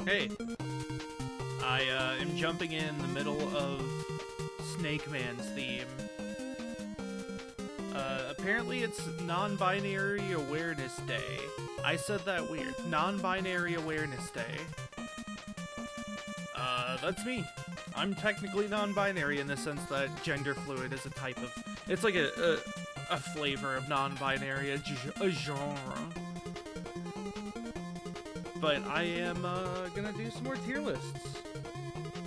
Hey, I am jumping in the middle of Snake Man's theme. Apparently it's Non-Binary Awareness Day. I said that weird. Non-Binary Awareness Day. That's me. I'm technically non-binary in the sense that gender fluid is a type of... It's like a flavor of non-binary, a genre. But I am gonna do some more tier lists.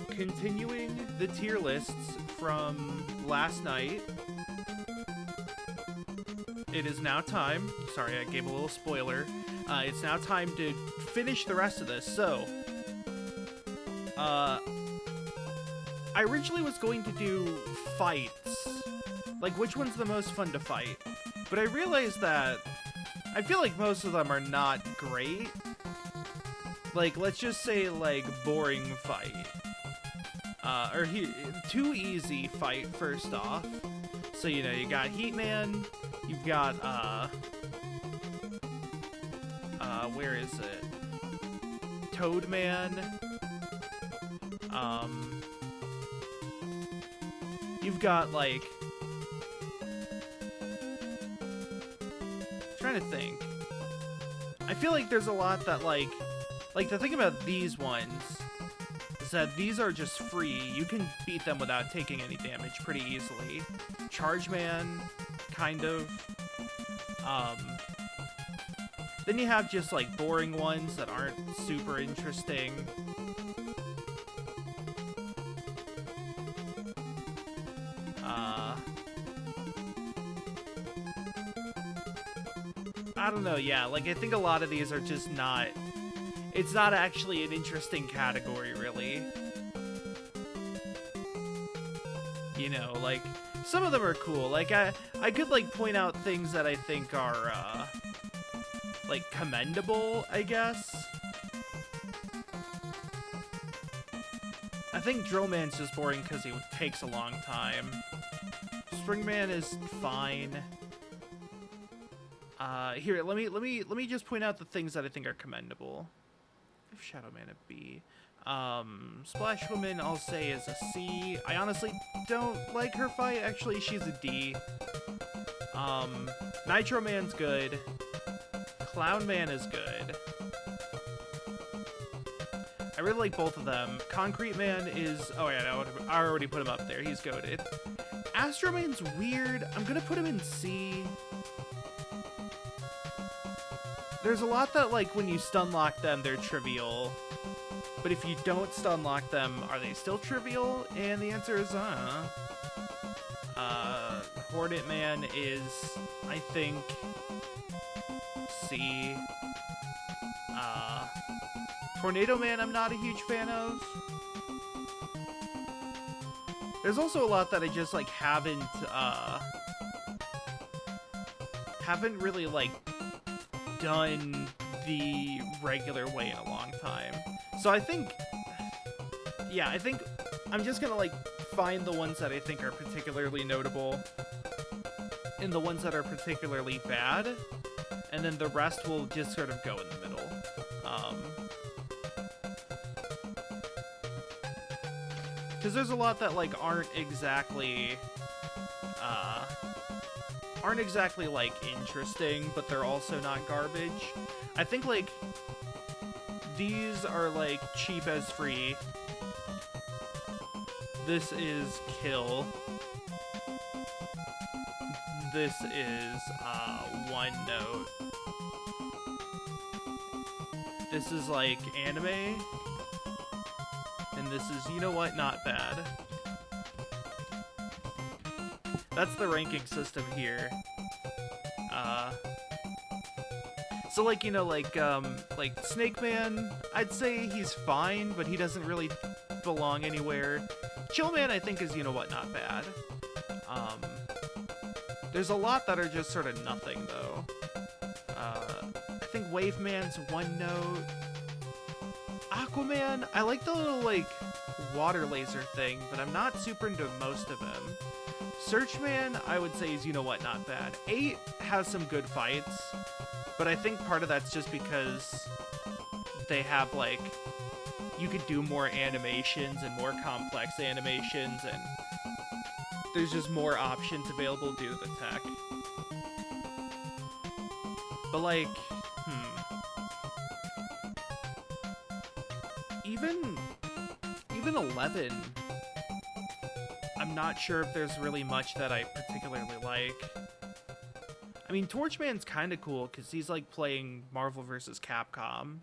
Continuing the tier lists from last night. It is now time. Sorry, I gave a little spoiler. It's now time to finish the rest of this. So, I originally was going to do fights. Like, which one's the most fun to fight? But I realized that I feel like most of them are not great. Like, let's just say, like, boring fight. Too easy fight, first off. So, you know, you got Heatman, you've got, where is it? Toadman. You've got, like... I'm trying to think. I feel like there's a lot that, like, the thing about these ones is that these are just free. You can beat them without taking any damage pretty easily. Chargeman, kind of. Then you have just, like, boring ones that aren't super interesting. I don't know, yeah, like, I think a lot of these are just not... It's not actually an interesting category, really. You know, like, some of them are cool. Like, I could, like, point out things that I think are, like, commendable, I guess. I think Drillman's just boring because he takes a long time. Springman is fine. Here, let me just point out the things that I think are commendable. Give Shadowman a B. Splash Woman, I'll say, is a C. I honestly don't like her fight. Actually, she's a D. Nitro Man's good. Clown Man is good. I really like both of them. Concrete Man is... Oh, yeah, no, I already put him up there. He's goated. Astro Man's weird. I'm gonna put him in C. There's a lot that, like, when you stun lock them, they're trivial. But if you don't stun lock them, are they still trivial? And the answer is, Hornet Man is, I think, C. Tornado Man I'm not a huge fan of. There's also a lot that I just, like, haven't really, like, done the regular way in a long time. So I think, yeah, I think I'm just gonna, like, find the ones that I think are particularly notable and the ones that are particularly bad, and then the rest will just sort of go in the middle. Because there's a lot that, like, aren't exactly, like, interesting, but they're also not garbage. I think, like, these are, like, cheap as free. This is kill. This is, one note. This is, like, anime. And this is, you know what, not bad. That's the ranking system here. So, like, you know, like Snake Man, I'd say he's fine, but he doesn't really belong anywhere. Chill Man, I think, is, you know what, not bad. There's a lot that are just sort of nothing, though. I think Wave Man's one note. Aquaman, I like the little, like, water laser thing, but I'm not super into most of him. Searchman, I would say, is, you know what, not bad. 8 has some good fights, but I think part of that's just because they have, like, you could do more animations and more complex animations, and there's just more options available due to the tech. But like, even 11, I'm not sure if there's really much that I particularly like. I mean, Torchman's kind of cool because he's like playing Marvel vs. Capcom.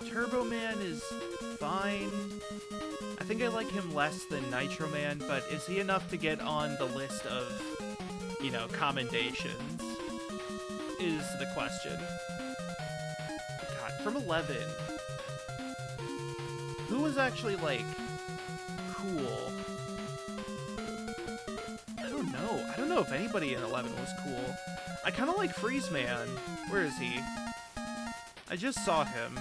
Turbo Man is fine. I think I like him less than Nitro Man, but is he enough to get on the list of, you know, commendations? Is the question. God, from 11, who was actually, like, cool? I don't know if anybody in 11 was cool. I kind of like Freeze Man. Where is he? I just saw him.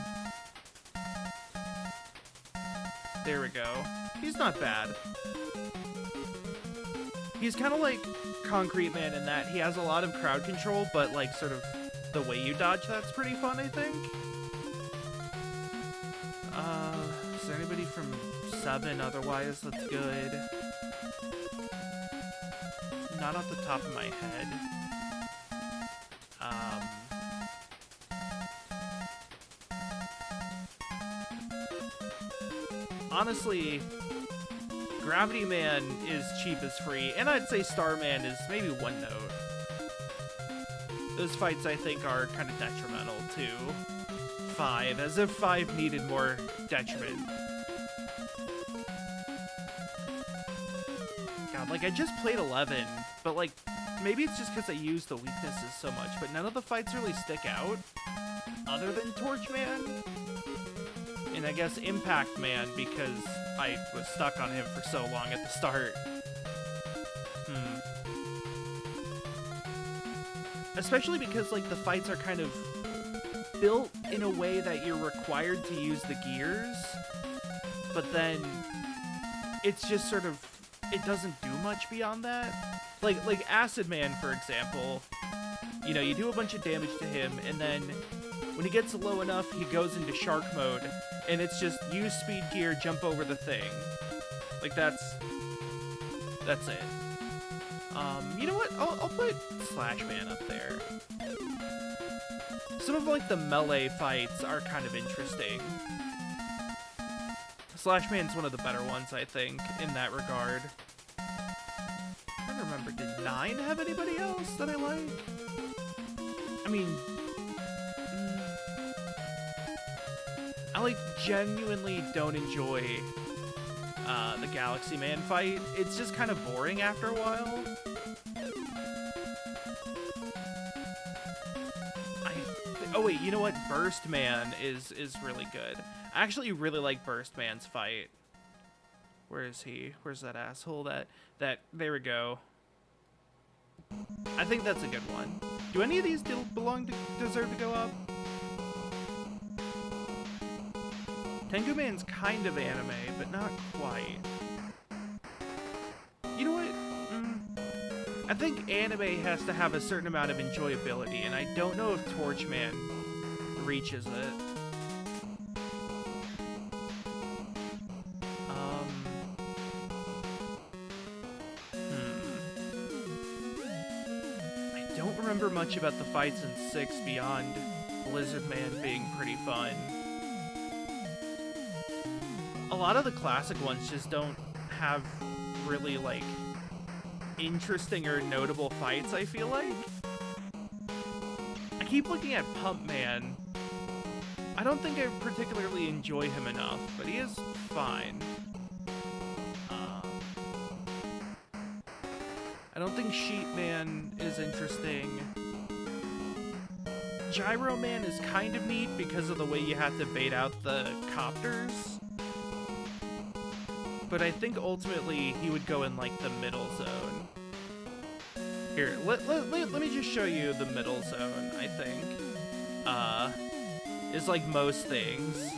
There we go. He's not bad. He's kind of like Concrete Man in that he has a lot of crowd control, but like sort of the way you dodge that's pretty fun, I think. Is there anybody from 7 otherwise that's good? Not off the top of my head. Honestly, Gravity Man is cheap as free, and I'd say Starman is maybe one note. Those fights, I think, are kind of detrimental to 5, as if 5 needed more detriment. God, like, I just played 11, but, like, maybe it's just because I use the weaknesses so much, but none of the fights really stick out, other than Torchman. And I guess Impact Man, because I was stuck on him for so long at the start. Especially because, like, the fights are kind of built in a way that you're required to use the gears, but then it's just sort of, it doesn't do much beyond that. Like Acid Man, for example, you know, you do a bunch of damage to him, and then when he gets low enough, he goes into Shark Mode, and it's just use speed gear, jump over the thing. Like, that's it. You know what? I'll put Slash Man up there. Some of, like, the melee fights are kind of interesting. Slash Man's one of the better ones, I think, in that regard. I don't remember, did 9 have anybody else that I like? I mean, I, like, genuinely don't enjoy the Galaxy Man fight. It's just kind of boring after a while. Oh wait, you know what? Burst Man is really good. I actually really like Burst Man's fight. Where is he? Where's that asshole? That there we go. I think that's a good one. Do any of these deserve to go up? Tengu Man's kind of anime, but not quite. You know what? I think anime has to have a certain amount of enjoyability, and I don't know if Torchman reaches it. I don't remember much about the fights in 6 beyond Blizzard Man being pretty fun. A lot of the classic ones just don't have really, like, interesting or notable fights, I feel like. I keep looking at Pump Man. I don't think I particularly enjoy him enough, but he is fine. I don't think Sheep Man is interesting. Gyro Man is kind of neat because of the way you have to bait out the copters. But I think ultimately he would go in, like, the middle zone. Here, let me just show you the middle zone, I think. Is like most things.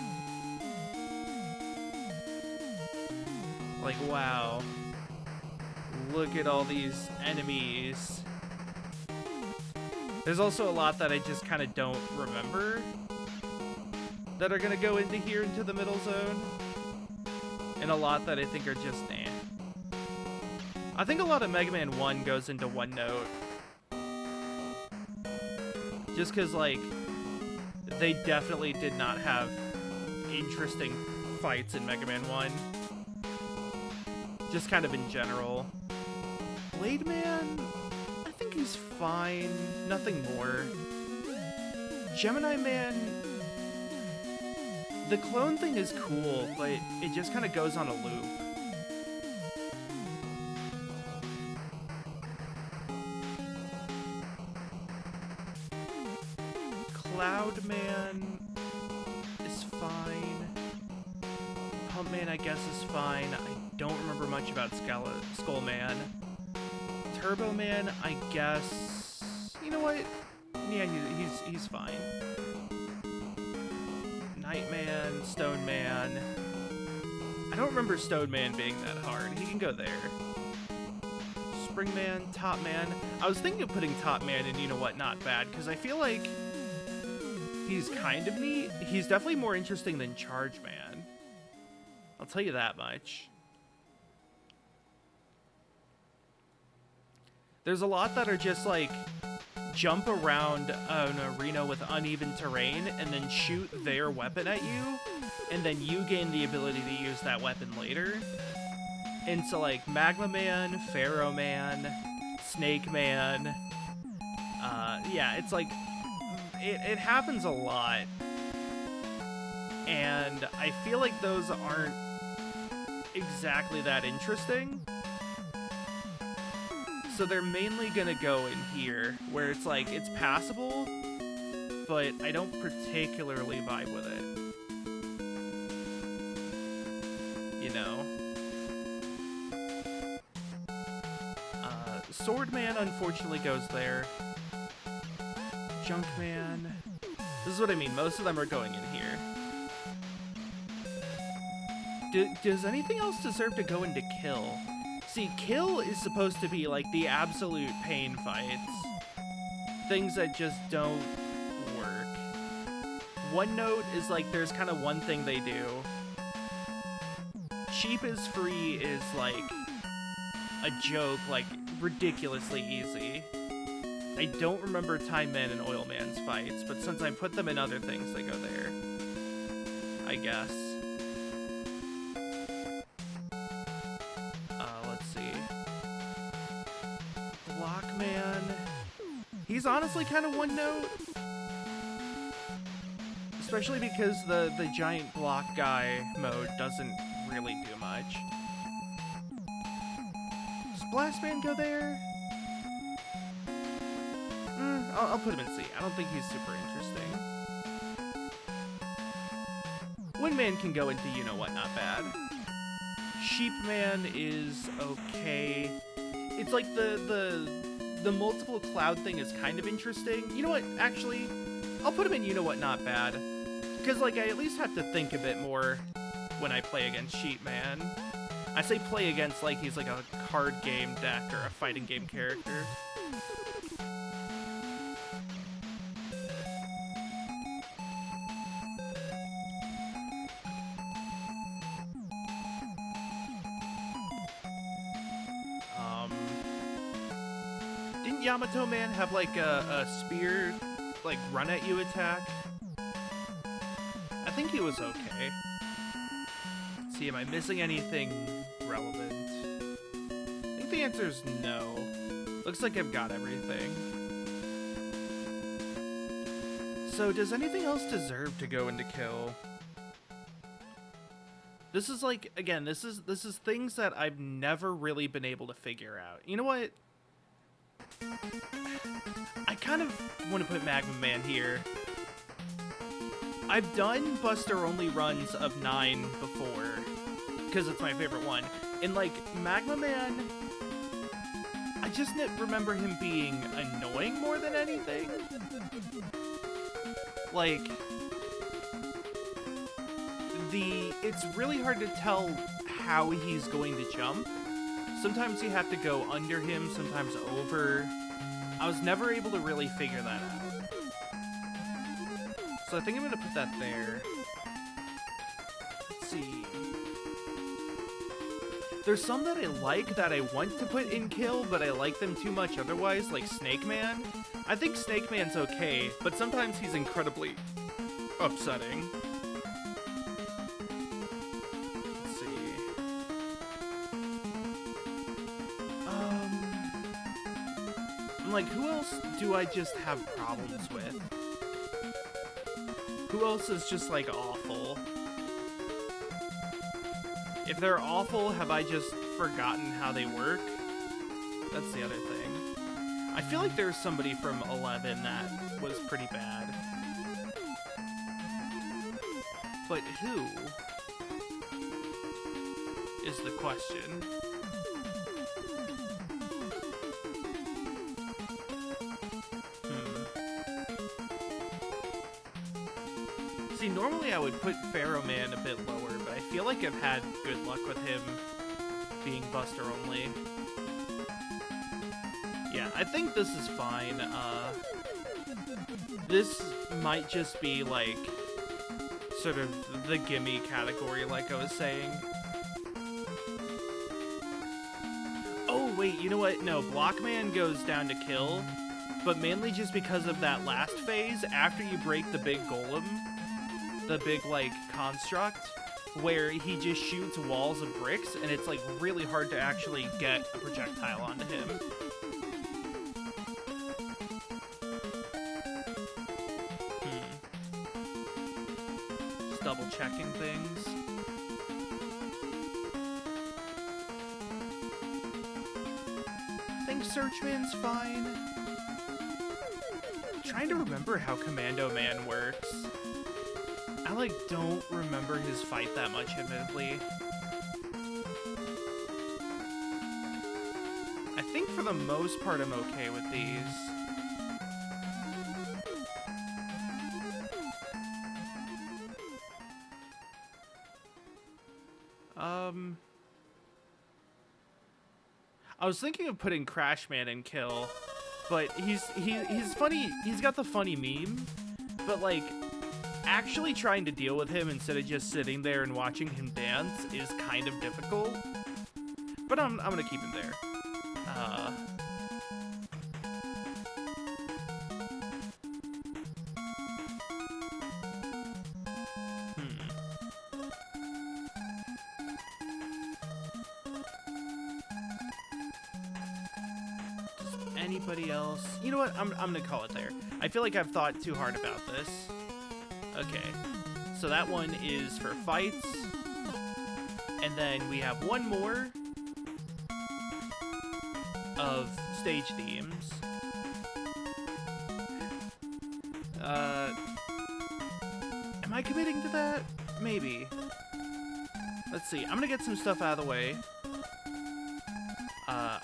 Like, wow. look at all these enemies. There's also a lot that I just kind of don't remember that are gonna go into here, into the middle zone. And a lot that I think are just, eh. I think a lot of Mega Man 1 goes into one note. Just because, like, they definitely did not have interesting fights in Mega Man 1. Just kind of in general. Blade Man, I think he's fine. Nothing more. Gemini Man, the clone thing is cool, but it just kind of goes on a loop. Cloud Man is fine. Pump Man, I guess, is fine. I don't remember much about Skull Man. Turbo Man, I guess. You know what? Yeah, he's fine. Nightman, Stone Man. I don't remember Stone Man being that hard. He can go there. Spring Man, Top Man. I was thinking of putting Top Man in You Know What Not Bad, because I feel like he's kind of neat. He's definitely more interesting than Charge Man. I'll tell you that much. There's a lot that are just like jump around an arena with uneven terrain and then shoot their weapon at you, and then you gain the ability to use that weapon later. And so like Magma Man, Pharaoh Man, Snake Man, yeah, it's like it happens a lot, and I feel like those aren't exactly that interesting. So they're mainly gonna go in here, where it's like, it's passable, but I don't particularly vibe with it. You know? Swordman unfortunately goes there. Junkman. This is what I mean, most of them are going in here. Does anything else deserve to go into Kill? See, Kill is supposed to be like the absolute pain fights. Things that just don't work. One Note is like, there's kind of one thing they do. Cheap is Free is like a joke, like ridiculously easy. I don't remember Time Man and Oil Man's fights, but since I put them in other things, they go there. I guess. He's honestly kind of one note. Especially because the giant block guy mode doesn't really do much. Does Blast Man go there? I'll put him in C. I don't think he's super interesting. Windman can go into You Know What Not Bad. Sheep Man is okay. It's like the multiple cloud thing is kind of interesting. You know what, actually, I'll put him in You Know What Not Bad. Because, like, I at least have to think a bit more when I play against Sheep Man. I say play against like he's like a card game deck or a fighting game character. Yamato Man have like a spear, like run at you attack? I think he was okay. Let's see, am I missing anything relevant? I think the answer is no. Looks like I've got everything. So does anything else deserve to go into Kill? This is like, again, this is things that I've never really been able to figure out. You know what? I kind of want to put Magma Man here. I've done Buster only runs of 9 before, because it's my favorite one. And like, Magma Man, I just remember him being annoying more than anything. Like, it's really hard to tell how he's going to jump. Sometimes you have to go under him, sometimes over. I was never able to really figure that out. So I think I'm gonna put that there. Let's see. There's some that I like that I want to put in kill, but I like them too much otherwise, like Snake Man. I think Snake Man's okay, but sometimes he's incredibly upsetting. Let's see. I'm like, who else do I just have problems with? Who else is just, like, awful? If they're awful, have I just forgotten how they work? That's the other thing. I feel like there's somebody from 11 that was pretty bad. But who is the question? See, normally I would put Pharaoh Man a bit lower, but I feel like I've had good luck with him being Buster only. Yeah, I think this is fine. This might just be, like, sort of the gimme category, like I was saying. Oh, wait, you know what? No, Blockman goes down to kill, but mainly just because of that last phase, after you break the big golem, the big, like, construct, where he just shoots walls of bricks, and it's, like, really hard to actually get a projectile onto him. Just double-checking things. I think Searchman's fine. I'm trying to remember how Commando Man works. I, like, don't remember his fight that much, admittedly. I think for the most part I'm okay with these. I was thinking of putting Crashman in kill, but he's funny. He's got the funny meme, but, like, actually trying to deal with him instead of just sitting there and watching him dance is kind of difficult. But I'm gonna keep him there. Anybody else? You know what? I'm gonna call it there. I feel like I've thought too hard about this. Okay, so that one is for fights, and then we have one more of stage themes. Am I committing to that? Maybe. Let's see, I'm gonna get some stuff out of the way.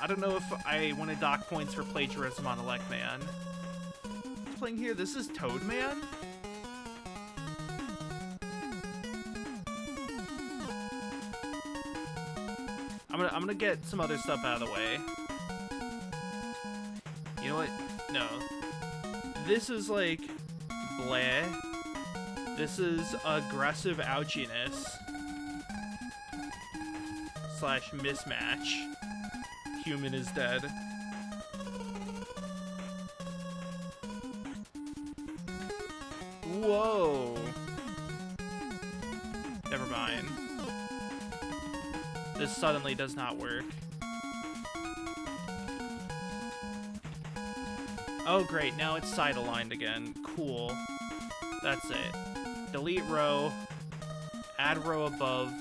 I don't know if I want to dock points for plagiarism on Electman. What's playing here? This is Toadman? I'm gonna get some other stuff out of the way. You know what? No. This is like bleh. This is aggressive ouchiness / mismatch. Human is dead. Whoa. Never mind. This suddenly does not work. Oh great, now it's side aligned again. Cool. That's it. Delete row. Add row above.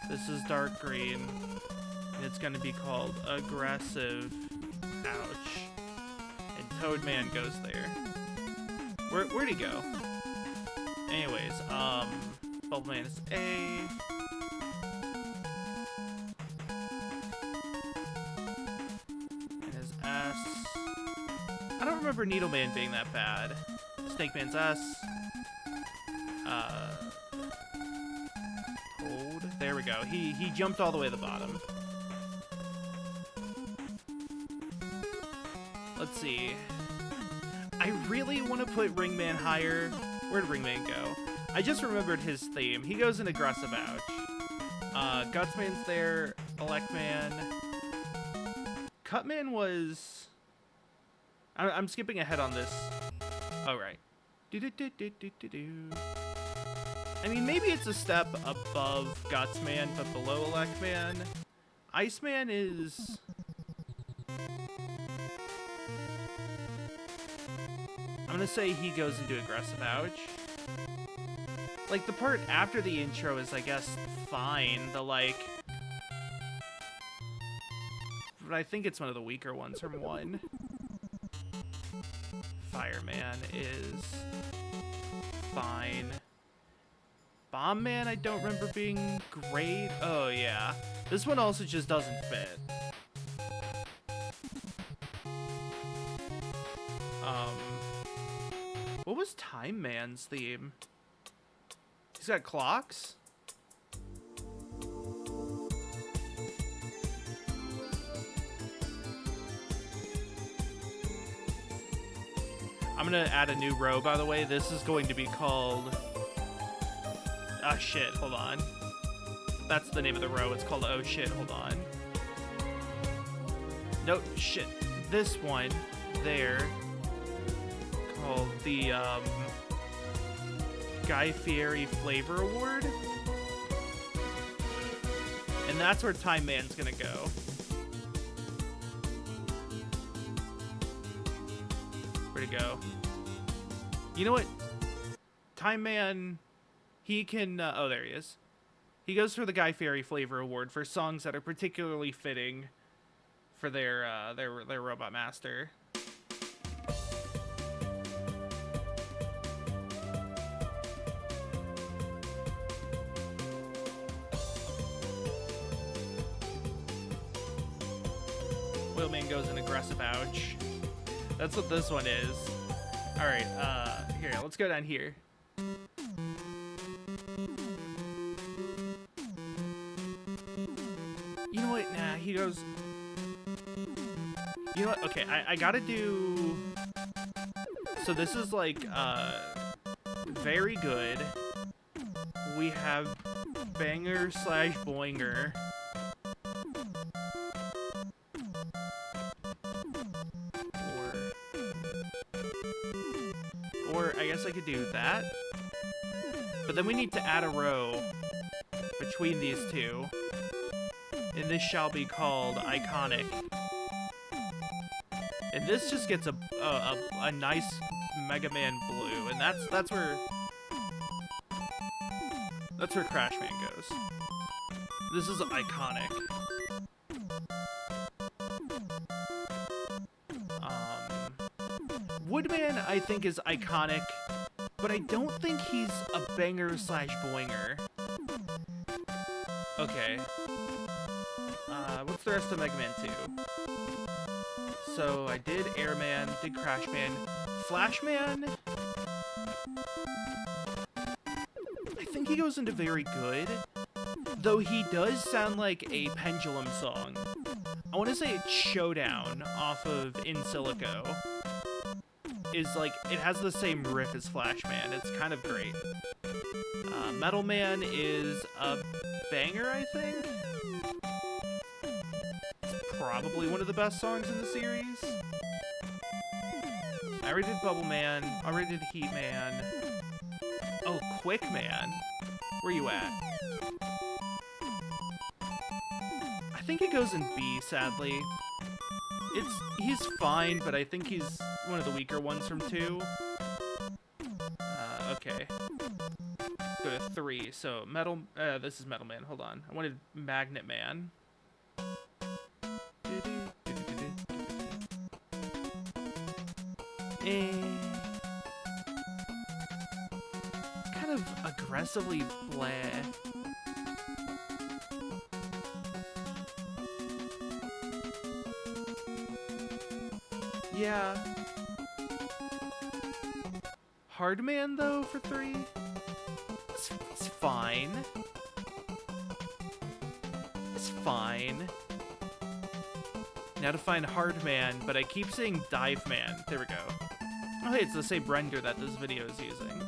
This is dark green. And it's gonna be called aggressive. Ouch. And Toadman goes there. Where'd he go? Anyways, Bulbman is A. And his S. I don't remember Needleman being that bad. Snakeman's S. go. He jumped all the way to the bottom. Let's see. I really want to put Ringman higher. Where'd Ringman go? I just remembered his theme. He goes in Aggressive Ouch. Gutsman's there. Electman. Cutman was... I'm skipping ahead on this. Oh, right. I mean, maybe it's a step above Gutsman, but below Electman. Iceman is... I'm gonna say he goes into Aggressive Ouch. Like, the part after the intro is, I guess, fine. The, like... But I think it's one of the weaker ones from 1. Fireman is... fine. Bomb Man, I don't remember being great. Oh, yeah. This one also just doesn't fit. What was Time Man's theme? He's got clocks? I'm gonna add a new row, by the way. This is going to be called... Ah, shit, hold on. That's the name of the row. It's called Oh Shit, hold on. No, shit. This one, there, called the, Guy Fieri Flavor Award. And that's where Time Man's gonna go. Where'd he go? You know what? Time Man, he can... oh, there he is. He goes for the Guy Fieri Flavor Award for songs that are particularly fitting for their Robot Master. Wheelman goes in Aggressive Ouch. That's what this one is. All right, here, let's go down here. You know what? Nah, he goes... You know what? Okay, I gotta do... So this is like, very good. We have banger slash boinger. Or I guess I could do that. But then we need to add a row between these two. And this shall be called Iconic. And this just gets a nice Mega Man Blue, and that's where Crash Man goes. This is Iconic. Woodman, I think, is iconic, but I don't think he's a banger slash boinger. Okay. What's the rest of Mega Man 2? So I did Airman, did Crash Man, Flash Man. I think he goes into very good, though he does sound like a Pendulum song. I want to say it's Showdown off of In Silico. Is like, it has the same riff as Flash Man. It's kind of great. Metal Man is a banger, I think. It's probably one of the best songs in the series. I already did Bubble Man. I already did Heat Man. Oh, Quick Man. Where you at? I think it goes in B, sadly. He's fine, but I think he's one of the weaker ones from 2. Okay. Let's go to 3. So, this is Metal Man. Hold on. I wanted Magnet Man. Kind of aggressively blah. Yeah. Hardman, though, for 3? It's fine. fine. Now to find Hard Man, but I keep saying Dive Man. There we go. Oh, hey, it's the same render that this video is using.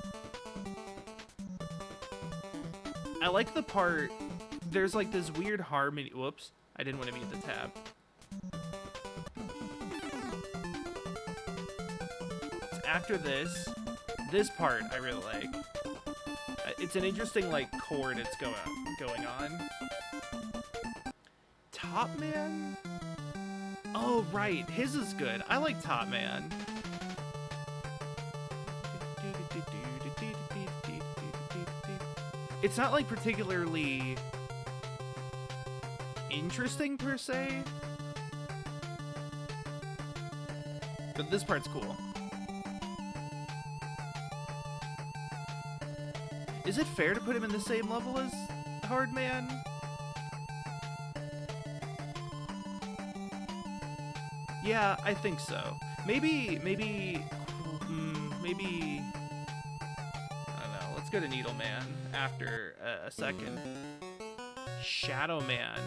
I like the part, there's like this weird harmony. Whoops, I didn't want to mute the tab. After this part I really like. It's an interesting like chord it's going on. Top Man? Oh right, his is good. I like Top Man. It's not like particularly interesting per se, but this part's cool. Is it fair to put him in the same level as Hard Man? Yeah, I think so. Maybe, I don't know. Let's go to Needle Man after a second. Shadow Man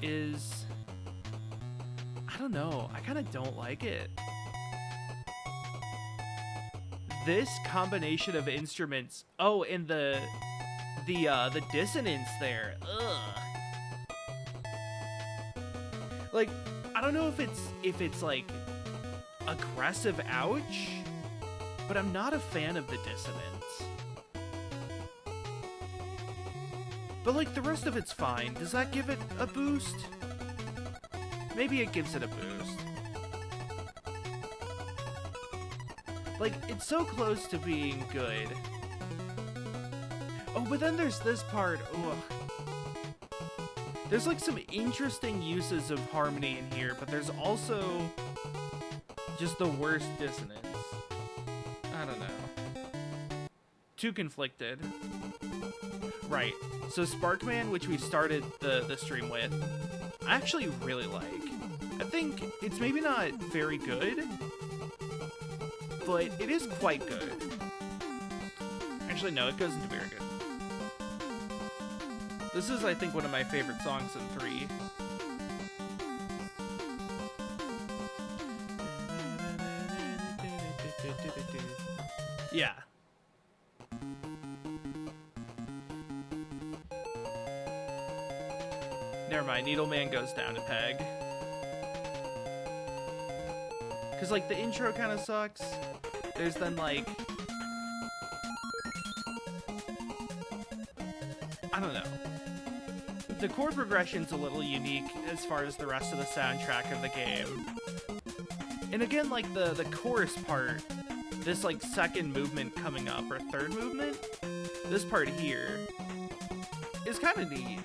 is, I don't know. I kind of don't like it. This combination of instruments. Oh, and the dissonance there. Ugh. Like, I don't know if it's like aggressive ouch, but I'm not a fan of the dissonance. But like the rest of it's fine. Does that give it a boost? Maybe it gives it a boost. Like, it's so close to being good. Oh, but then there's this part. Ugh. There's like some interesting uses of harmony in here, but there's also just the worst dissonance. I don't know. Too conflicted. Right. So Sparkman, which we started the stream with, I actually really like. I think it's maybe not very good, but it is quite good. Actually, no, it goes into very good. This is, I think, one of my favorite songs in 3. Yeah. Never mind, Needleman goes down a peg. Because, like, the intro kind of sucks. There's then, like, I don't know. The chord progression's a little unique as far as the rest of the soundtrack of the game. And again, like, the chorus part, this, like, second movement coming up, or third movement, this part here, is kind of neat.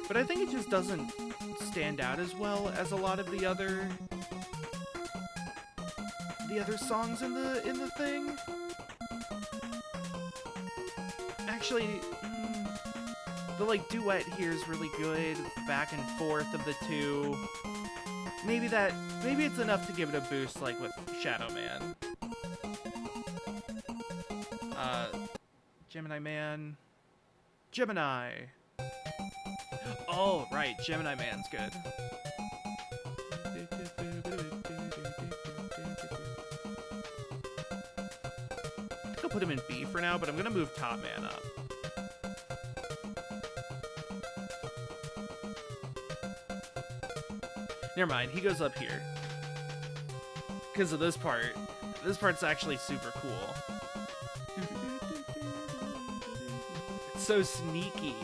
But I think it just doesn't stand out as well as a lot of the other songs in the thing. Actually, the like duet here is really good, back and forth of the two. Maybe it's enough to give it a boost, like with Shadow Man. Gemini Man. Gemini. Oh, right, Gemini Man's good. I think I'll put him in B for now, but I'm gonna move Top Man up. Never mind, he goes up here. Because of this part. This part's actually super cool. It's so sneaky.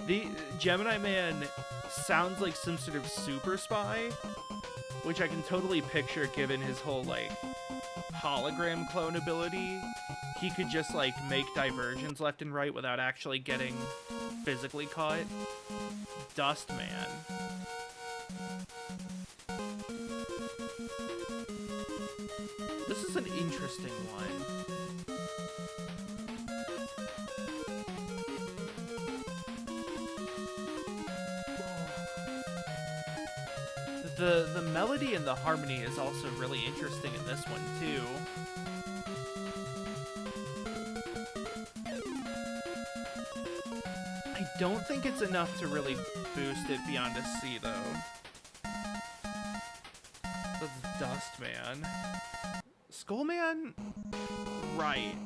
The Gemini Man sounds like some sort of super spy, which I can totally picture given his whole, like, hologram clone ability. He could just, like, make diversions left and right without actually getting physically caught. Dust Man. This is an interesting one. The melody and the harmony is also really interesting in this one, too. I don't think it's enough to really boost it beyond a C, though. That's Dust Man. Skullman? Right.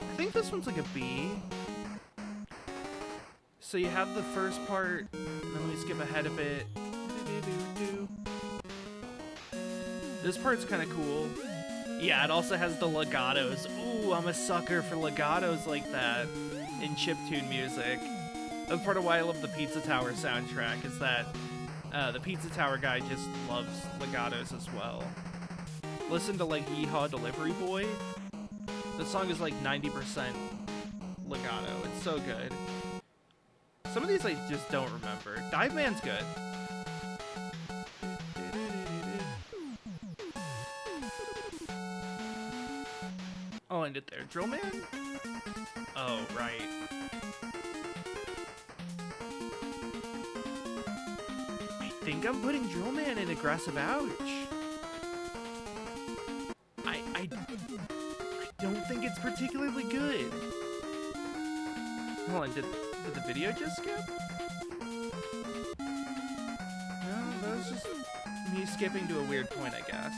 I think this one's like a B. So you have the first part, and then we skip ahead a bit. This part's kind of cool. Yeah, it also has the legatos. Ooh, I'm a sucker for legatos like that in chiptune music. That's part of why I love the Pizza Tower soundtrack, is that the Pizza Tower guy just loves legatos as well. Listen to like Yeehaw Delivery Boy. The song is like 90% legato. It's so good. Some of these I just don't remember. Dive Man's good. I'll end it there. Drill Man? Oh, right. I think I'm putting Drill Man in Aggressive Ouch. I don't think it's particularly good. Hold on, did the video just skip? No, that was just me skipping to a weird point, I guess.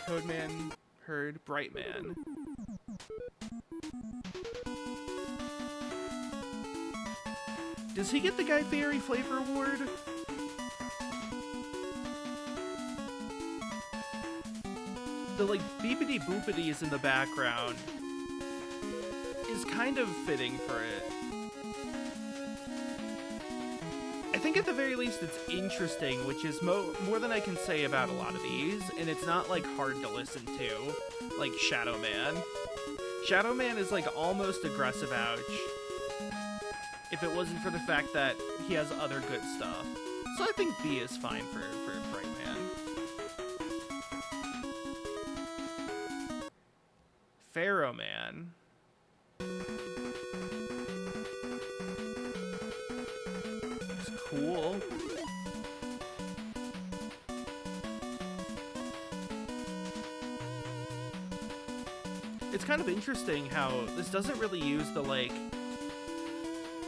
Toadman heard Brightman. Does he get the Guy Fieri Flavor Award? The like beepity boopity is in the background is kind of fitting for it. I think at the very least it's interesting, which is more than I can say about a lot of these, and it's not like hard to listen to, like Shadow Man. Shadow Man is like almost Aggressive Ouch, if it wasn't for the fact that he has other good stuff. So I think B is fine for Brightman. Pharaoh Man. It's cool. It's kind of interesting how this doesn't really use the like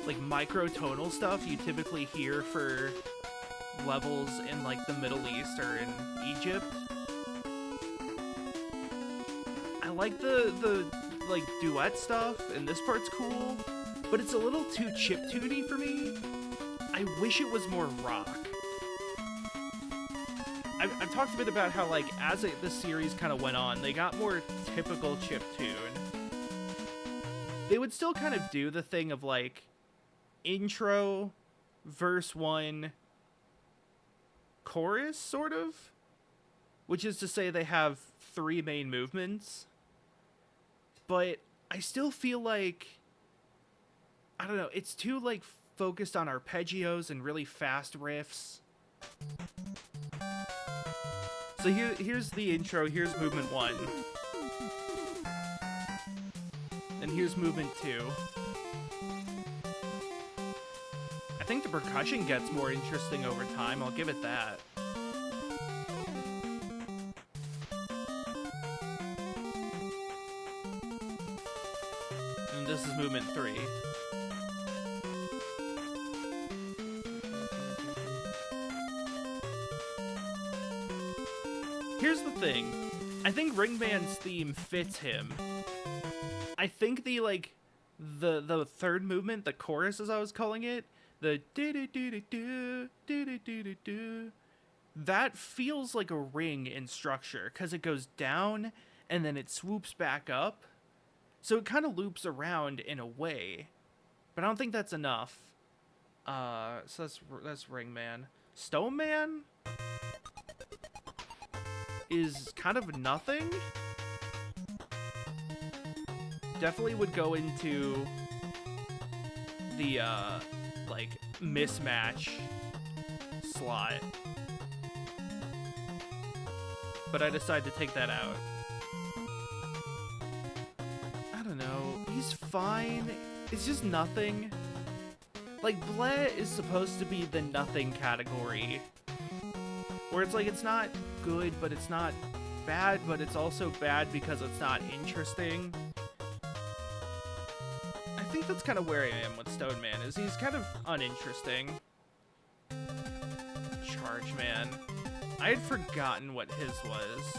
microtonal stuff you typically hear for levels in like the Middle East or in Egypt. I like the like duet stuff, and this part's cool, but it's a little too chiptune-y for me. I wish it was more rock. I've talked a bit about how like as the series kind of went on, they got more typical chiptune. They would still kind of do the thing of like intro, verse 1, chorus, sort of, which is to say they have 3 main movements. But I still feel like, I don't know, it's too like focused on arpeggios and really fast riffs. So here's the intro, here's movement 1. And here's movement 2. I think the percussion gets more interesting over time, I'll give it that. And this is movement 3. Here's the thing. I think Ringman's theme fits him. I think the third movement, the chorus as I was calling it, the do-do-do-do-do, do-do-do-do-do, that feels like a ring in structure, because it goes down and then it swoops back up. So it kind of loops around in a way. But I don't think that's enough. So that's Ringman. Stoneman is kind of nothing. Definitely would go into the like mismatch slot, but I decided to take that out. I don't know, he's fine. It's just nothing. Like, Bleh is supposed to be the nothing category, where it's like it's not good, but it's not bad, but it's also bad because it's not interesting. I think that's kind of where I am with Stone Man, is he's kind of uninteresting. Charge Man. I had forgotten what his was.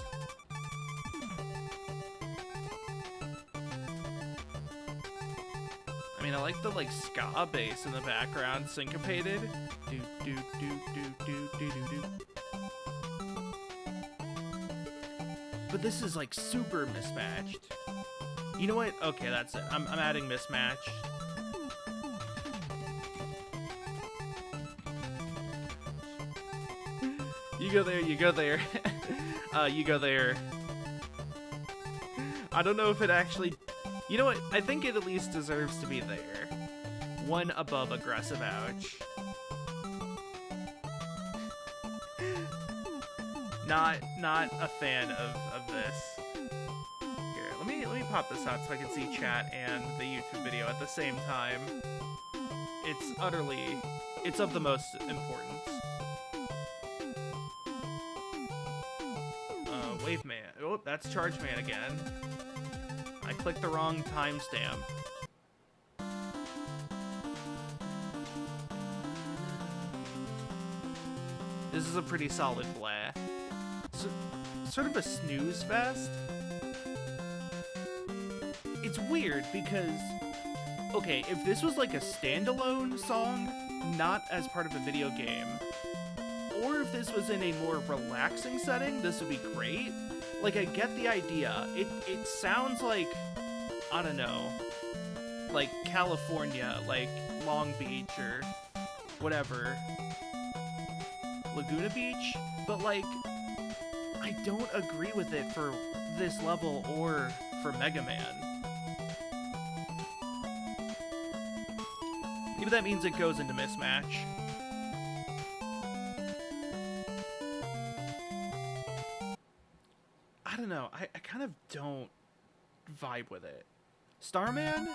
I mean, I like the like ska bass in the background, syncopated. Do do do do do do do do. But this is like super mismatched. You know what? Okay, that's it. I'm adding mismatch. You go there, you go there. You go there. I don't know if it actually... You know what? I think it at least deserves to be there. One above Aggressive Ouch. Not a fan of this. Here, let me pop this out so I can see chat and the YouTube video at the same time. It's of the most importance. Wave Man. Oh, that's Charge Man again. I clicked the wrong timestamp. This is a pretty solid bleh. So, sort of a snooze fest. It's weird because, okay, if this was like a standalone song, not as part of a video game, or if this was in a more relaxing setting, this would be great. Like, I get the idea. It sounds like, I don't know, like California, like Long Beach or whatever. Laguna Beach? But, like, I don't agree with it for this level or for Mega Man. Maybe that means it goes into mismatch. I don't know. I kind of don't vibe with it. Starman?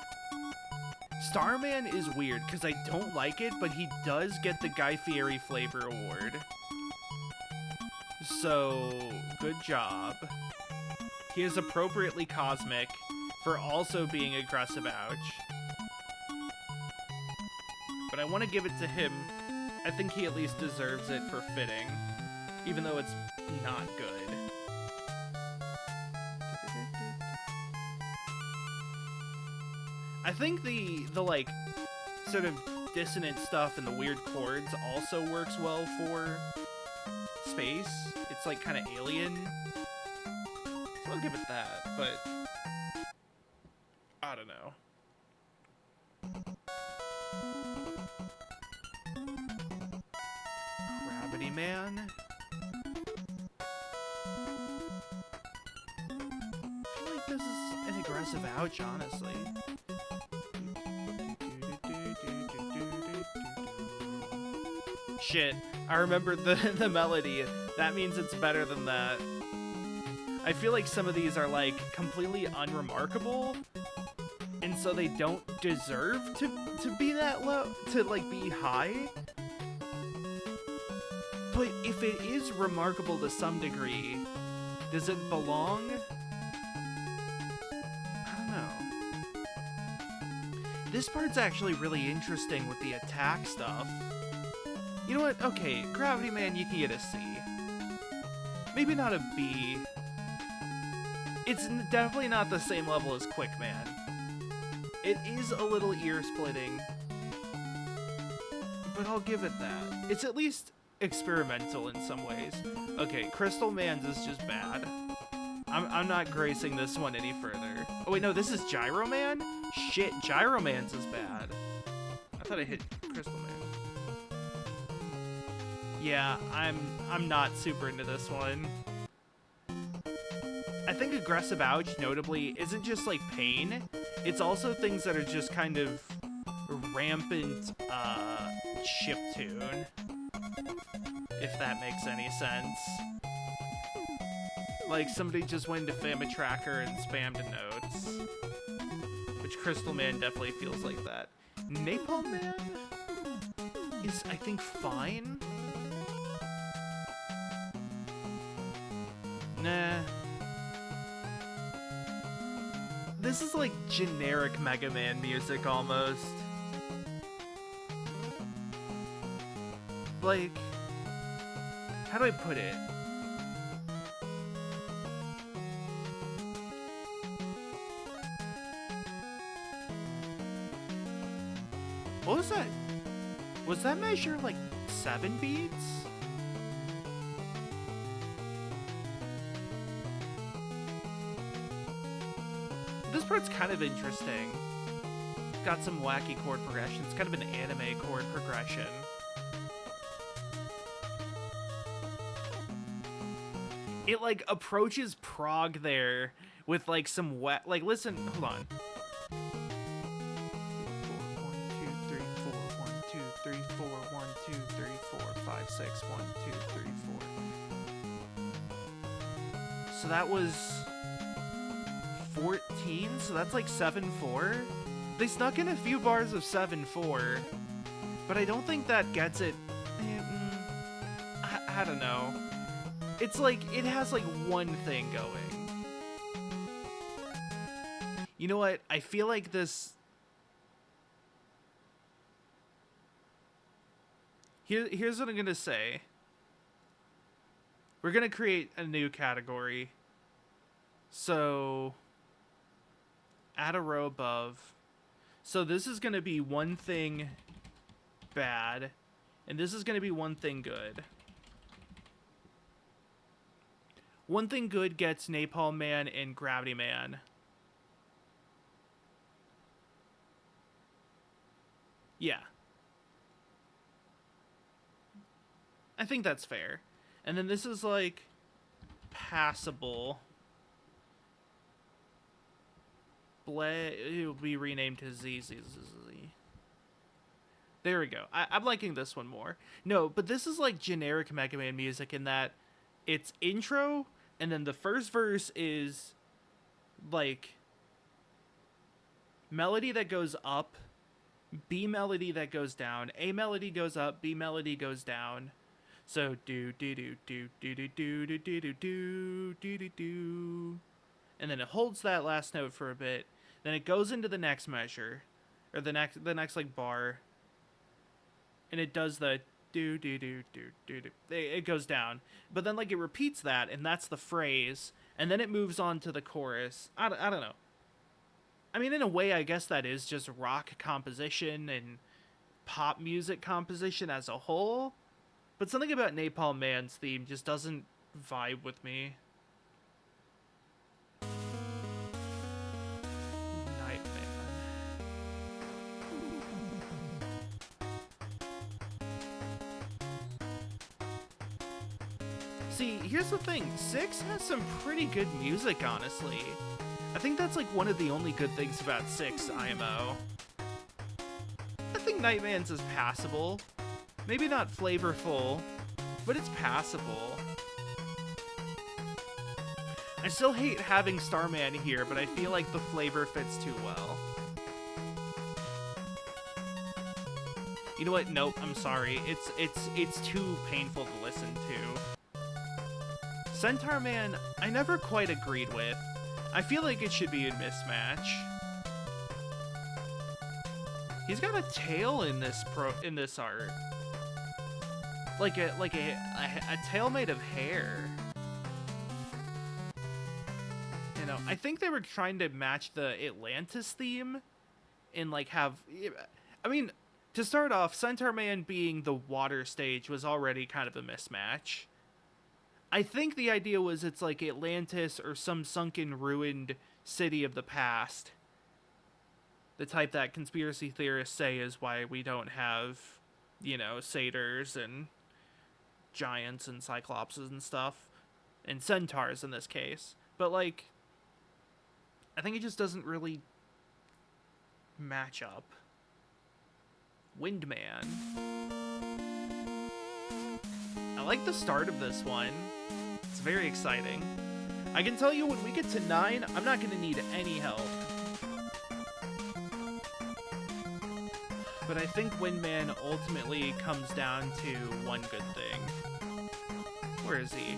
Starman is weird because I don't like it, but he does get the Guy Fieri Flavor Award. So, good job. He is appropriately cosmic for also being Aggressive Ouch. But I want to give it to him. I think he at least deserves it for fitting, even though it's not good. I think the like sort of dissonant stuff and the weird chords also works well for space. It's like kind of alien. So I'll give it that, but I don't know. Gravity Man. I feel like this is an Aggressive Ouch, honestly. Shit, I remember the melody. That means it's better than that. I feel like some of these are like completely unremarkable, and so they don't deserve to be that low, to like be high. But if it is remarkable to some degree, does it belong? I don't know. This part's actually really interesting with the attack stuff. You know what? Okay, Gravity Man, you can get a C. Maybe not a B. It's definitely not the same level as Quick Man. It is a little ear-splitting, but I'll give it that. It's at least experimental in some ways. Okay, Crystal Man's is just bad. I'm not gracing this one any further. Oh wait, no, this is Gyro Man? Shit, Gyro Man's is bad. I thought I hit Crystal Man. Yeah, I'm not super into this one. I think Aggressive Ouch, notably, isn't just like pain. It's also things that are just kind of rampant chiptune, if that makes any sense. Like somebody just went into Famitracker and spammed notes, which Crystal Man definitely feels like that. Napalm Man is, I think, fine. this is like generic Mega Man music almost. Like, how do I put it? What was that? Was that measure like 7 beats? This part's kind of interesting. Got some wacky chord progression. It's kind of an anime chord progression. It like approaches prog there with like some wet, like listen, hold on. 1, 2, 3, 4, 1, 2, 3, 4, 5, 6, 1, 2, 3, 4. So that was 14, so that's like 7/4. They snuck in a few bars of 7/4, but I don't think that gets it. I don't know. It's like, it has like one thing going. You know what? I feel like this... Here's what I'm gonna say. We're gonna create a new category. So, add a row above. So this is gonna be one thing bad, and this is gonna be one thing good. One thing good gets Napalm Man and Gravity Man. Yeah. I think that's fair. And then this is like passable. It will be renamed to ZZZ. There we go. I'm liking this one more. No, but this is like generic Mega Man music in that it's intro, and then the first verse is like melody that goes up, B melody that goes down, A melody goes up, B melody goes down. So do do do do do do do do do do do do do do, and then it holds that last note for a bit. Then it goes into the next measure, or the next like bar, and it does the do do do do do do. It goes down, but then like it repeats that, and that's the phrase, and then it moves on to the chorus. I don't know. I mean, in a way, I guess that is just rock composition and pop music composition as a whole. But something about Napalm Man's theme just doesn't vibe with me. Nightman. See, here's the thing. 6 has some pretty good music, honestly. I think that's like one of the only good things about 6 IMO. I think Nightman's is passable. Maybe not flavorful, but it's passable. I still hate having Starman here, but I feel like the flavor fits too well. You know what? Nope, I'm sorry. It's too painful to listen to. Centaur Man, I never quite agreed with. I feel like it should be a mismatch. He's got a tail in this art. Like a tail made of hair. You know, I think they were trying to match the Atlantis theme and like have... I mean, to start off, Centaur Man being the water stage was already kind of a mismatch. I think the idea was it's like Atlantis or some sunken, ruined city of the past. The type that conspiracy theorists say is why we don't have, you know, satyrs and giants and cyclopses and stuff. And centaurs in this case. But, like, I think it just doesn't really match up. Windman. I like the start of this one. It's very exciting. I can tell you when we get to 9, I'm not going to need any help. But I think Windman ultimately comes down to one good thing. Where is he?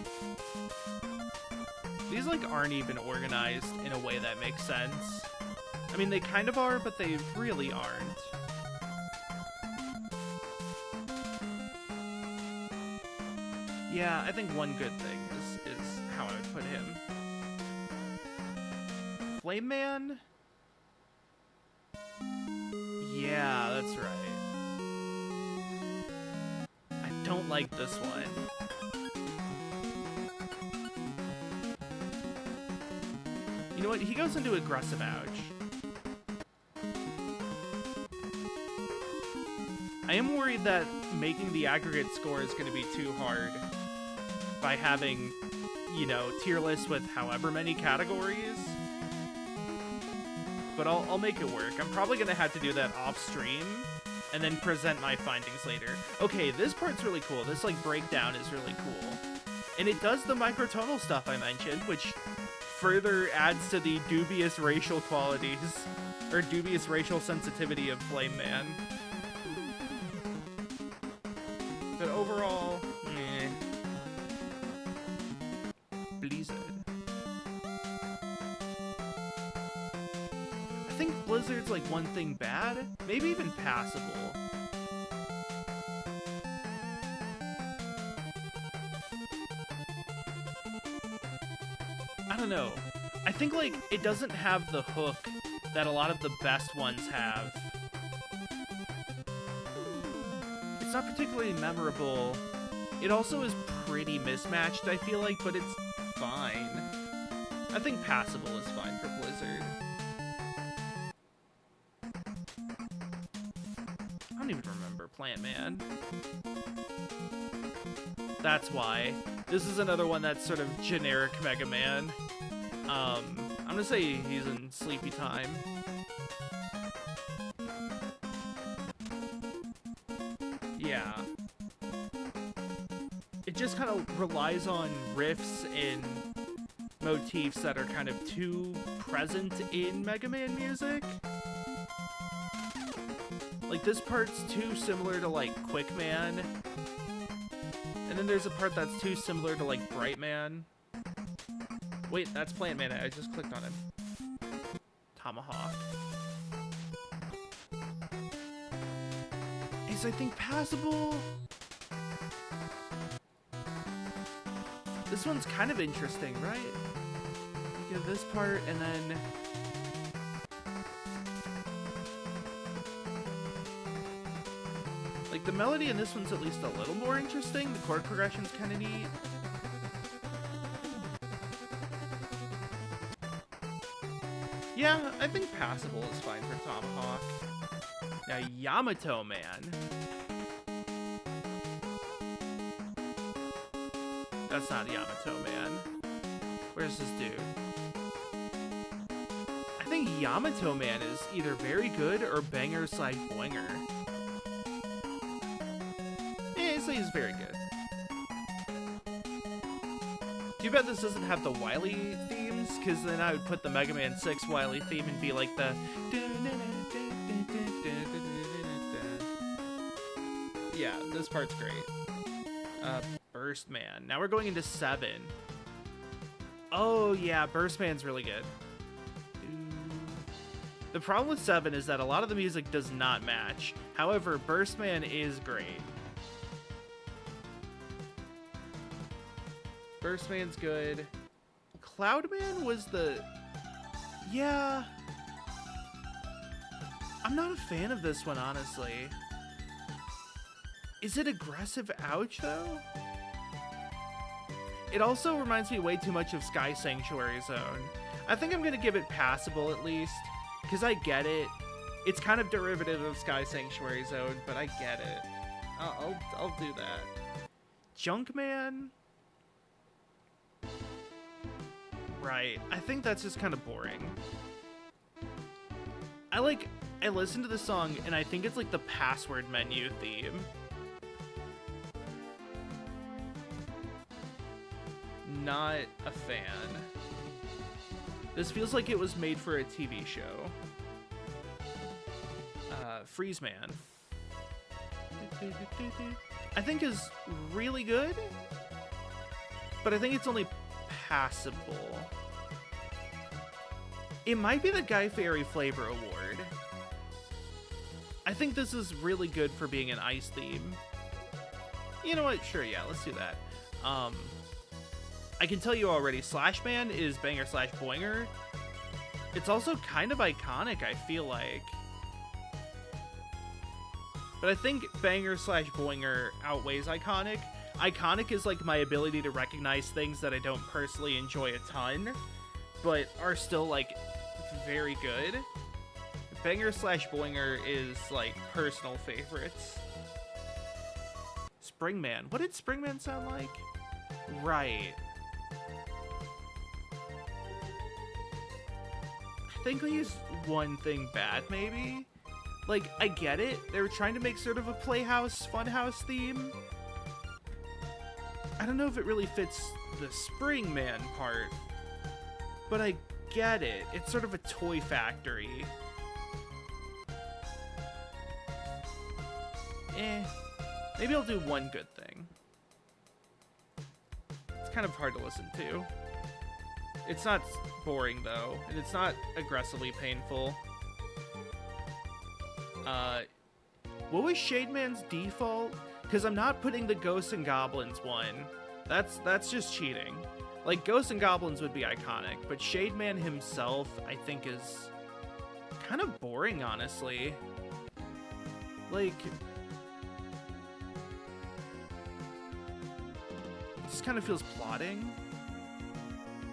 These, like, aren't even organized in a way that makes sense. I mean, they kind of are, but they really aren't. Yeah, I think one good thing is how I would put him. Flame Man? Yeah, that's right. I don't like this one. You know what? He goes into aggressive ouch. I am worried that making the aggregate score is going to be too hard by having, you know, tier lists with however many categories. But I'll make it work. I'm probably going to have to do that off stream and then present my findings later. Okay, this part's really cool. This, like, breakdown is really cool. And it does the microtonal stuff I mentioned, which further adds to the dubious racial qualities, or dubious racial sensitivity of Flame Man. But overall, meh. Blizzard. I think Blizzard's like one thing bad, maybe even passable. I don't know. I think like it doesn't have the hook that a lot of the best ones have. It's not particularly memorable. It also is pretty mismatched, I feel like, but it's fine. I think passable is fine for Blizzard. I don't even remember Plant Man. That's why. This is another one that's sort of generic Mega Man. I'm gonna say he's in Sleepy Time. Yeah. It just kind of relies on riffs and motifs that are kind of too present in Mega Man music. Like, this part's too similar to, like, Quick Man. And then there's a part that's too similar to, like, Bright Man. Wait, that's Plant Man. I just clicked on him. Tomahawk. Is, I think, passable? This one's kind of interesting, right? You get this part, and then... like, the melody in this one's at least a little more interesting. The chord progression's kind of neat. Yeah, I think passable is fine for Tomahawk. Now, Yamato Man. That's not Yamato Man. Where's this dude? I think Yamato Man is either very good or banger / boinger. He's very good. Too bad this doesn't have the Wily themes, because then I would put the Mega Man 6 Wily theme and be like the... yeah, this part's great. Burst Man. Now we're going into 7. Oh yeah, Burst Man's really good. The problem with 7 is that a lot of the music does not match. However, Burst Man is great. Burst Man's good. Cloud Man was the... yeah. I'm not a fan of this one, honestly. Is it aggressive ouch, though? It also reminds me way too much of Sky Sanctuary Zone. I think I'm going to give it passable, at least. Because I get it. It's kind of derivative of Sky Sanctuary Zone, but I get it. I'll do that. Junkman? Right. I think that's just kind of boring. I listened to the song, and I think it's like the password menu theme. Not a fan. This feels like it was made for a TV show. Freeze Man. I think is really good. but I think it's only passable. It might be the Guy Fieri Flavor Award. I think this is really good for being an ice theme. You know what? Sure, yeah, let's do that. I can tell you already, Slash Man is banger slash boinger. It's also kind of iconic, I feel like. But I think banger slash boinger outweighs iconic. Iconic is like my ability to recognize things that I don't personally enjoy a ton, but are still like very good. Banger slash boinger is like personal favorites. Springman. What did Springman sound like? Right. I think they used one thing bad, maybe? Like, I get it. They were trying to make sort of a Playhouse, Funhouse theme. I don't know if it really fits the Springman part, but I get it. It's sort of a toy factory. Maybe I'll do one good thing. It's kind of hard to listen to. It's not boring, though, and it's not aggressively painful. What was Shademan's default? Because I'm not putting the Ghosts and Goblins one. That's just cheating. Like, Ghosts and Goblins would be iconic, but Shademan himself, I think, is kind of boring, honestly. Like, it just kind of feels plotting.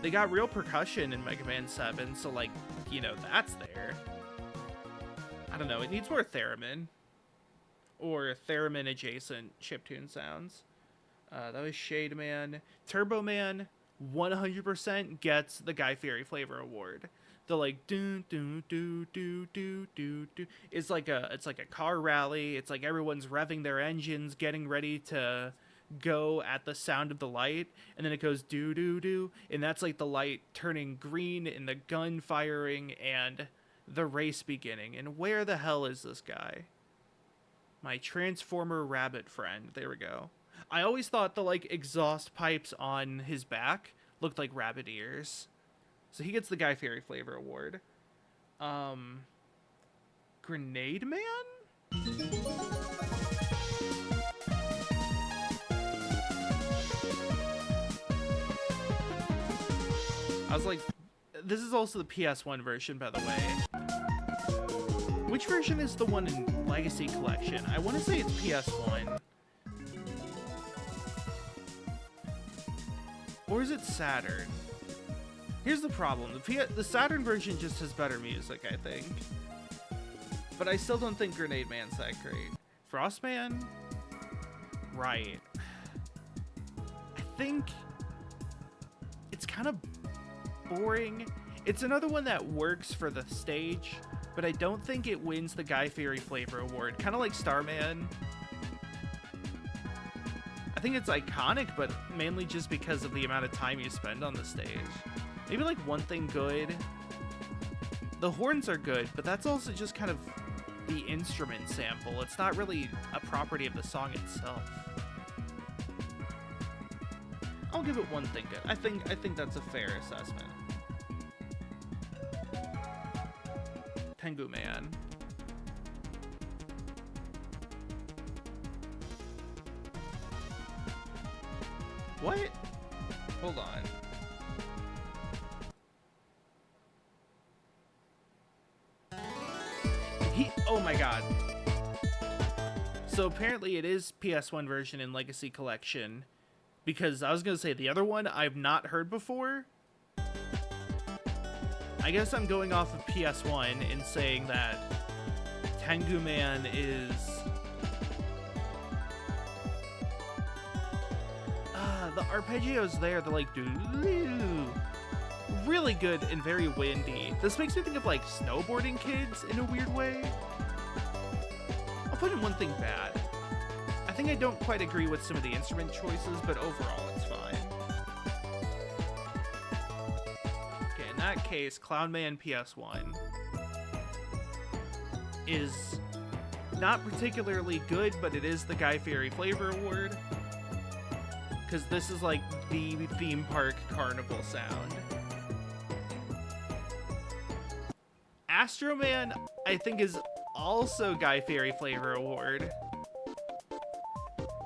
They got real percussion in Mega Man 7, so, like, you know, that's there. I don't know, it needs more theremin. Or theremin-adjacent chiptune sounds. That was Shademan. Turbo Man 100% gets the Guy Fieri Flavor Award. The like do do do do do do do. It's like a car rally. It's like everyone's revving their engines, getting ready to go at the sound of the light, and then it goes do do do, and that's like the light turning green and the gun firing and the race beginning. And where the hell is this guy? My Transformer rabbit friend. There we go. I always thought the like exhaust pipes on his back looked like rabbit ears. So he gets the Guy Fieri Flavor Award. Grenade Man? I was like, this is also the PS1 version, by the way. Which version is the one in Legacy Collection? I want to say it's PS1. Or is it Saturn? Here's the problem. The Saturn version just has better music, I think. But I still don't think Grenade Man's that great. Frostman? Right. I think it's kind of boring. It's another one that works for the stage, but I don't think it wins the Guy Fieri Flavor Award. Kind of like Starman. I think it's iconic, but mainly just because of the amount of time you spend on the stage. Maybe like One Thing Good. The horns are good, but that's also just kind of the instrument sample. It's not really a property of the song itself. I'll give it One Thing Good. I think that's a fair assessment. Tengu Man. What? Hold on. Oh my god. So apparently it is PS1 version in Legacy Collection, because I was gonna say the other one I've not heard before. I guess I'm going off of PS1 and saying that Tengu Man is the arpeggios there, they're like really good and very windy. This makes me think of like Snowboarding Kids in a weird way. I'll put in One Thing Bad. I think I don't quite agree with some of the instrument choices, but overall it's fine. Okay, in that case, Clownman PS1 is not particularly good, but it is the Guy Fieri Flavor Award. Because this is like the theme park carnival sound. Astro Man, I think, is also Guy Fieri Flavor Award.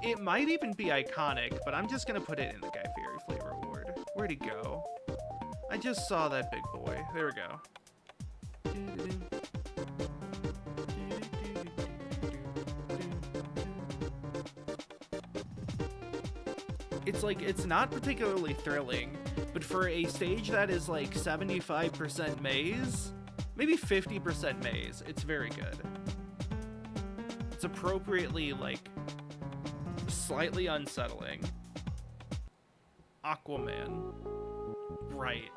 It might even be iconic, but I'm just gonna put it in the Guy Fieri Flavor Award. Where'd he go? I just saw that big boy. There we go. It's like, it's not particularly thrilling, but for a stage that is like 75% maze, maybe 50% maze, it's very good. It's appropriately, like, slightly unsettling. Aquaman. Right.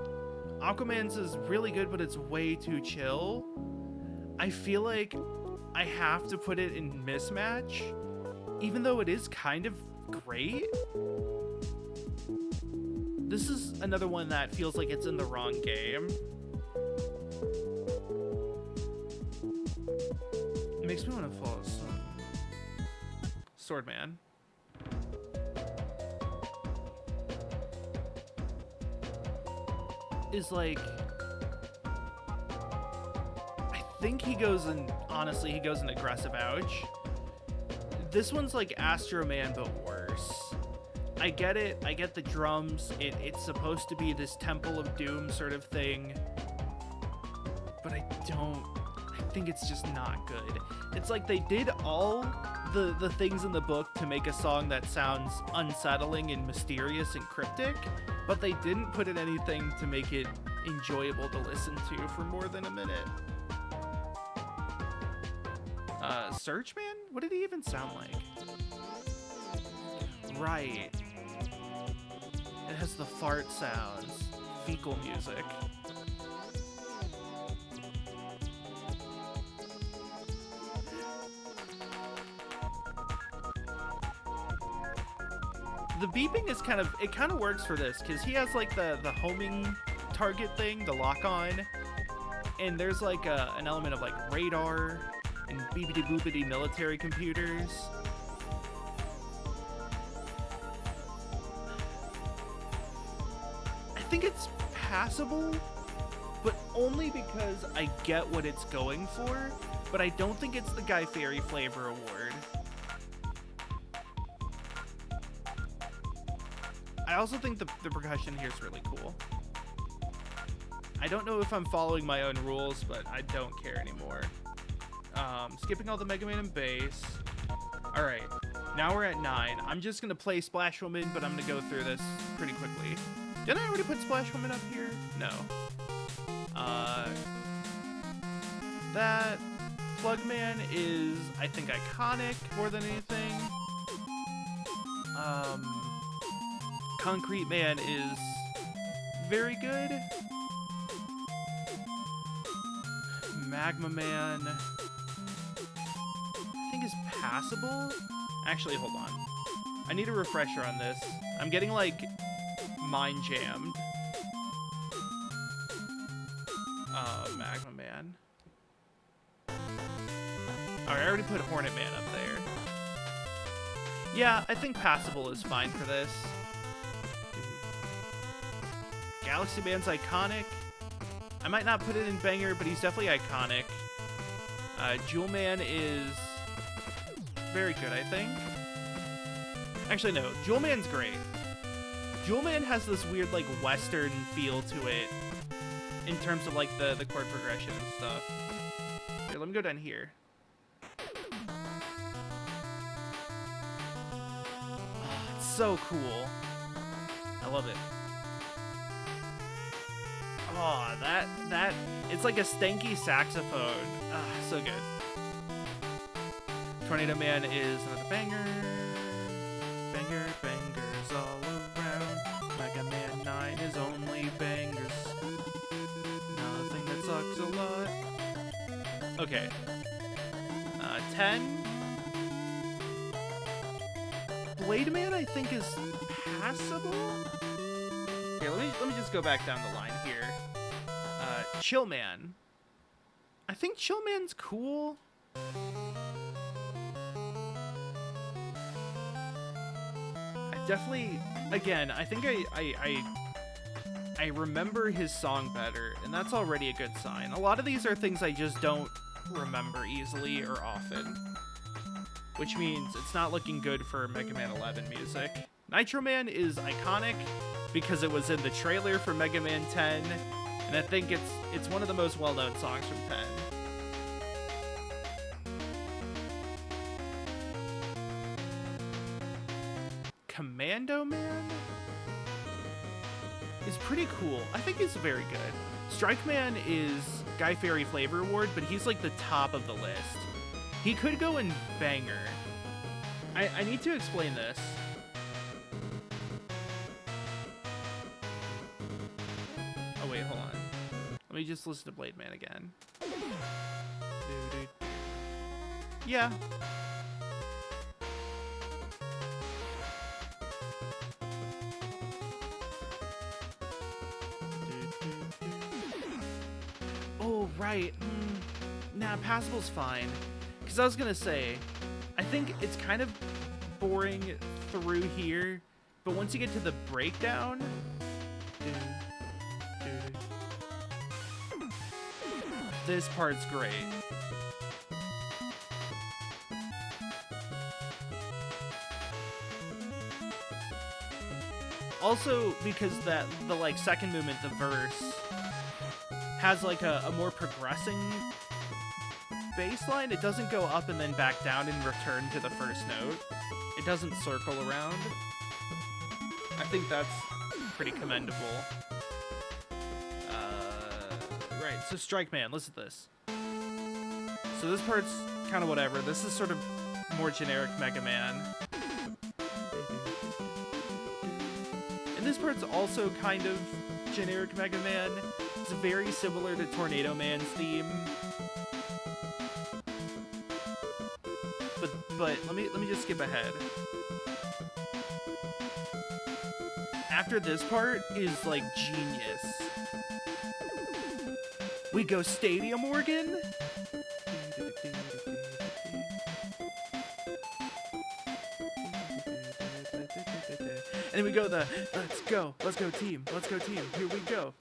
Aquaman's is really good, but it's way too chill. I feel like I have to put it in mismatch, even though it is kind of great. This is another one that feels like it's in the wrong game. It makes me want to fall asleep. Swordman. Is like, I think he goes in, honestly, he goes in aggressive ouch. This one's like Astro Man, but worse. I get it, I get the drums, it's supposed to be this Temple of Doom sort of thing, but I think it's just not good. It's like they did all the things in the book to make a song that sounds unsettling and mysterious and cryptic, but they didn't put in anything to make it enjoyable to listen to for more than a minute. Search Man? What did he even sound like? Right. It has the fart sounds. Fecal music. The beeping is kind of works for this, because he has like the homing target thing, the lock on, and there's like an element of like radar and beepity boopity military computers. I think it's passable, but only because I get what it's going for, but I don't think it's the Guy Fieri Flavor Award. I also think the percussion here is really cool. I don't know if I'm following my own rules, but I don't care anymore. Skipping all the Mega Man and bass. Alright, now we're at 9. I'm just going to play Splash Woman, but I'm going to go through this pretty quickly. Didn't I already put Splash Woman up here? No. That Plugman is, I think, iconic more than anything. Concrete Man is very good. Magma Man, I think, is passable. Actually, hold on. I need a refresher on this. I'm getting, like, mind jammed. Magma Man. Alright, I already put Hornet Man up there. Yeah, I think passable is fine for this. Galaxy Man's iconic. I might not put it in banger, but he's definitely iconic. Jewel Man is very good, I think. Actually, no. Jewel Man's great. Jewel Man has this weird, like, Western feel to it in terms of, like, the chord progression and stuff. Here, let me go down here. Oh, it's so cool. I love it. Oh, that, it's like a stanky saxophone. Ah, so good. Tornado Man is another banger. Banger, bangers all around. Mega Man 9 is only bangers. Nothing that sucks a lot. Okay. 10. Blade Man, I think, is passable. Okay, let me just go back down the line here. Chill Man. I think Chill Man's cool. I definitely, again, I think I remember his song better, and that's already a good sign. A lot of these are things I just don't remember easily or often, which means it's not looking good for Mega Man 11 music. Nitro Man is iconic because it was in the trailer for Mega Man 10, and I think it's one of the most well-known songs from 10. Commando Man is pretty cool. I think he's very good. Strike Man is Guy Fieri Flavor Award, but he's like the top of the list. He could go in Banger. I need to explain this. Oh wait, hold on. Let me just listen to Blade Man again. Yeah. Oh, right. Nah, Passable's fine. Because I was going to say, I think it's kind of boring through here, but once you get to the breakdown... This part's great. Also, because the like second movement, the verse, has like a more progressing bass line. It doesn't go up and then back down and return to the first note. It doesn't circle around. I think that's pretty commendable. Right, so Strike Man, listen to this. So this part's kind of whatever. This is sort of more generic Mega Man. And this part's also kind of generic Mega Man. It's very similar to Tornado Man's theme. But let me just skip ahead. After this part is like genius. We go Stadium Organ. And then we go the let's go team, here we go.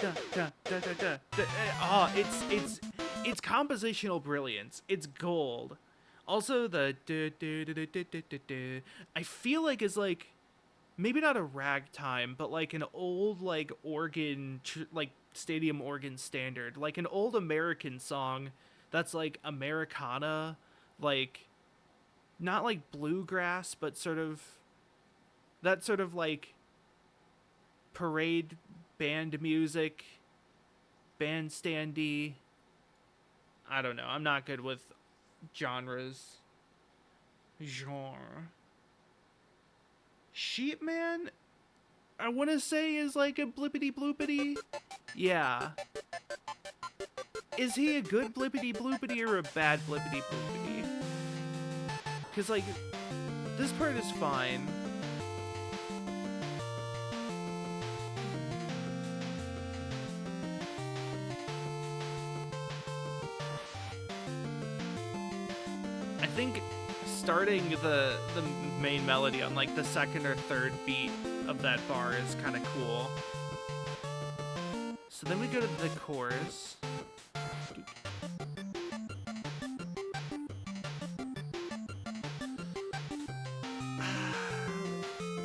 It's compositional brilliance. It's gold. Also the I feel like is like maybe not a ragtime, but like an old like organ like stadium organ standard, like an old American song that's like Americana, like not like bluegrass, but sort of that sort of like parade band music, bandstandy. I don't know. I'm not good with genres. Genre. Sheepman, I want to say is like a blippity bloopity. Yeah. Is he a good blippity bloopity or a bad blippity bloopity? Because, like, this part is fine. I think starting the main melody on, like, the second or third beat of that bar is kind of cool. So then we go to the chorus.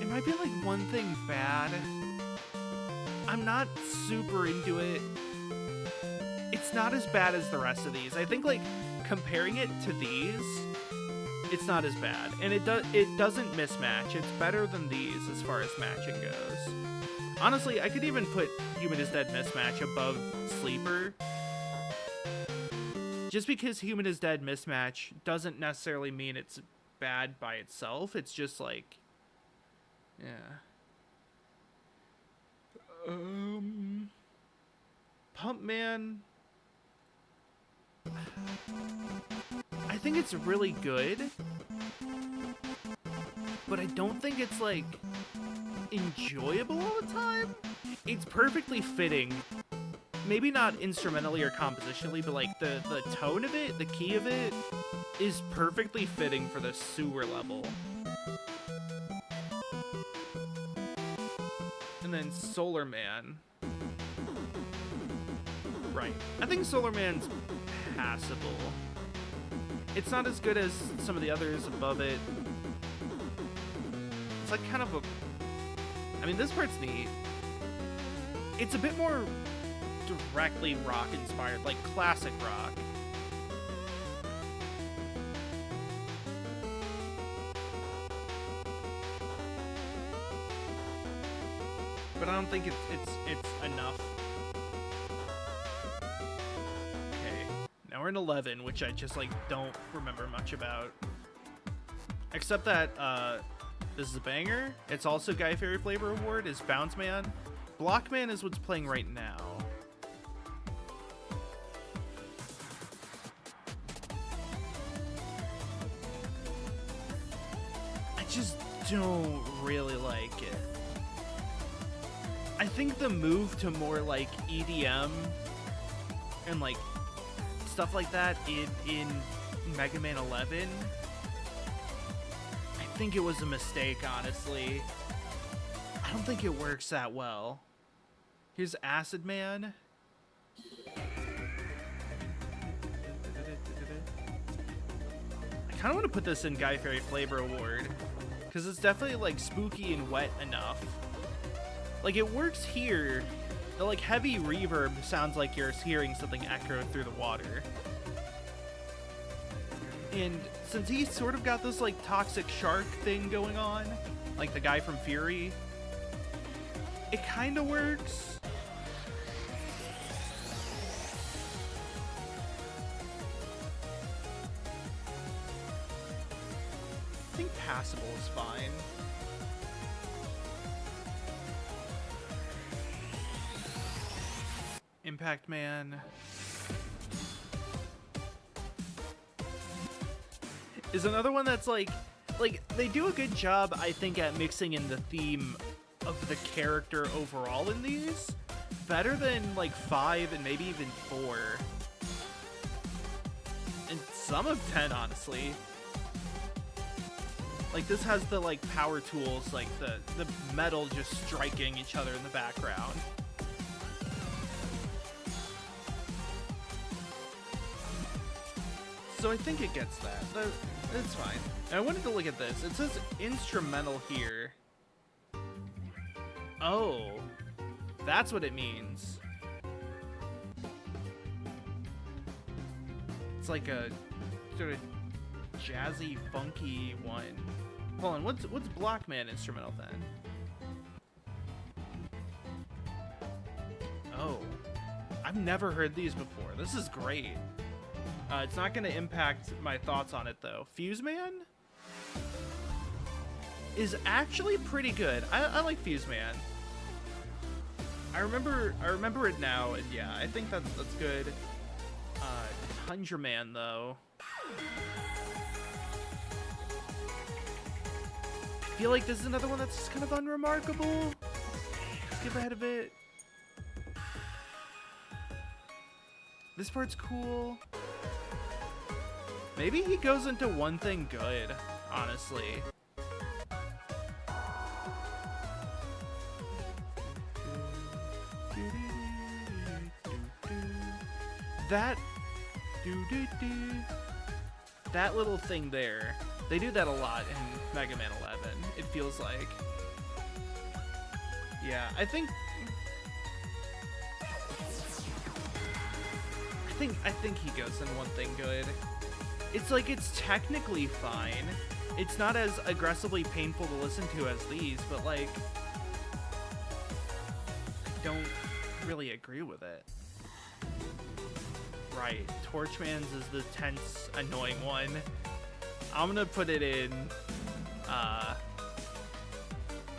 It might be like one thing bad. I'm not super into it. It's not as bad as the rest of these. I think like comparing it to these, it's not as bad. And it doesn't mismatch. It's better than these as far as matching goes. Honestly, I could even put Human is Dead Mismatch above Sleeper. Just because Human is Dead Mismatch doesn't necessarily mean it's bad by itself. It's just like, yeah. Pump Man. I think it's really good, but I don't think it's like enjoyable all the time. It's perfectly fitting, maybe not instrumentally or compositionally, but like the tone of it, the key of it is perfectly fitting for the sewer level. then Solar Man. Right. I think Solar Man's passable. It's not as good as some of the others above it. It's like kind of a... I mean, this part's neat. It's a bit more directly rock-inspired, like classic rock. But I don't think it's enough. Okay, now we're in 11, which I just like don't remember much about, except that this is a banger. It's also Guy Fieri Flavor Award. Is Bounce Man. Blockman is what's playing right now. I just don't really like it. I think the move to more like EDM and like stuff like that in Mega Man 11, I think it was a mistake, honestly. I don't think it works that well. Here's Acid Man. I kind of want to put this in Guy Fieri Flavor Award because it's definitely like spooky and wet enough. Like, it works here. The, like, heavy reverb sounds like you're hearing something echo through the water. And since he's sort of got this, like, toxic shark thing going on, like the guy from Fury, it kind of works. I think passable is fine. Impact Man is another one that's like they do a good job, I think, at mixing in the theme of the character overall in these, better than like 5 and maybe even 4 and some of 10, honestly. Like, this has the like power tools, like the metal just striking each other in the background. So I think it gets that. It's fine. And I wanted to look at this. It says instrumental here. Oh, that's what it means. It's like a sort of jazzy, funky one. Hold on, what's Blockman instrumental then? Oh, I've never heard these before. This is great. It's not going to impact my thoughts on it, though. Fuse Man is actually pretty good. I like Fuse Man. I remember it now, and yeah, I think that's good. Tundra Man, though. I feel like this is another one that's just kind of unremarkable. Skip ahead a bit. This part's cool. Maybe he goes into one thing good, honestly. That little thing there, they do that a lot in Mega Man 11, it feels like. Yeah, I think he goes in one thing good. It's like, it's technically fine. It's not as aggressively painful to listen to as these, but like, I don't really agree with it. Right, Torchman's is the tense, annoying one. I'm gonna put it in, I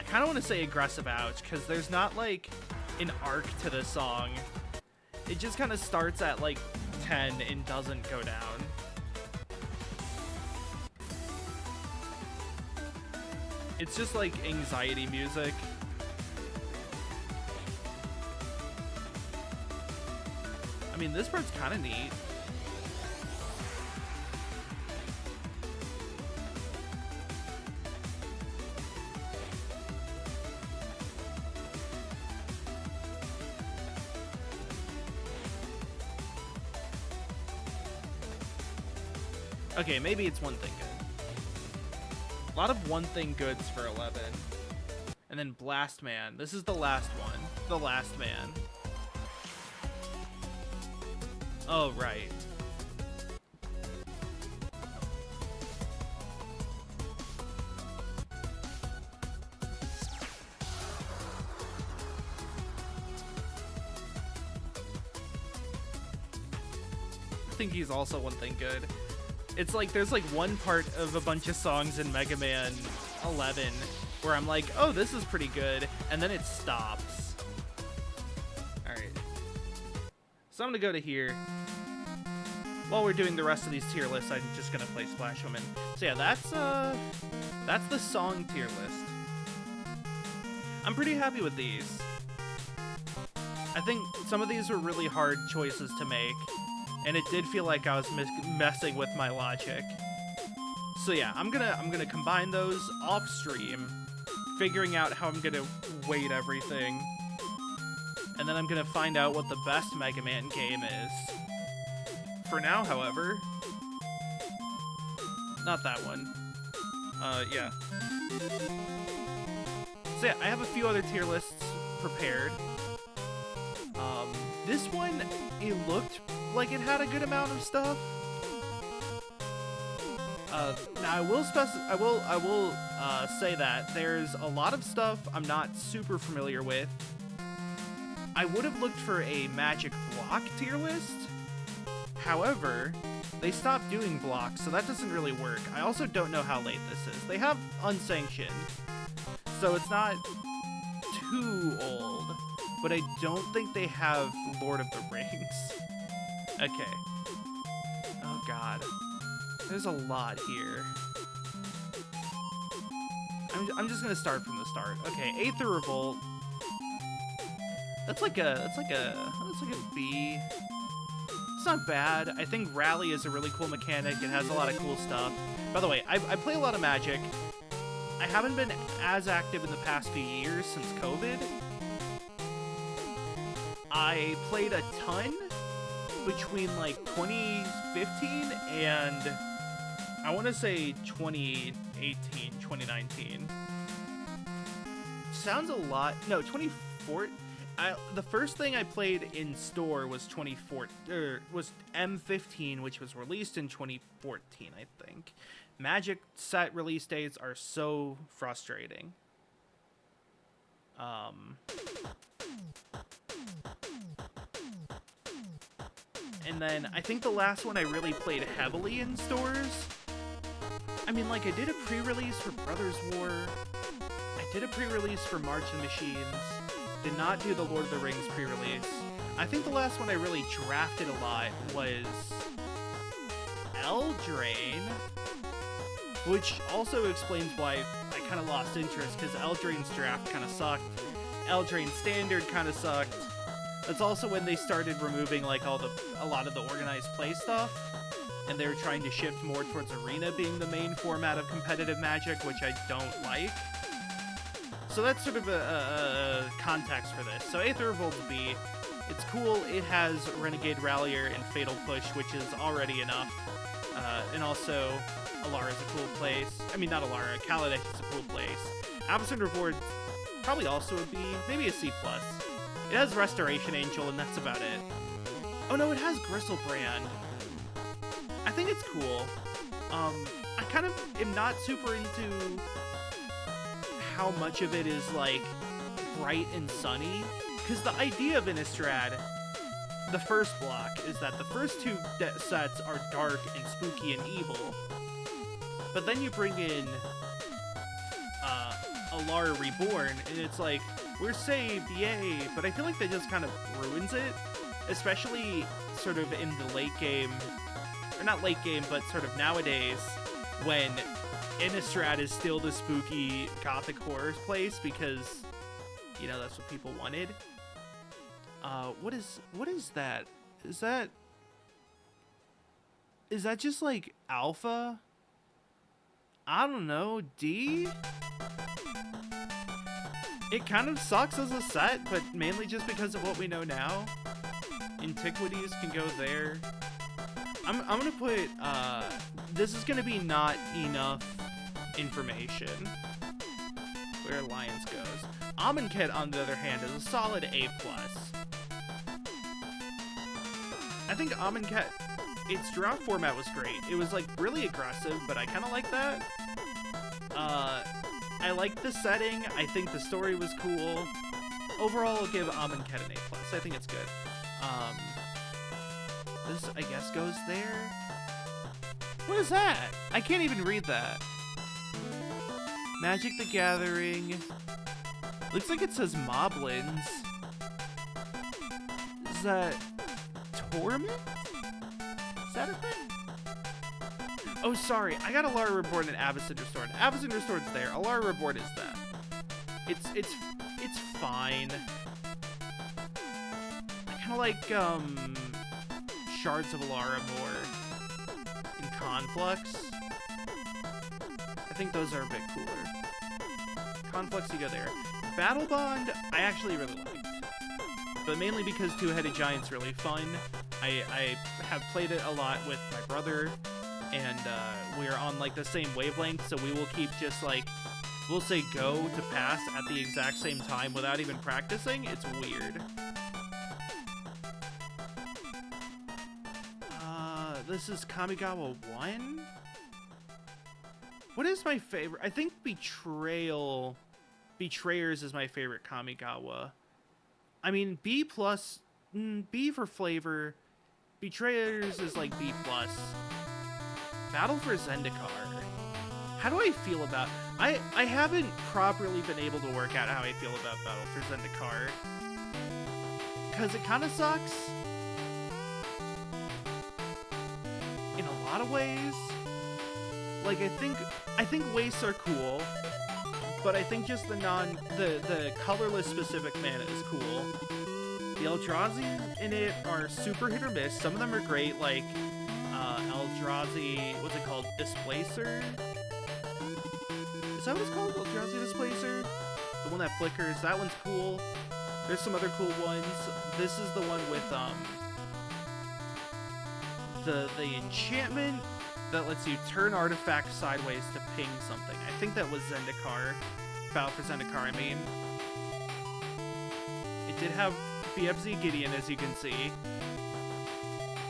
kind of want to say aggressive ouch, because there's not like an arc to the song. It just kind of starts at like 10 and doesn't go down. It's just like anxiety music. I mean, this part's kind of neat. Okay, maybe it's one thing good. A lot of one thing goods for 11. And then Blast Man. This is the last one. The last man. Oh, right. I think he's also one thing good. It's like there's like one part of a bunch of songs in Mega Man 11 where I'm like, oh, this is pretty good, and then it stops. Alright. So I'm gonna go to here. While we're doing the rest of these tier lists, I'm just gonna play Splash Woman. So yeah, that's the song tier list. I'm pretty happy with these. I think some of these were really hard choices to make, and it did feel like I was messing with my logic. So yeah, I'm gonna combine those off stream, figuring out how I'm gonna weight everything, and then I'm gonna find out what the best Mega Man game is. For now, however, not that one. Yeah. So yeah, I have a few other tier lists prepared. This one, it looked like it had a good amount of stuff. Now I will say that there's a lot of stuff I'm not super familiar with. I would have looked for a Magic Block tier list. However, they stopped doing blocks, so that doesn't really work. I also don't know how late this is. They have unsanctioned, so it's not too old, but I don't think they have Lord of the Rings. Okay. Oh god. There's a lot here. I'm just gonna start from the start. Okay, Aether Revolt. That's like a B. It's not bad. I think Rally is a really cool mechanic. It has a lot of cool stuff. By the way, I play a lot of Magic. I haven't been as active in the past few years since COVID. I played a ton between like 2015 and I want to say 2018, 2019. Sounds a lot. No, 2014. The first thing I played in store was was M15, which was released in 2014, I think. Magic set release dates are so frustrating. And then I think the last one I really played heavily in stores. I mean, like, I did a pre-release for Brothers War. I did a pre-release for March of the Machines. Did not do the Lord of the Rings pre-release. I think the last one I really drafted a lot was Eldraine, which also explains why I kind of lost interest, because Eldraine's draft kind of sucked. Eldraine Standard kind of sucked. That's also when they started removing like a lot of the organized play stuff, and they were trying to shift more towards Arena being the main format of competitive Magic, which I don't like. So that's sort of a context for this. So Aether Revolt B, it's cool. It has Renegade Rallier and Fatal Push, which is already enough. And also, Alara is a cool place. I mean, not Alara, Kaladesh is a cool place. Absent Reward, probably also a B, maybe a C+. It has Restoration Angel, and that's about it. Oh no, it has Gristlebrand. I think it's cool. I kind of am not super into how much of it is like bright and sunny, because the idea of Innistrad, the first block, is that the first two sets are dark and spooky and evil, but then you bring in Alara Reborn, and it's like, we're saved, yay, but I feel like that just kind of ruins it, especially sort of in the late game, or not late game, but sort of nowadays, when Innistrad is still the spooky gothic horror place, because, you know, that's what people wanted. What is that? Is that just like alpha? I don't know, D? It kind of sucks as a set, but mainly just because of what we know now. Antiquities can go there. I'm gonna put this is gonna be not enough information. Where Alliance goes. Amonkhet, on the other hand, is a solid A+. I think Amonkhet, its draft format was great. It was like really aggressive, but I kind of like that. I like the setting. I think the story was cool. Overall, I'll give Amonkhet an A+. I think it's good. This, I guess, goes there. What is that? I can't even read that. Magic the Gathering. Looks like it says Moblins. Is that Torment? Is that a thing? Oh, sorry. I got Alara Reborn and Avacyn Restored. Avacyn Restored's there. Alara Reborn is that. It's fine. I kind of like Shards of Alara more in Conflux. I think those are a bit cooler. Conflux, you go there. Battle Bond, I actually really liked. But mainly because Two-Headed Giant's really fun. I have played it a lot with my brother, and we're on like the same wavelength, so we will keep just like, we'll say go to pass at the exact same time without even practicing. It's weird. This is Kamigawa 1? What is my favorite? I think Betrayers is my favorite Kamigawa. I mean, B+, B for flavor. Betrayers is like B+. Battle for Zendikar. How do I feel about... I haven't properly been able to work out how I feel about Battle for Zendikar. Because it kind of sucks. In a lot of ways. Like, I think wastes are cool, but I think just the colorless specific mana is cool. The Eldrazi in it are super hit or miss. Some of them are great, like Eldrazi, what's it called? Displacer? Is that what it's called? Eldrazi Displacer? The one that flickers. That one's cool. There's some other cool ones. This is the one with the enchantment that lets you turn artifacts sideways to ping something. I think that was Zendikar. Battle for Zendikar, I mean. It did have BFZ Gideon, as you can see.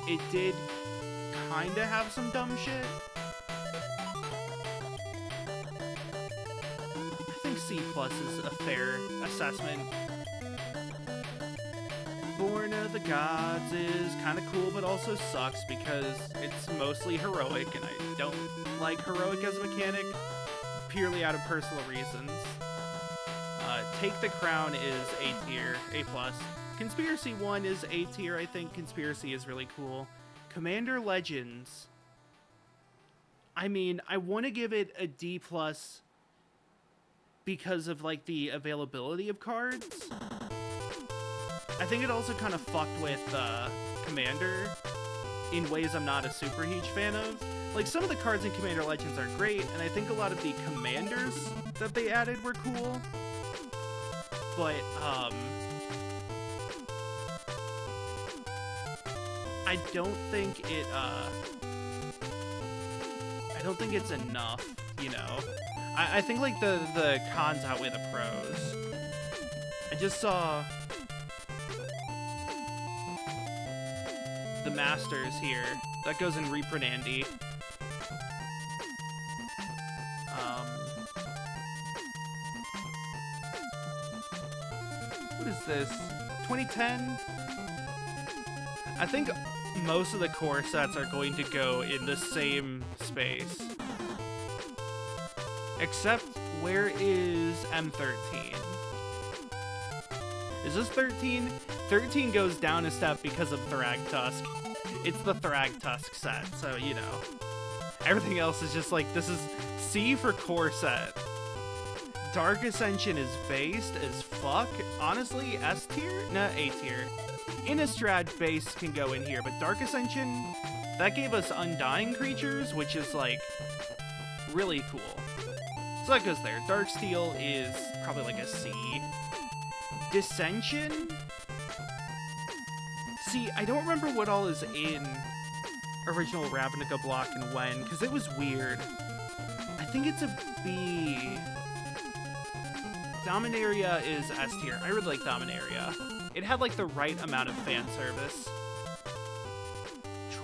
It did kinda have some dumb shit. I think C+ is a fair assessment. Born of the Gods is kind of cool, but also sucks because it's mostly heroic, and I don't like heroic as a mechanic, purely out of personal reasons. Take the Crown is A tier, A+. Conspiracy 1 is A tier, I think. Conspiracy is really cool. Commander Legends. I mean, I want to give it a D+ because of, like, the availability of cards. I think it also kind of fucked with Commander in ways I'm not a super huge fan of. Like, some of the cards in Commander Legends are great, and I think a lot of the commanders that they added were cool. But, I don't think it's enough, you know? I think, like, the cons outweigh the pros. I just saw the Masters here. That goes in Reprint Andy. What is this? 2010? I think most of the core sets are going to go in the same space. Except, where is M13? Is this 13? 13 goes down a step because of Thragtusk. It's the Thragtusk set, so, you know. Everything else is just like, this is C for core set. Dark Ascension is based as fuck. Honestly, S tier? Nah, A tier. Innistrad base can go in here, but Dark Ascension, that gave us Undying creatures, which is, like, really cool. So that goes there. Darksteel is probably like a C. Dissension? See, I don't remember what all is in original Ravnica block and when, because it was weird. I think it's a B. Dominaria is S tier. I really like Dominaria. It had like the right amount of fan service.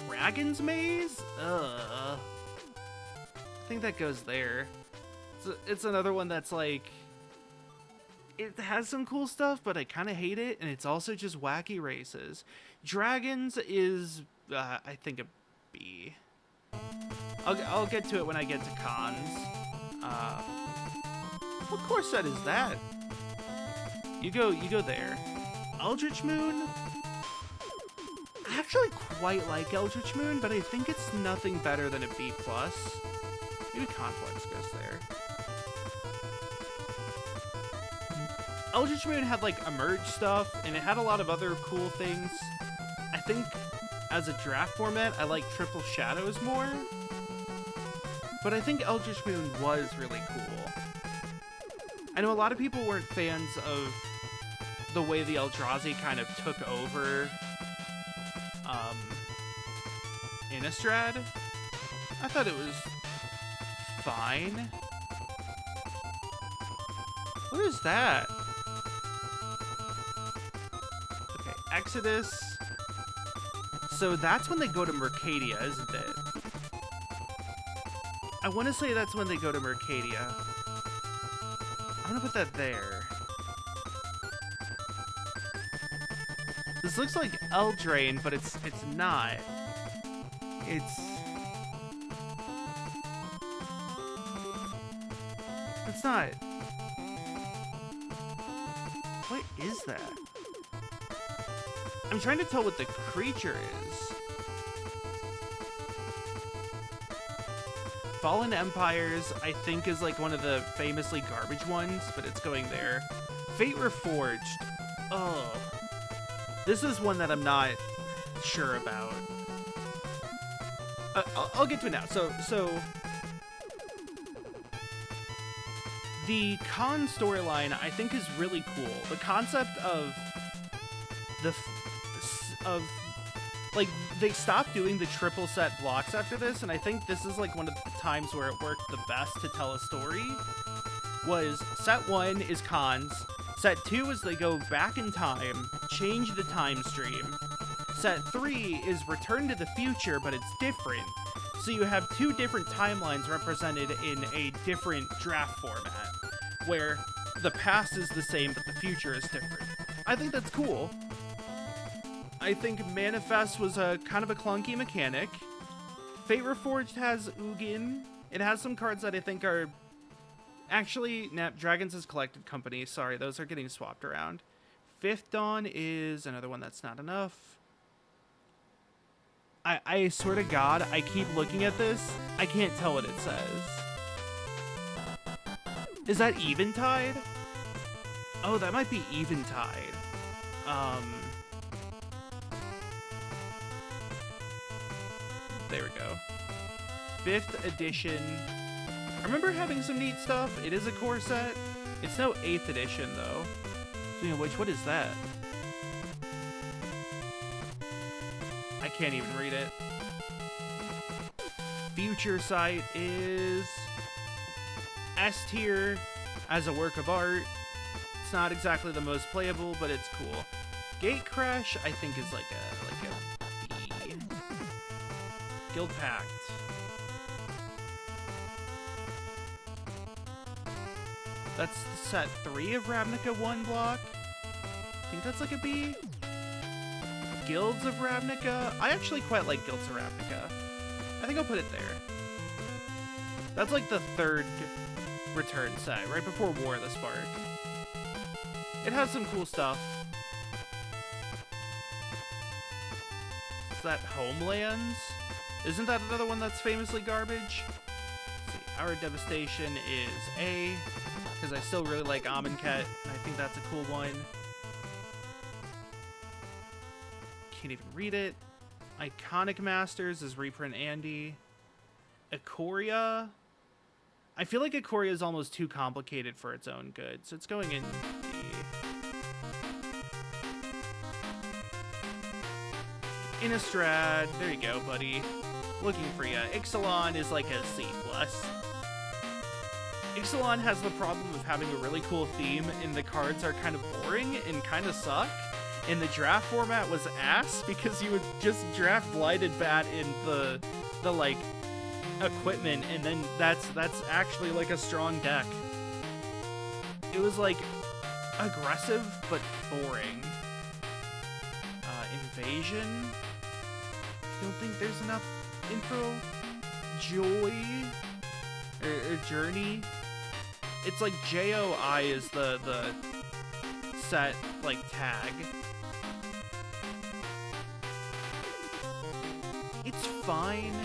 Dragon's Maze? I think that goes there. It's another one that's like, it has some cool stuff, but I kind of hate it, and it's also just wacky races. Dragons is, I think, a B. I'll get to it when I get to cons. What core set is that? You go there. Eldritch Moon? I actually quite like Eldritch Moon, but I think it's nothing better than a B+. Maybe Conflux goes there. Eldritch Moon had like Emerge stuff, and it had a lot of other cool things. I think as a draft format, I like Triple Shadows more. But I think Eldritch Moon was really cool. I know a lot of people weren't fans of the way the Eldrazi kind of took over Innistrad. I thought it was fine. What is that? Okay, Exodus. So that's when they go to Mercadia, isn't it? I want to say that's when they go to Mercadia. I'm gonna put that there. This looks like Eldraine, but it's not. It's not. What is that? I'm trying to tell what the creature is. Fallen Empires, I think, is like one of the famously garbage ones, but it's going there. Fate Reforged. Oh. This is one that I'm not sure about. I'll get to it now. So the con storyline, I think, is really cool. The concept of like, they stopped doing the triple set blocks after this, and I think this is like one of the times where it worked the best to tell a story. Was set 1 is cons, set 2 is they go back in time, change the time stream. Set 3 is return to the future, but it's different. So you have 2 different timelines represented in a different draft format, where the past is the same, but the future is different. I think that's cool. I think Manifest was a kind of a clunky mechanic. Fate Reforged has Ugin. It has some cards that I think are... Actually, Dragons is Collected Company. Sorry, those are getting swapped around. Fifth Dawn is another one that's not enough. I swear to God, I keep looking at this. I can't tell what it says. Is that Eventide? Oh, that might be Eventide. There we go. 5th edition. I remember having some neat stuff. It is a core set. It's no 8th edition, though. Speaking of which, what is that? I can't even read it. Future Sight is S tier as a work of art. It's not exactly the most playable, but it's cool. Gate Crash, I think, is like a B. Guild Pact. That's set 3 of Ravnica 1 block. I think that's like a B. Guilds of Ravnica. I actually quite like Guilds of Ravnica. I think I'll put it there. That's like the 3rd return set, right before War of the Spark. It has some cool stuff. Is that Homelands? Isn't that another one that's famously garbage? Let's see, Our Devastation is A, because I still really like Amonkhet, and I think that's a cool one. Can't even read it. Iconic Masters is reprint Andy. Ikoria. I feel like Ikoria is almost too complicated for its own good, so it's going in D. Innistrad. There you go, buddy. looking for you. Ixalan is like a C+. Ixalan has the problem of having a really cool theme, and the cards are kind of boring and kind of suck. And the draft format was ass because you would just draft Blighted Bat in the like equipment, and then that's actually like a strong deck. It was like aggressive but boring. Invasion. I don't think there's enough info. Joy or Journey. It's like JOI is the set like tag. It's fine.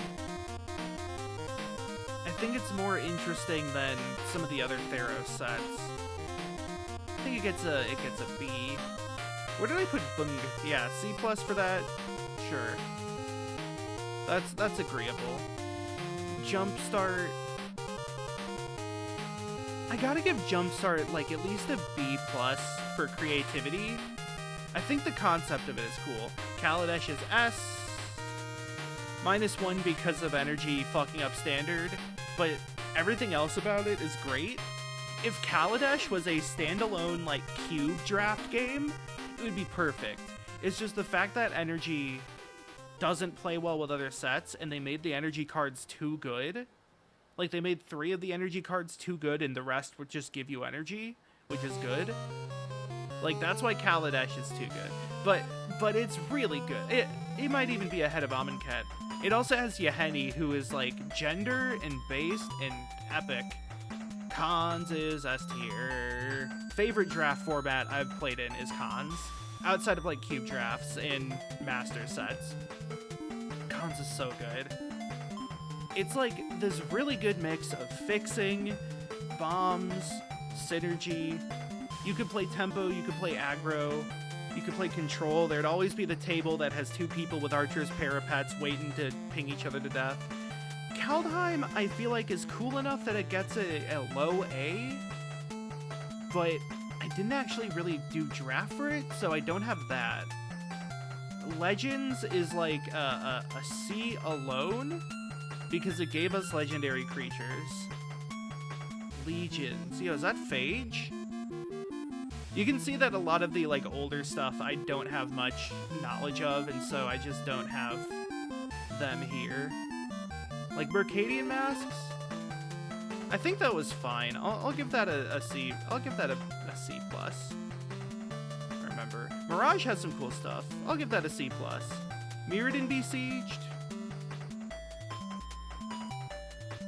I think it's more interesting than some of the other Theros sets. I think it gets a B. Where did I put Bung? Yeah, C+ for that. Sure. That's agreeable. Jumpstart. I gotta give Jumpstart like at least a B+ for creativity. I think the concept of it is cool. Kaladesh is S. -1 because of energy fucking up standard, but everything else about it is great. If Kaladesh was a standalone like cube draft game, it would be perfect. It's just the fact that energy doesn't play well with other sets, and they made the energy cards too good. Like, they made 3 of the energy cards too good, and the rest would just give you energy, which is good. Like, that's why Kaladesh is too good. But it's really good. It might even be ahead of Amonkhet. It also has Yahenni, who is, like, gender and based and epic. Khans is S tier. Favorite draft format I've played in is Khans. Outside of, like, cube drafts and master sets. Khans is so good. It's like this really good mix of fixing, bombs, synergy. You could play tempo, you could play aggro, you could play control. There'd always be the table that has 2 people with archers parapets waiting to ping each other to death. Kaldheim, I feel like, is cool enough that it gets a low A, but I didn't actually really do draft for it, so I don't have that. Legends is like a C alone, because it gave us legendary creatures. Legions. Yo, is that Phage? You can see that a lot of the like older stuff I don't have much knowledge of, and so I just don't have them here. Like Mercadian Masks? I think that was fine. I'll give that a C. I'll give that a C+. Remember. Mirage has some cool stuff. I'll give that a C+. Mirrodin Besieged?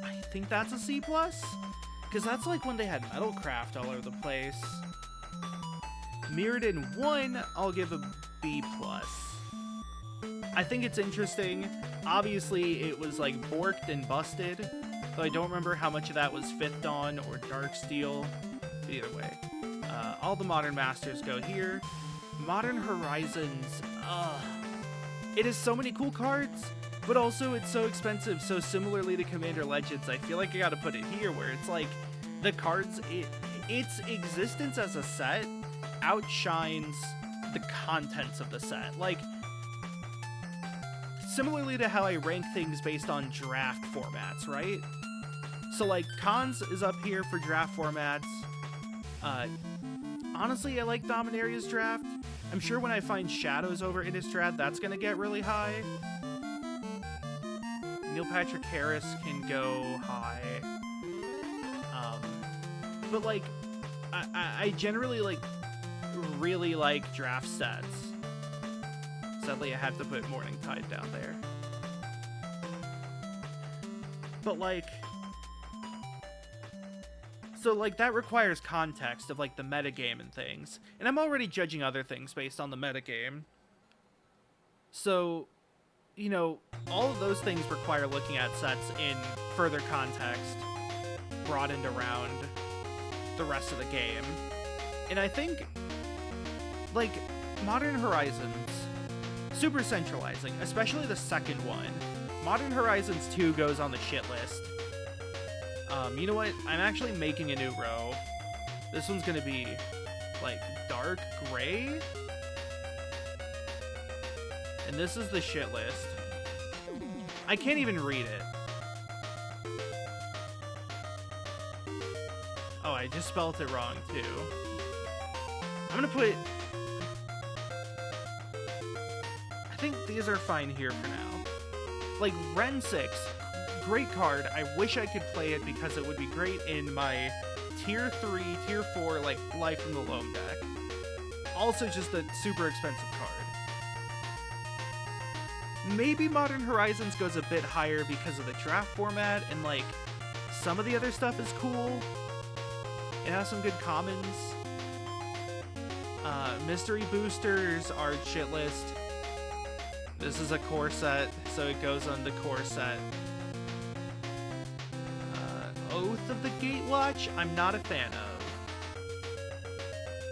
I think that's a C+. Because that's like when they had Metalcraft all over the place. Mirrodin 1, I'll give a B+. I think it's interesting. Obviously, it was like borked and busted, though I don't remember how much of that was 5th Dawn or Darksteel. Either way. All the Modern Masters go here. Modern Horizons, it has so many cool cards, but also it's so expensive, so similarly to Commander Legends, I feel like I gotta put it here, where it's like, the cards, its existence as a set outshines the contents of the set. Like, similarly to how I rank things based on draft formats, right? So like, Khans is up here for draft formats. Honestly, I like Dominaria's draft. I'm sure when I find Shadows over Innistrad, that's gonna get really high. Neil Patrick Harris can go high. But like, I generally like really like draft sets. Sadly, I have to put Morningtide down there. But like, so like that requires context of like the metagame and things. And I'm already judging other things based on the metagame. So, you know, all of those things require looking at sets in further context, broadened around the rest of the game. And I think, like, Modern Horizons, super centralizing, especially the second one. Modern Horizons 2 goes on the shit list. You know what? I'm actually making a new row. This one's gonna be, like, dark gray. And this is the shit list. I can't even read it. Oh, I just spelled it wrong, too. I'm gonna put... I think these are fine here for now. Like, Ren 6, great card. I wish I could play it because it would be great in my Tier 3, Tier 4, like, Life in the Loam deck. Also just a super expensive card. Maybe Modern Horizons goes a bit higher because of the draft format, and, like, some of the other stuff is cool. It has some good commons. Mystery boosters are shit list. This is a core set, so it goes on the core set. Oath of the Gatewatch, I'm not a fan of.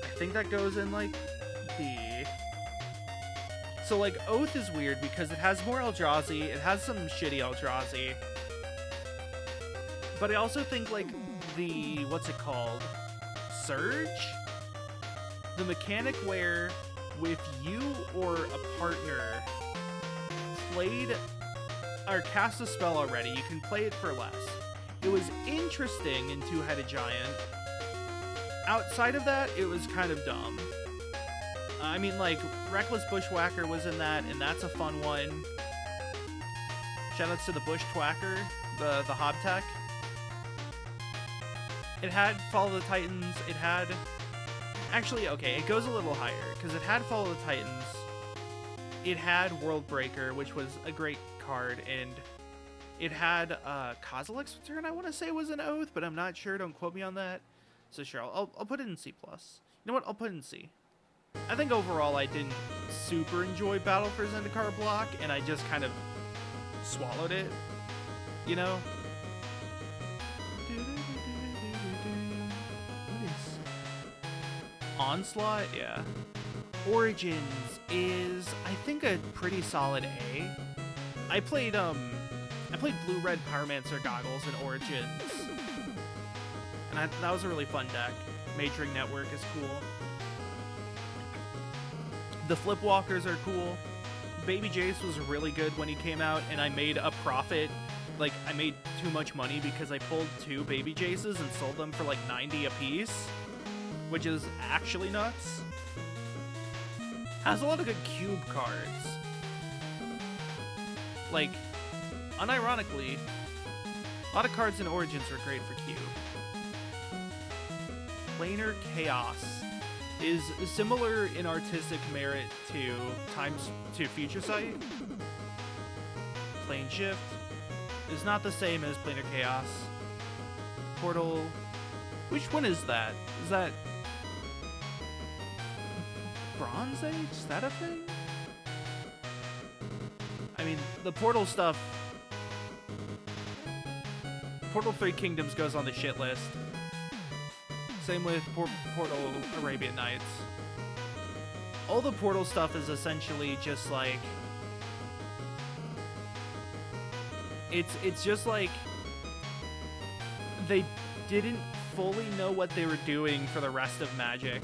I think that goes in, like, B. So, like, Oath is weird because it has more Eldrazi, it has some shitty Eldrazi. But I also think, like, the, what's it called? Surge? The mechanic where, with you or a partner played or cast a spell already, you can play it for less. It was interesting in Two-Headed Giant. Outside of that, it was kind of dumb. I mean, like, Reckless Bushwhacker was in that, and that's a fun one. Shoutouts to the Bushwhacker, the Hob Tech. It had Follow the Titans, it had... Actually, okay, it goes a little higher, because it had Follow the Titans, it had Worldbreaker, which was a great card, and it had Kozilek's Return, I want to say was an Oath, but I'm not sure, don't quote me on that. So sure, I'll put it in C+. You know what, I'll put it in C. I think overall I didn't super enjoy Battle for Zendikar Block, and I just kind of swallowed it, you know? Onslaught, yeah. Origins is, I think, a pretty solid A. I played Blue-Red Pyromancer Goggles in Origins, and that was a really fun deck. Mage Ring Network is cool. The Flipwalkers are cool. Baby Jace was really good when he came out, and I made a profit. Like, I made too much money because I pulled 2 Baby Jaces and sold them for like 90 a piece, which is actually nuts. Has a lot of good cube cards. Like, unironically, a lot of cards in Origins were great for cube. Planar Chaos is similar in artistic merit to Future Sight. Plane Shift is not the same as Planar Chaos. Portal, which one is that? Is that Bronze Age? Is that a thing? I mean, the Portal stuff... Portal 3 Kingdoms goes on the shit list. Same with Portal Arabian Nights. All the Portal stuff is essentially just like... It's just like... They didn't fully know what they were doing for the rest of Magic,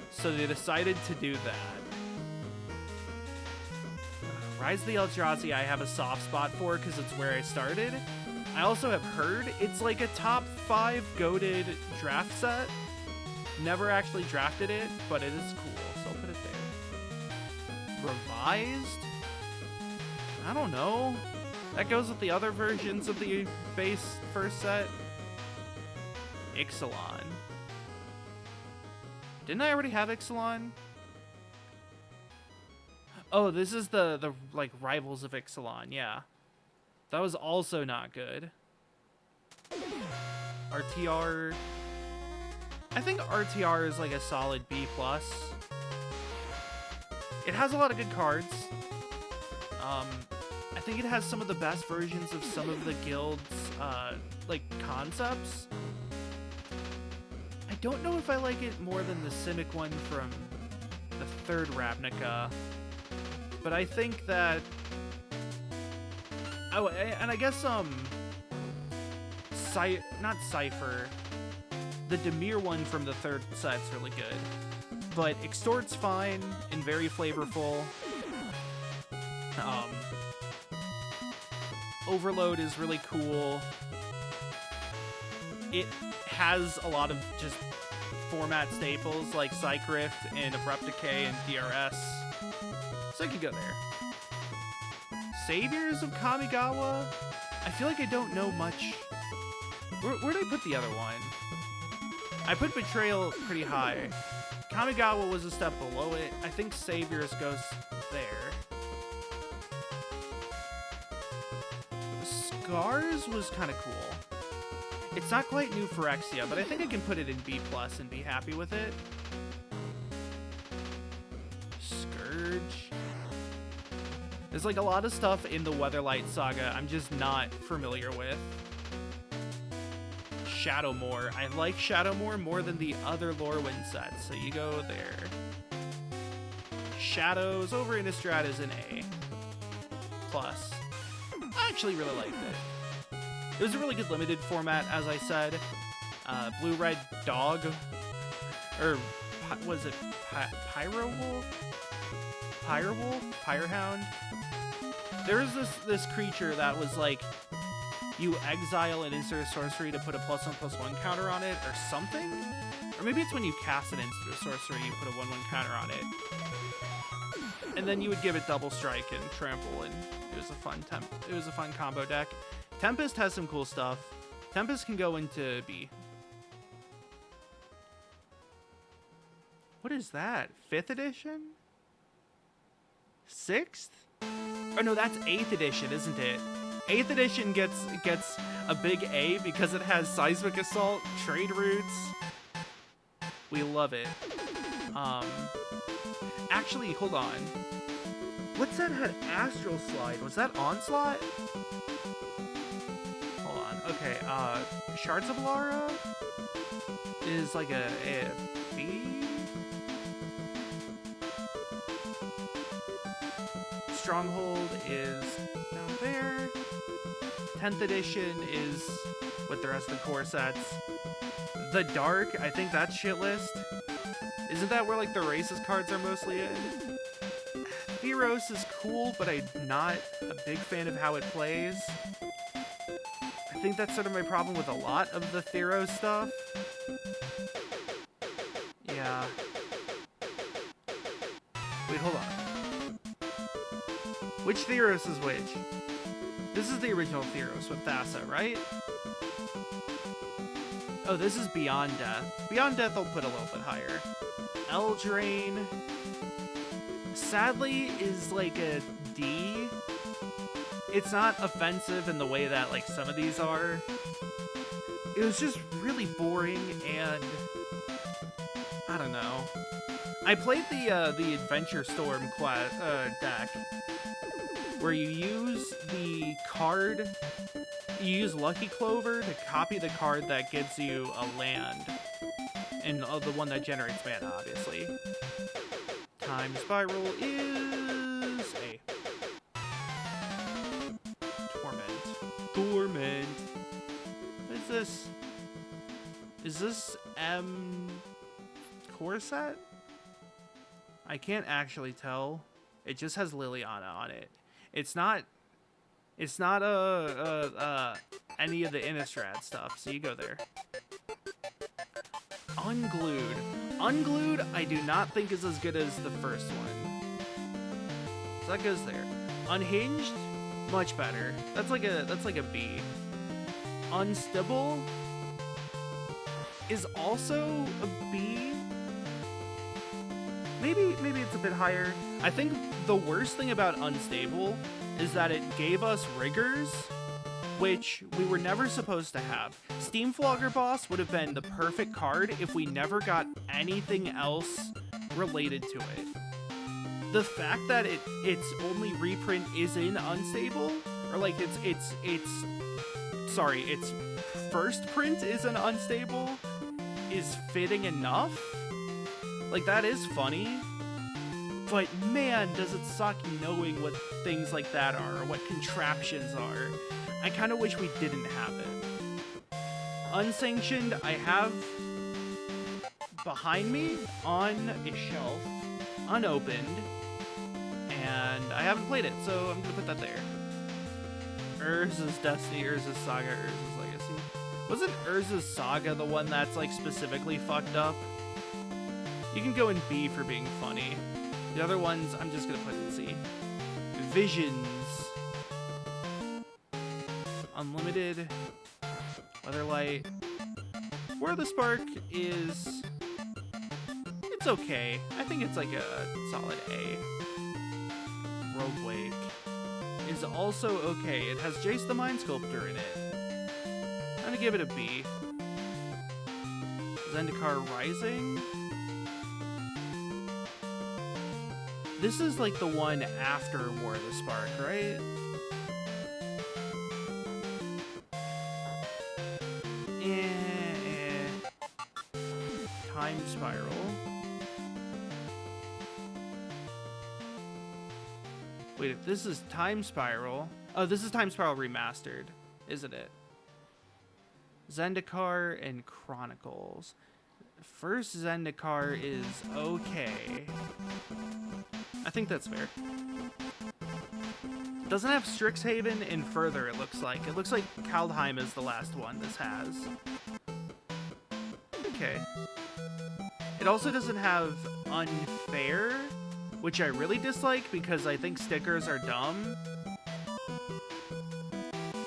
so they decided to do that. Rise of the Eldrazi I have a soft spot for because it's where I started. I also have heard it's like a top 5 goated draft set. Never actually drafted it, but it is cool, so I'll put it there. Revised? I don't know. That goes with the other versions of the base first set. Ixalan. Didn't I already have Ixalan? Oh, this is the like Rivals of Ixalan, yeah. That was also not good. RTR. I think RTR is like a solid B+. It has a lot of good cards. I think it has some of the best versions of some of the guild's like concepts. I don't know if I like it more than the Simic one from the third Ravnica, but I think that... Oh, and I guess, not Cypher. The Dimir one from the third set's really good. But Extort's fine and very flavorful. Overload is really cool. It has a lot of just format staples like Psych Rift and Abrupt Decay and DRS. So I could go there. Saviors of Kamigawa? I feel like I don't know much. Where did I put the other one? I put Betrayal pretty high. Kamigawa was a step below it. I think Saviors goes there. Scars was kind of cool. It's not quite new Phyrexia, but I think I can put it in B+ and be happy with it. Scourge. There's like a lot of stuff in the Weatherlight Saga I'm just not familiar with. Shadowmoor. I like Shadowmoor more than the other Lorwyn sets, so you go there. Shadows over Innistrad is an A+. I actually really liked it. It was a really good limited format, as I said. Blue-Red Dog, or was it Pyrowolf? Pyrohound? There was this creature that was like, you exile and insert a sorcery to put a +1/+1 counter on it, or something? Or maybe it's when you cast an instant sorcery, you put a 1/1 counter on it. And then you would give it double strike and trample, and it was a fun combo deck. Tempest has some cool stuff. Tempest can go into B. What is that? 5th edition? 6th? Oh no, that's 8th edition, isn't it? 8th edition gets a big A because it has Seismic Assault, Trade Routes. We love it. Actually, hold on. What's that had Astral Slide? Was that Onslaught? Hold on. Okay, Shards of Alara is like a B? Stronghold is down there. 10th edition is with the rest of the core sets. The Dark, I think that's shit list. Isn't that where like the racist cards are mostly in? Theros is cool, but I'm not a big fan of how it plays. I think that's sort of my problem with a lot of the Theros stuff. Yeah. Wait, hold on. Which Theros is which? This is the original Theros with Thassa, right? Oh, this is Beyond Death. Beyond Death I'll put a little bit higher. Eldraine, sadly, is like a D. It's not offensive in the way that like some of these are. It was just really boring, and I don't know. I played the Adventure Storm deck, where you use the card, you use Lucky Clover to copy the card that gives you a land, and the one that generates mana, obviously. Time Spiral is A. Torment. What is this? Is this M core set? I can't actually tell. It just has Liliana on it. It's not any of the Innistrad stuff, so you go there. Unglued. Unglued, I do not think is as good as the first one. So that goes there. Unhinged, much better. That's like a B. Unstable is also a B. Maybe it's a bit higher. I think the worst thing about Unstable is that it gave us Riggers, which we were never supposed to have. Steamflogger Boss would have been the perfect card if we never got anything else related to it. The fact that its only reprint is in Unstable, or like its first print is an Unstable, is fitting enough. Like, that is funny, but man, does it suck knowing what things like that are, or what contraptions are. I kind of wish we didn't have it. Unsanctioned, I have behind me on a shelf, unopened, and I haven't played it, so I'm gonna put that there. Urza's Destiny, Urza's Saga, Urza's Legacy. Wasn't Urza's Saga the one that's like specifically fucked up? You can go in B for being funny. The other ones, I'm just gonna put in C. Visions. Unlimited. Weatherlight. Where the Spark is... It's okay. I think it's like a solid A. Rogue Wake is also okay. It has Jace the Mind Sculptor in it. I'm gonna give it a B. Zendikar Rising. This is like the one after War of the Spark, right? Time Spiral. Wait, if this is Time Spiral... Oh, this is Time Spiral Remastered, isn't it? Zendikar and Chronicles. First Zendikar is okay. I think that's fair. Doesn't have Strixhaven in Further, it looks like. It looks like Kaldheim is the last one this has. Okay. It also doesn't have Unfair, which I really dislike because I think stickers are dumb.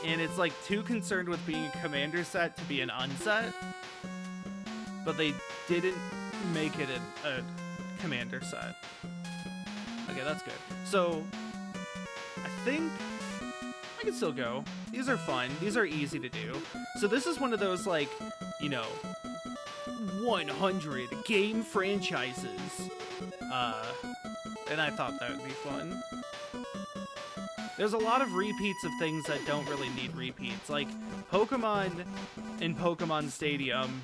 And it's like too concerned with being a commander set to be an unset. But they didn't make it a commander set. Okay, that's good. So, I think I can still go. These are fun. These are easy to do. So this is one of those, like, you know, 100 game franchises. And I thought that would be fun. There's a lot of repeats of things that don't really need repeats. Like, Pokemon and Pokemon Stadium,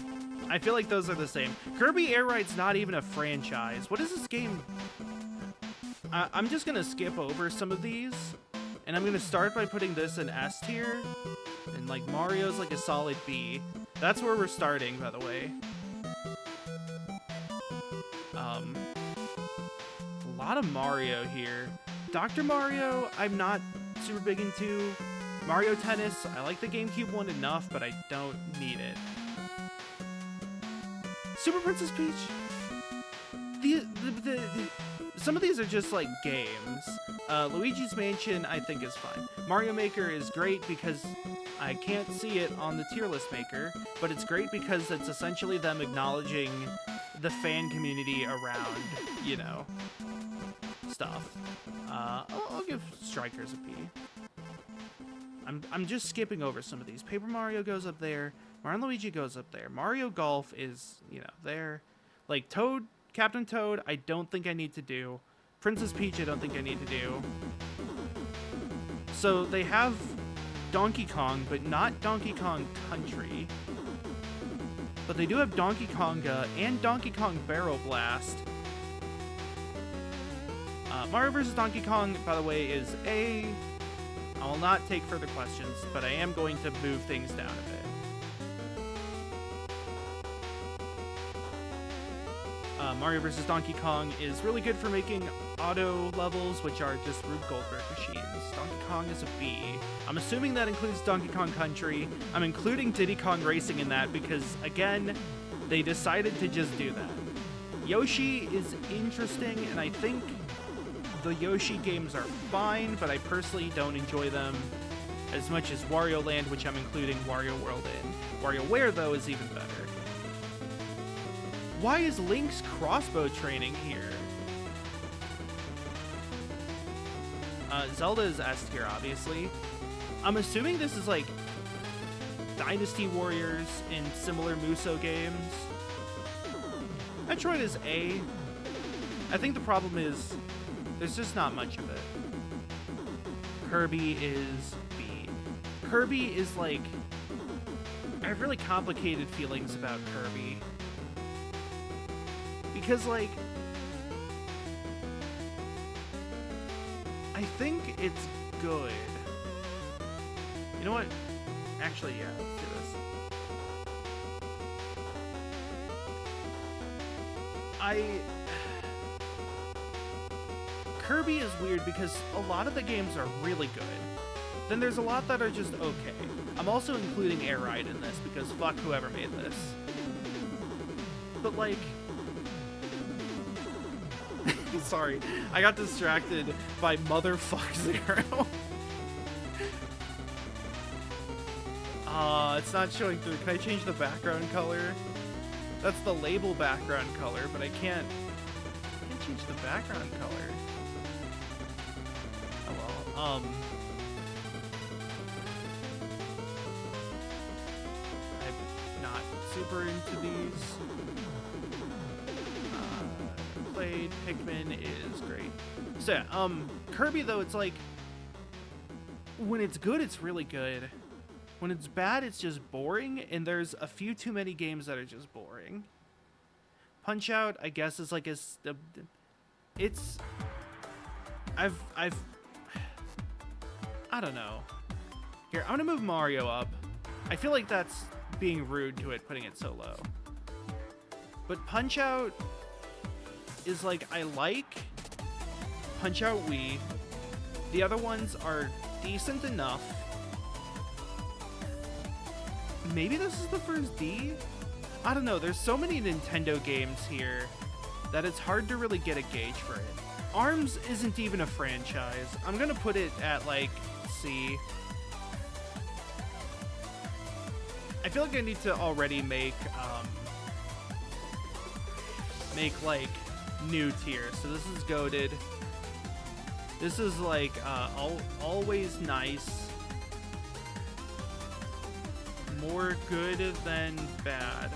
I feel like those are the same. Kirby Air Ride's not even a franchise. What is this game? I'm just gonna skip over some of these, and I'm gonna start by putting this in S tier, and like Mario's like a solid B. That's where we're starting, by the way. A lot of Mario here. Dr. Mario, I'm not super big into. Mario Tennis, I like the GameCube one enough, but I don't need it. Super Princess Peach? Some of these are just like games. Luigi's Mansion, I think, is fine. Mario Maker is great because I can't see it on the tier list maker, but it's great because it's essentially them acknowledging the fan community around, you know, stuff. I'll give Strikers a B. I'm just skipping over some of these. Paper Mario goes up there. Mario and Luigi goes up there. Mario Golf is, you know, there. Like Toad, Captain Toad, I don't think I need to do. Princess Peach, I don't think I need to do. So they have Donkey Kong, but not Donkey Kong Country. But they do have Donkey Konga and Donkey Kong Barrel Blast. Mario vs. Donkey Kong, by the way, is A. I will not take further questions, but I am going to move things down a bit. Mario vs. Donkey Kong is really good for making auto levels, which are just Rube Goldberg machines. Donkey Kong is a B. I'm assuming that includes Donkey Kong Country. I'm including Diddy Kong Racing in that because, again, they decided to just do that. Yoshi is interesting, and I think the Yoshi games are fine, but I personally don't enjoy them as much as Wario Land, which I'm including Wario World in. WarioWare, though, is even better. Why is Link's crossbow training here? Zelda is S tier, obviously. I'm assuming this is like Dynasty Warriors in similar Muso games. Metroid is A. I think the problem is there's just not much of it. Kirby is B. Kirby is like... I have really complicated feelings about Kirby. Because, like, I think it's good. You know what? Actually, yeah, let's do this. Kirby is weird because a lot of the games are really good. then there's a lot that are just okay. I'm also including Air Ride in this because fuck whoever made this. But like, sorry, I got distracted by motherfuck Zero. It's not showing through. Can I change the background color? That's the label background color, but I can't change the background color. Oh well, I'm not super into these. Played Pikmin is great. So yeah, Kirby though, it's like, when it's good, it's really good. When it's bad, it's just boring, and there's a few too many games that are just boring. Punch-Out, I guess, is like it's I don't know. Here, I'm gonna move Mario up. I feel like that's being rude to it, putting it so low. But Punch-Out is like, I like Punch-Out Wii. The other ones are decent enough. Maybe this is the first D? I don't know, there's so many Nintendo games here that it's hard to really get a gauge for it. ARMS isn't even a franchise. I'm gonna put it at like C. I feel like I need to already make like new tiers. So this is goated. This is like always nice. More good than bad.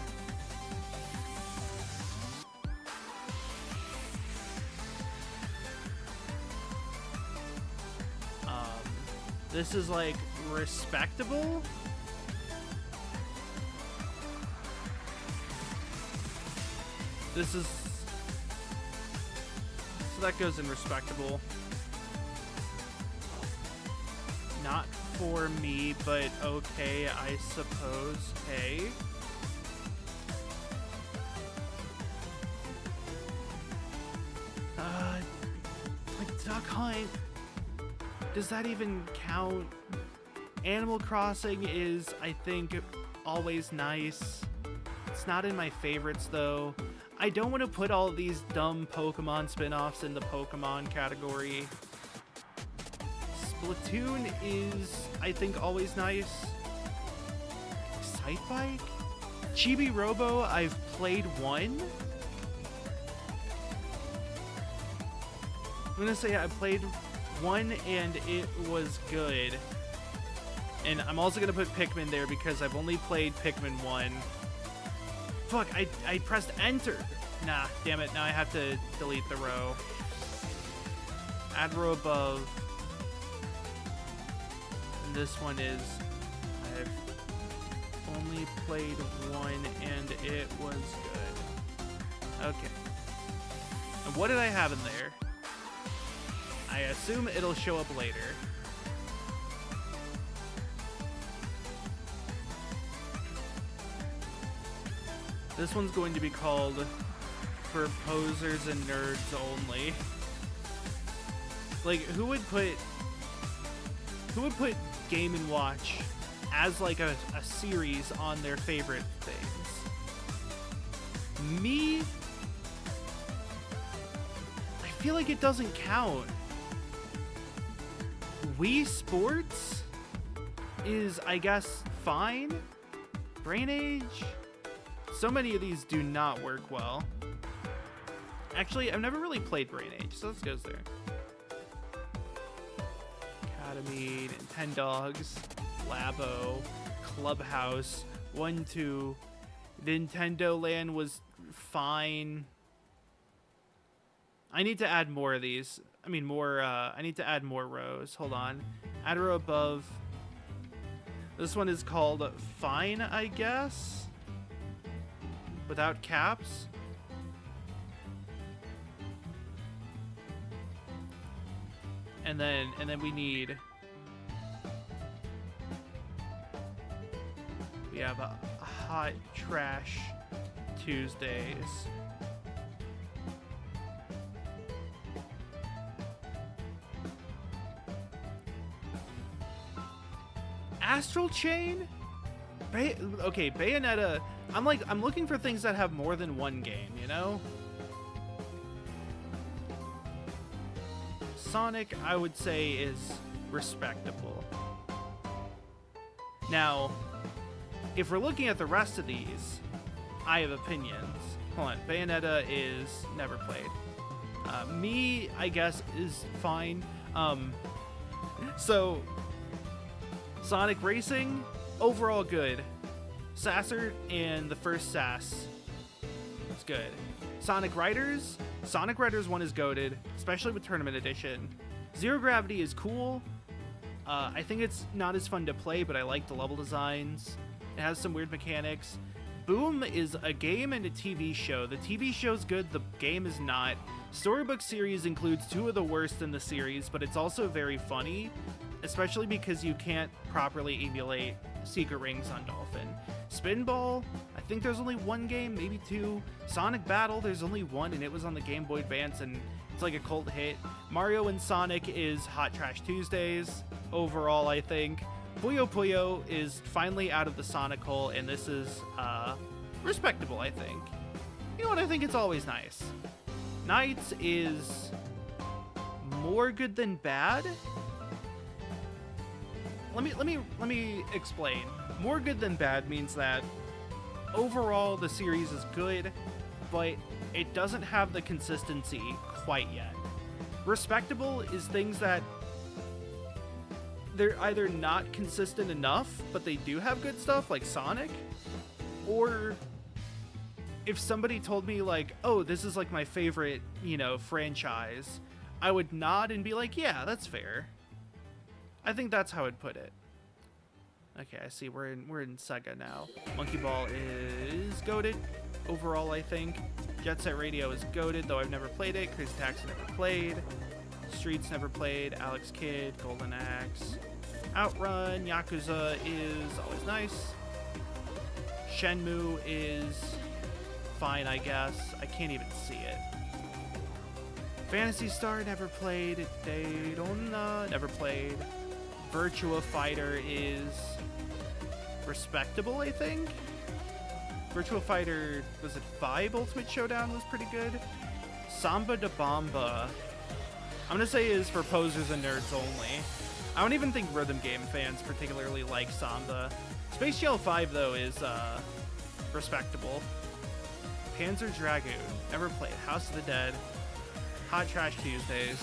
This is like respectable. This is, so that goes in respectable. Not for me, but okay, I suppose. Hey. Like Duck Hunt. Does that even count? Animal Crossing is, I think, always nice. It's not in my favorites though. I don't want to put all of these dumb Pokemon spin-offs in the Pokemon category. Splatoon is, I think, always nice. Excitebike? Chibi Robo, I've played one. I'm gonna say I played one and it was good. And I'm also gonna put Pikmin there because I've only played Pikmin 1. Fuck, I pressed enter. Nah, damn it, now I have to delete the row. Add row above. And this one is, I've only played one and it was good. Okay. And what did I have in there? I assume it'll show up later. This one's going to be called For Posers and Nerds Only. Like, who would put Game & Watch as like a series on their favorite things? Me? I feel like it doesn't count. Wii Sports is, I guess, fine. Brain Age? So many of these do not work well. Actually, I've never really played Brain Age, so let's go there. Academy, Nintendogs, Labo, Clubhouse, 1-2. Nintendo Land was fine. I need to add more of these. I mean, more, I need to add more rows. Hold on. Add a row above. This one is called Fine, I guess? Without caps. And then we have a Hot Trash Tuesdays. Astral Chain? Okay, Bayonetta. I'm looking for things that have more than one game, you know? Sonic, I would say, is respectable. Now, if we're looking at the rest of these, I have opinions. Hold on, Bayonetta is never played. Me, I guess, is fine. So, Sonic Racing, overall good. Sasser and the first Sass is good. Sonic Riders 1 is goated, especially with Tournament Edition. Zero Gravity is cool. I think it's not as fun to play, but I like the level designs. It has some weird mechanics. Boom is a game and a TV show. The TV show's good, the game is not. Storybook series includes 2 of the worst in the series, but it's also very funny, especially because you can't properly emulate Secret Rings on Dolphin. Spinball, I think there's only 1 game, maybe 2. Sonic Battle, there's only 1, and it was on the Game Boy Advance, and it's like a cult hit. Mario and Sonic is Hot Trash Tuesdays, overall, I think. Puyo Puyo is finally out of the Sonic hole, and this is respectable, I think. You know what? I think it's always nice. Nights is more good than bad. Let me explain. More good than bad means that overall the series is good, but it doesn't have the consistency quite yet. Respectable is things that they're either not consistent enough, but they do have good stuff, like Sonic, or if somebody told me, like, oh, this is like my favorite, franchise, I would nod and be like, yeah, that's fair. I think that's how I'd put it. Okay, I see. We're in Sega now. Monkey Ball is goated overall, I think. Jet Set Radio is goated, though I've never played it. Crazy Taxi never played. Streets never played. Alex Kidd, Golden Axe. Outrun, Yakuza is always nice. Shenmue is fine, I guess. I can't even see it. Phantasy Star never played. Daytona never played. Virtua Fighter is respectable, I think. Virtua Fighter, was it 5 Ultimate Showdown was pretty good. Samba de Bomba, I'm gonna say is for posers and nerds only. I don't even think rhythm game fans particularly like Samba. Space Shell 5 though is respectable. Panzer Dragoon, never played. House of the Dead, Hot Trash Tuesdays,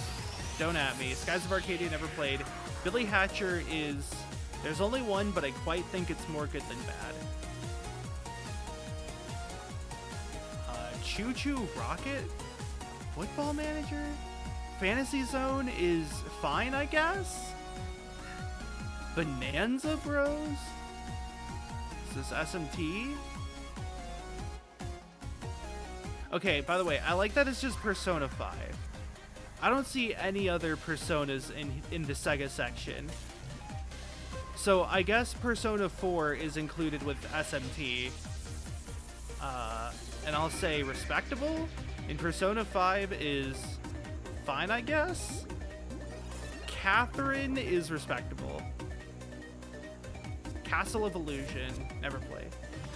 Don't At Me. Skies of Arcadia, never played. Billy Hatcher is, there's only 1, but I quite think it's more good than bad. Choo Choo Rocket, Football Manager, Fantasy Zone is fine, I guess. Bonanza Bros, is this SMT? Okay, by the way, I like that it's just Persona 5. I don't see any other Personas in the Sega section. So I guess Persona 4 is included with SMT. And I'll say respectable. And Persona 5 is fine, I guess. Catherine is respectable. Castle of Illusion, never played.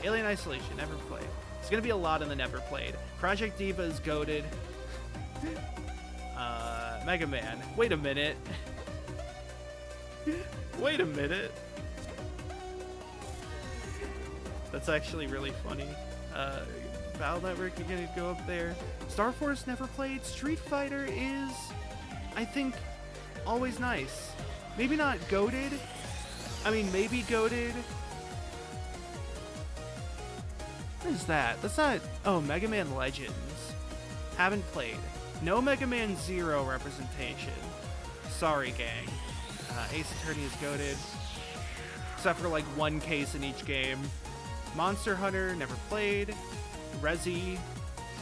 Alien Isolation, never played. There's gonna be a lot in the never played. Project Diva is goated. Mega Man. Wait a minute. Wait a minute. That's actually really funny. Battle Network, you're gonna go up there. Star Force never played. Street Fighter is, I think, always nice. Maybe not goated. I mean, maybe goated. What is that? That's not... Oh, Mega Man Legends. Haven't played. No Mega Man Zero representation. Sorry, gang. Ace Attorney is goated. Except for, like, 1 case in each game. Monster Hunter, never played. Resi,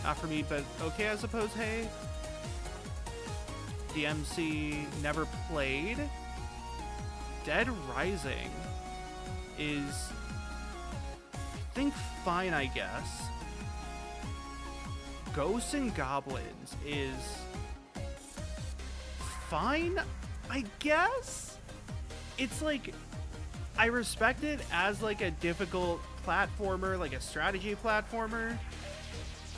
not for me, but okay, I suppose, hey. DMC, never played. Dead Rising is, I think, fine, I guess. Ghosts and Goblins is fine, I guess. It's like I respect it as like a difficult platformer, like a strategy platformer.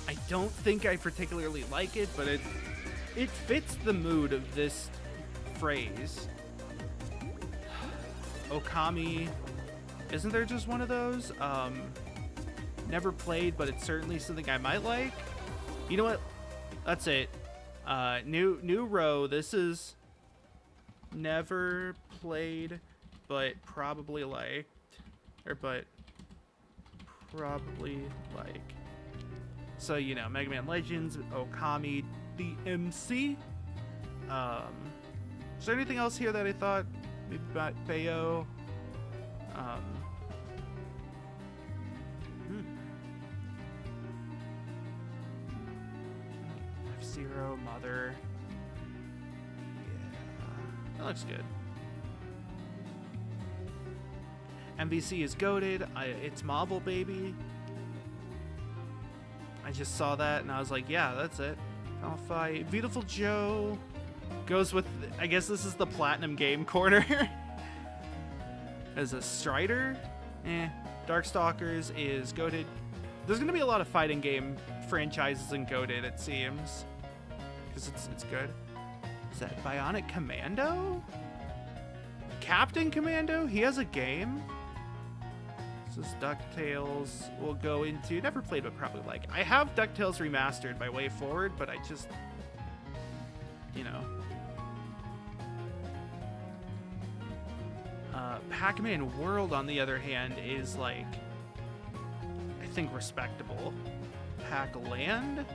I don't think I particularly like it, but it fits the mood of this phrase. Okami, isn't there just one of those? Never played, but it's certainly something I might like. You know what? That's it. New row. This is never played, but probably liked, but probably like. So, you know, Mega Man Legends, Okami, DMC. Is there anything else here that I thought? Maybe about Bayo? F-Zero, Mother. Yeah, that looks good. MVC is goated. It's Marvel, baby. I just saw that and I was like, yeah, that's it. I'll fight. Beautiful Joe goes with, I guess this is the Platinum Game Corner. As a Strider, Darkstalkers is goated. There's gonna be a lot of fighting game franchises in goated, it seems, because it's good. Is that Bionic Commando? Captain Commando? He has a game. This is DuckTales. We'll go into, never played but probably like. I have DuckTales Remastered by Way Forward, but I just, you know. Pac-Man World, on the other hand, is like, I think respectable. Pac-Land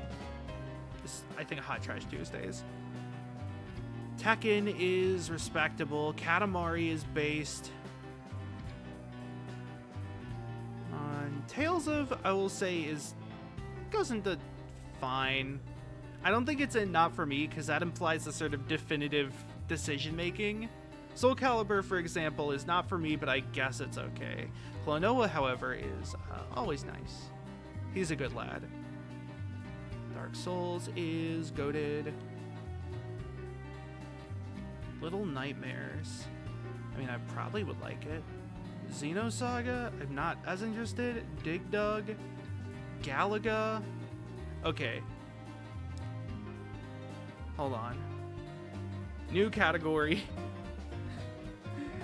is, I think, Hot Trash Tuesdays. Tekken is respectable. Katamari is based. Tales of, I will say, goes into fine. I don't think it's a not for me, because that implies a sort of definitive decision making. Soul Calibur, for example, is not for me, but I guess it's okay. Klonoa, however, is always nice. He's a good lad. Dark Souls is goated. Little Nightmares. I mean, I probably would like it. Xenosaga, I'm not as interested. Dig Dug, Galaga. Okay. Hold on. New category.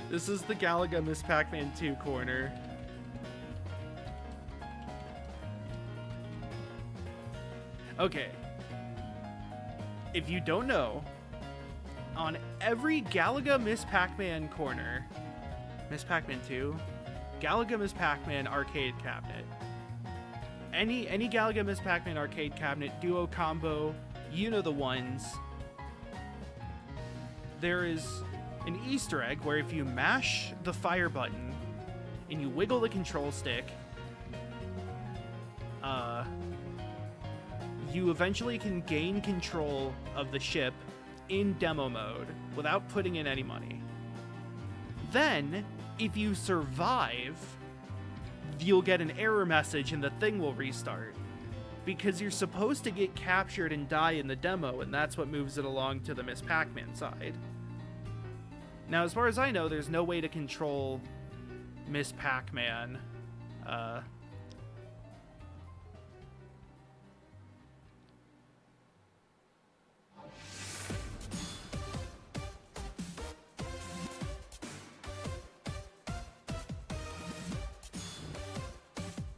This is the Galaga Miss Pac-Man 2 corner. Okay. If you don't know, on every Galaga Miss Pac-Man corner, Miss Pac-Man 2, Galaga Miss Pac-Man arcade cabinet. Any Galaga Miss Pac-Man arcade cabinet, duo combo, you know the ones. There is an Easter egg where if you mash the fire button and you wiggle the control stick, you eventually can gain control of the ship in demo mode without putting in any money. Then, if you survive, you'll get an error message and the thing will restart. Because you're supposed to get captured and die in the demo, and that's what moves it along to the Miss Pac-Man side. Now, as far as I know, there's no way to control Miss Pac-Man.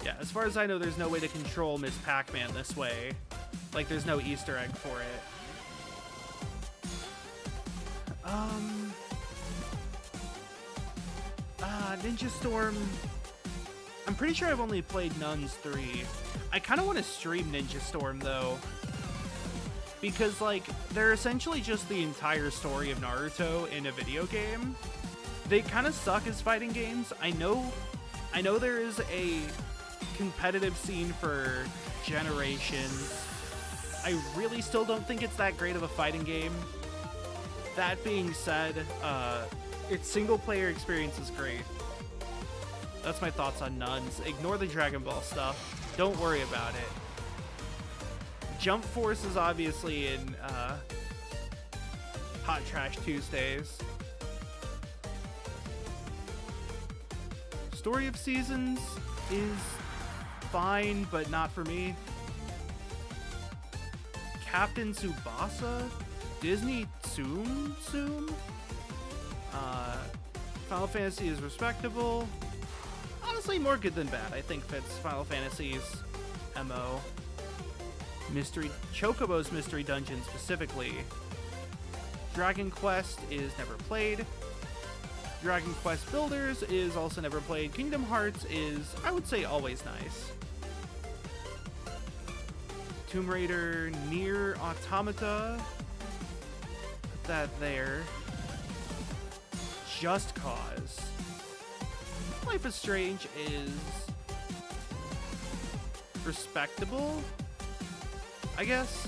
Yeah, as far as I know, there's no way to control Miss Pac-Man this way. Like, there's no Easter egg for it. Ninja Storm. I'm pretty sure I've only played Nuns 3. I kind of want to stream Ninja Storm, though. Because, like, they're essentially just the entire story of Naruto in a video game. They kind of suck as fighting games. I know there is a competitive scene for Generations. I really still don't think it's that great of a fighting game. That being said, its single-player experience is great. That's my thoughts on Nuns. Ignore the Dragon Ball stuff. Don't worry about it. Jump Force is obviously in Hot Trash Tuesdays. Story of Seasons is fine, but not for me. Captain Tsubasa? Disney Tsum? Final Fantasy is respectable. Honestly, more good than bad. I think fits Final Fantasy's MO. Chocobo's Mystery Dungeon specifically. Dragon Quest is never played. Dragon Quest Builders is also never played. Kingdom Hearts is, I would say, always nice. Tomb Raider, Nier Automata. Put that there. Just Cause. Life is Strange is respectable, I guess.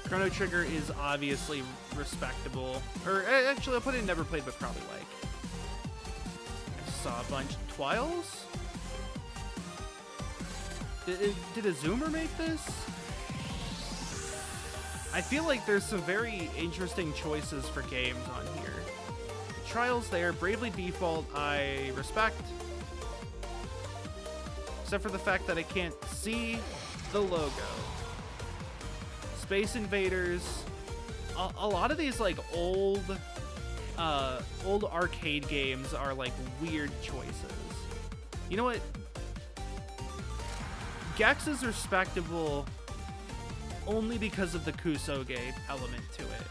Chrono Trigger is obviously respectable. Or actually, I'll put it in never played, but probably like. I saw a bunch. Twiles? Did a Zoomer make this? I feel like there's some very interesting choices for games on here. Trials there, Bravely Default, I respect. Except for the fact that I can't see the logo. Space Invaders. A lot of these like old arcade games are like weird choices. You know what? Gex is respectable only because of the Kusoge element to it.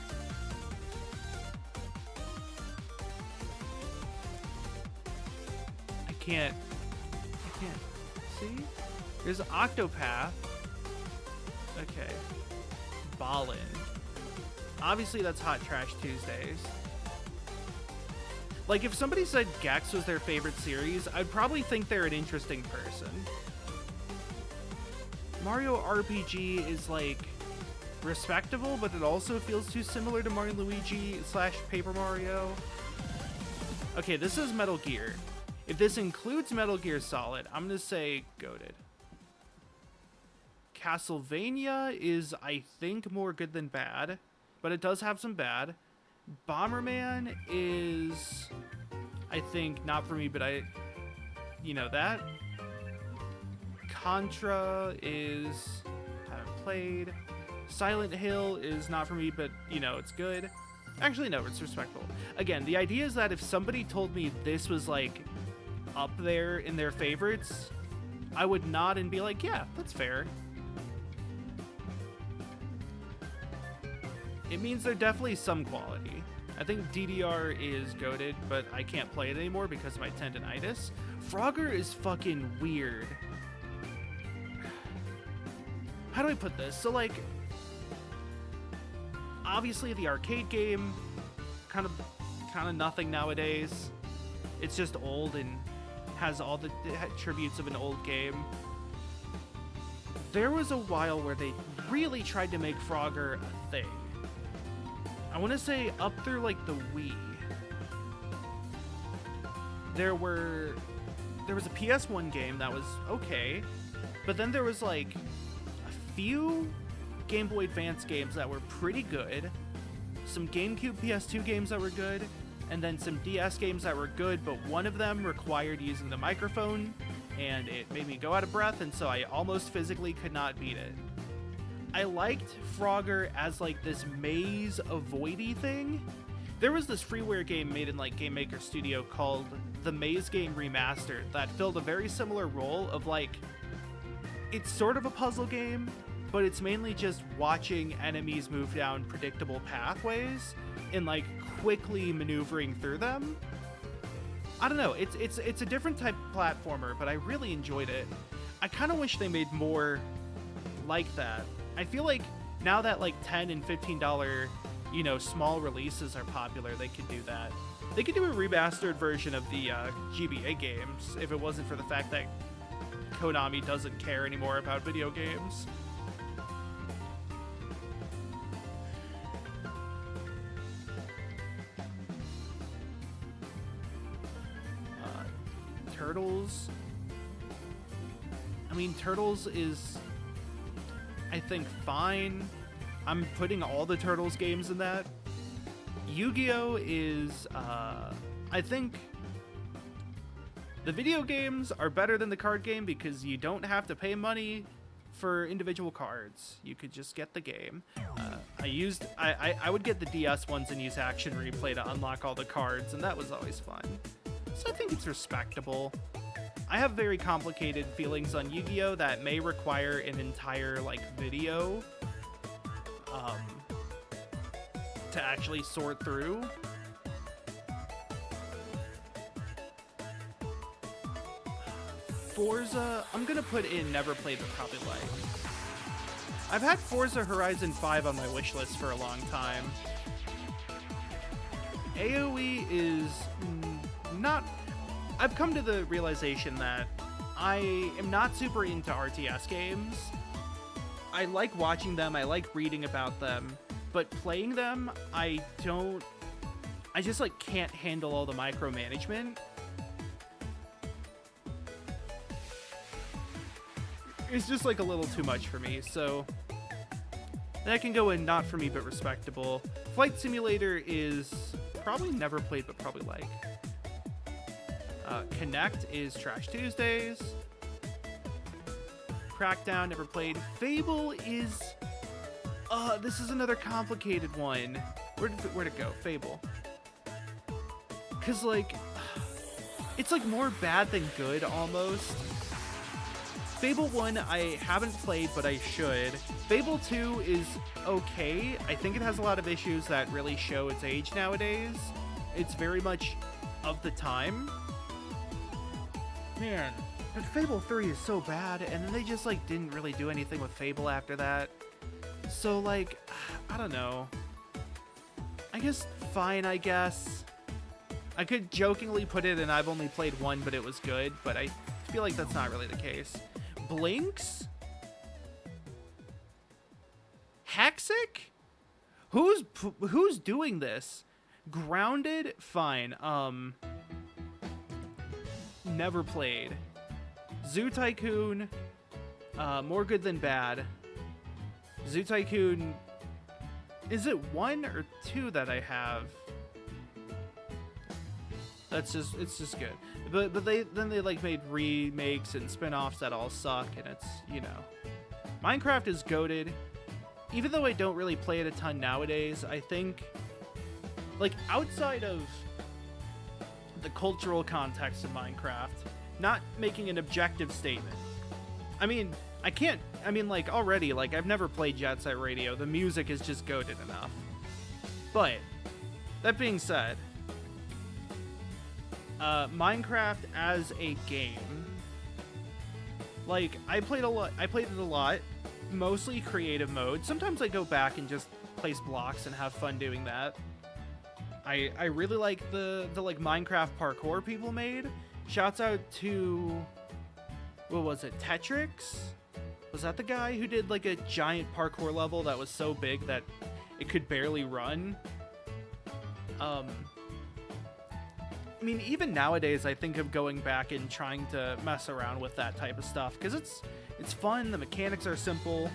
I can't see. There's Octopath. Okay. Ballin. Obviously that's Hot Trash Tuesdays. Like if somebody said Gex was their favorite series, I'd probably think they're an interesting person. Mario RPG is like respectable, but it also feels too similar to Mario & Luigi / Paper Mario. Okay, this is Metal Gear. If this includes Metal Gear Solid, I'm gonna say goated. Castlevania is, I think, more good than bad, but it does have some bad. Bomberman is, I think, not for me, but that. Contra is, haven't played. Silent Hill is not for me, but, it's good. Actually, no, it's respectable. Again, the idea is that if somebody told me this was, like, up there in their favorites, I would nod and be like, yeah, that's fair. It means there's definitely some quality. I think DDR is goated, but I can't play it anymore because of my tendinitis. Frogger is fucking weird. How do I put this? So, like, obviously the arcade game, kind of nothing nowadays. It's just old and has all the attributes of an old game. There was a while where they really tried to make Frogger a thing. I want to say up through, like, the Wii. There was a PS1 game that was okay, but then there was, like, a few Game Boy Advance games that were pretty good, some GameCube PS2 games that were good, and then some DS games that were good, but one of them required using the microphone, and it made me go out of breath, and so I almost physically could not beat it. I liked Frogger as, like, this maze avoidy thing. There was this freeware game made in, like, Game Maker Studio called The Maze Game Remastered that filled a very similar role of, like, it's sort of a puzzle game, but it's mainly just watching enemies move down predictable pathways and, like, quickly maneuvering through them. I don't know, it's a different type of platformer, but I really enjoyed it. I kind of wish they made more like that. I feel like now that, like, $10 and $15, small releases are popular, they could do that. They could do a remastered version of the GBA games if it wasn't for the fact that Konami doesn't care anymore about video games. Turtles. I mean, Turtles is, I think, fine. I'm putting all the Turtles games in that. Yu-Gi-Oh! Is, I think, The video games are better than the card game because you don't have to pay money for individual cards. You could just get the game. I would get the DS ones and use Action Replay to unlock all the cards, and that was always fun. So I think it's respectable. I have very complicated feelings on Yu-Gi-Oh! That may require an entire video to actually sort through. Forza, I'm gonna put in never played but probably like. I've had Forza Horizon 5 on my wish list for a long time. AoE is not... I've come to the realization that I am not super into RTS games. I like watching them, I like reading about them, but playing them, I just can't handle all the micromanagement. It's just a little too much for me, so that can go in not for me but respectable. Flight Simulator is probably never played but probably like. Connect is Trash Tuesdays. Crackdown, never played. Fable is... this is another complicated one. Where'd it go? Fable. Because, it's more bad than good, almost. Fable 1, I haven't played, but I should. Fable 2 is okay. I think it has a lot of issues that really show its age nowadays. It's very much of the time. Man, but Fable 3 is so bad, and then they just, didn't really do anything with Fable after that. So, I don't know. I guess fine, I guess. I could jokingly put it in I've only played one, but it was good, but I feel like that's not really the case. Blinks? Hexic? Who's doing this? Grounded? Fine. Never played. Zoo Tycoon, more good than bad. Zoo Tycoon, is it 1 or 2 that I have? It's just good. But they made remakes and spin-offs that all suck, and it's, Minecraft is goated. Even though I don't really play it a ton nowadays, I think, outside of the cultural context of Minecraft, not making an objective statement. Already, I've never played Jet Set Radio. The music is just goated enough. But, that being said, Minecraft as a game, I played it a lot, mostly creative mode. Sometimes I go back and just place blocks and have fun doing that. I really like the Minecraft parkour people made. Shouts out to, what was it, Tetrix? Was that the guy who did a giant parkour level that was so big that it could barely run? Even nowadays, I think of going back and trying to mess around with that type of stuff because it's fun. The mechanics are simple.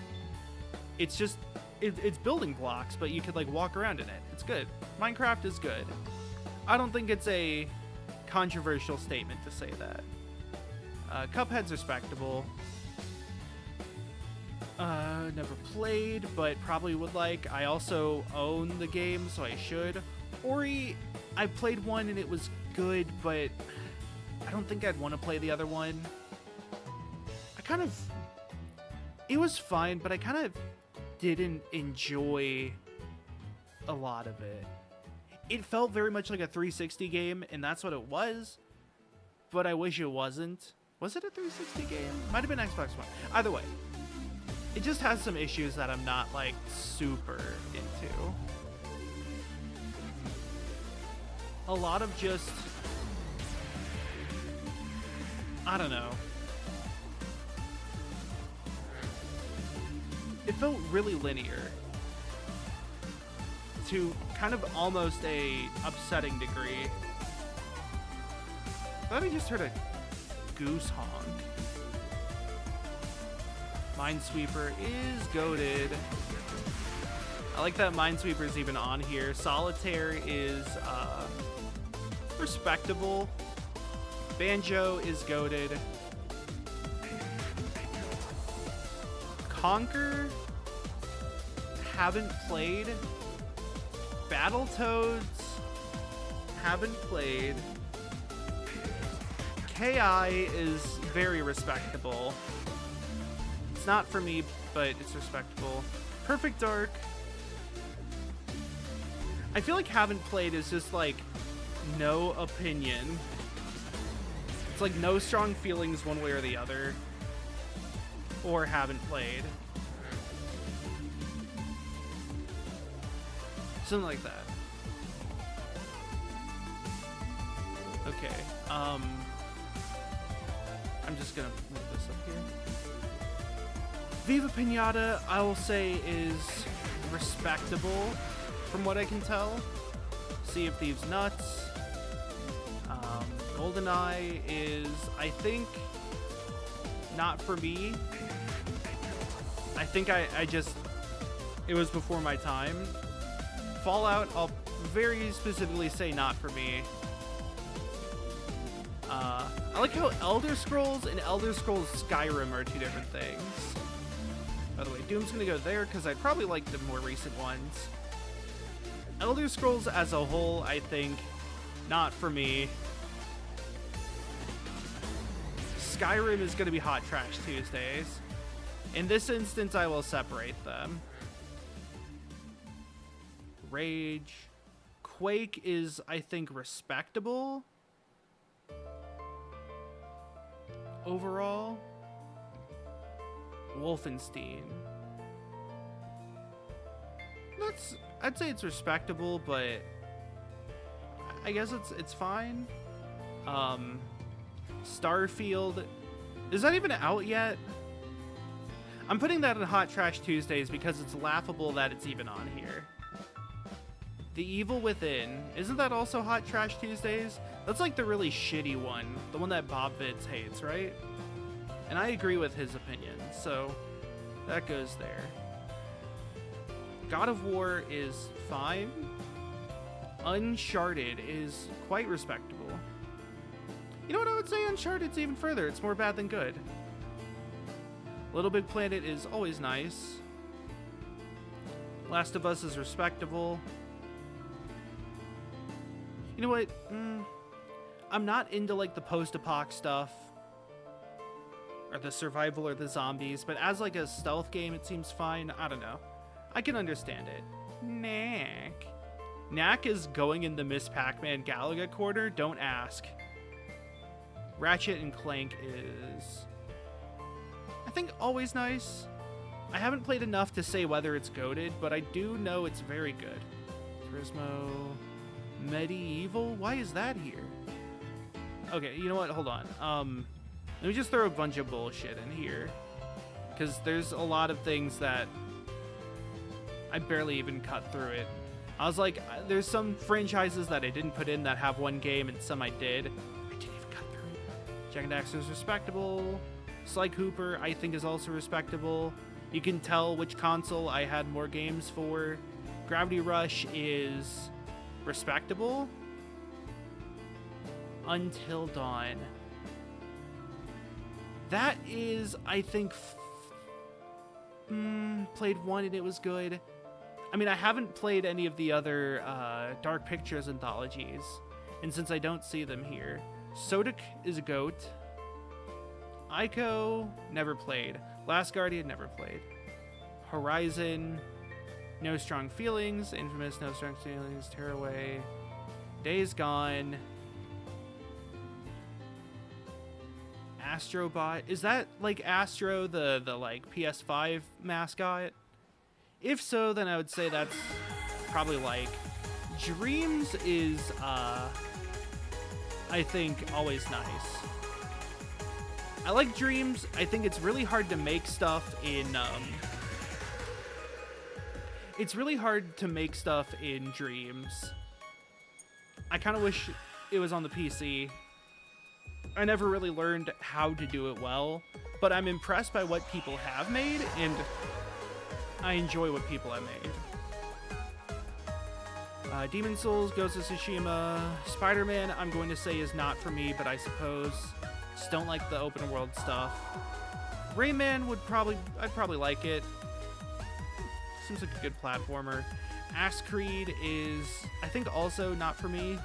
It's just it's building blocks, but you could walk around in it. It's good. Minecraft is good. I don't think it's a controversial statement to say that. Cuphead's respectable. Never played, but probably would like. I also own the game, so I should. Ori, I played one and it was good, but I don't think I'd want to play the other one. It was fine, but I kind of didn't enjoy a lot of it. It felt very much like a 360 game, and that's what it was, but I wish it wasn't. Was it a 360 game? Might have been Xbox One. Either way, it just has some issues that I'm not super into. A lot of just, I don't know. It felt really linear to kind of almost a upsetting degree. I thought I just heard a goose honk. Minesweeper is goated. I like that Minesweeper's even on here. Solitaire is respectable. Banjo is goated. Conquer, haven't played. Battletoads, haven't played. KI is very respectable. It's not for me, but it's respectable. Perfect Dark, I feel like haven't played is just like no opinion. It's like no strong feelings one way or the other. Or haven't played. Something like that. Okay. I'm just gonna move this up here. Viva Pinata, I will say, is respectable from what I can tell. Sea of Thieves nuts. GoldenEye is, I think, not for me. I think I just, it was before my time. Fallout, I'll very specifically say not for me. I like how Elder Scrolls and Elder Scrolls Skyrim are two different things. By the way, Doom's gonna go there because I probably like the more recent ones. Elder Scrolls as a whole, I think, not for me. Skyrim is gonna be Hot Trash Tuesdays. In this instance, I will separate them. Rage. Quake is, I think, respectable. Overall. Wolfenstein. I'd say it's respectable, but I guess it's fine. Starfield. Is that even out yet? I'm putting that in Hot Trash Tuesdays because it's laughable that it's even on here. The Evil Within. Isn't that also Hot Trash Tuesdays? That's like the really shitty one. The one that Bob Vitz hates, right? And I agree with his opinion, so that goes there. God of War is fine. Uncharted is quite respectable. You know what I would say? Uncharted's even further. It's more bad than good. Little Big Planet is always nice. Last of Us is respectable. You know what? I'm not into like the post-apoc stuff. Or the survival or the zombies. But as like a stealth game, it seems fine. I don't know. I can understand it. Knack. Knack is going in the Miss Pac-Man Galaga corner. Don't ask. Ratchet and Clank is, I think, always nice. I haven't played enough to say whether it's goated, but I do know it's very good. Turismo. Medieval? Why is that here? Okay, you know what? Hold on. Let me just throw a bunch of bullshit in here. Because there's a lot of things that I barely even cut through it. I was like, there's some franchises that I didn't put in that have one game, and some I did. I didn't even cut through it. Jak and Daxter is respectable. Sly Cooper, I think, is also respectable. You can tell which console I had more games for. Gravity Rush is respectable. Until Dawn. That is, I think, played one and it was good. I mean, I haven't played any of the other Dark Pictures anthologies, and since I don't see them here, Sodic is a goat. Ico, never played. Last Guardian, never played. Horizon, no strong feelings. Infamous, no strong feelings. Tearaway, Days Gone. Astrobot, is that like Astro, the like PS5 mascot? If so, then I would say that's probably like. Dreams is I think always nice. I like Dreams. I think it's really hard to make stuff in it's really hard to make stuff in Dreams. I kind of wish it was on the PC. I never really learned how to do it well, but I'm impressed by what people have made, and I enjoy what people have made. Demon Souls, Ghost of Tsushima, Spider-Man, I'm going to say is not for me, but I suppose just don't like the open world stuff. Rayman I'd probably like it. Seems like a good platformer. Axe Creed is, I think, also not for me.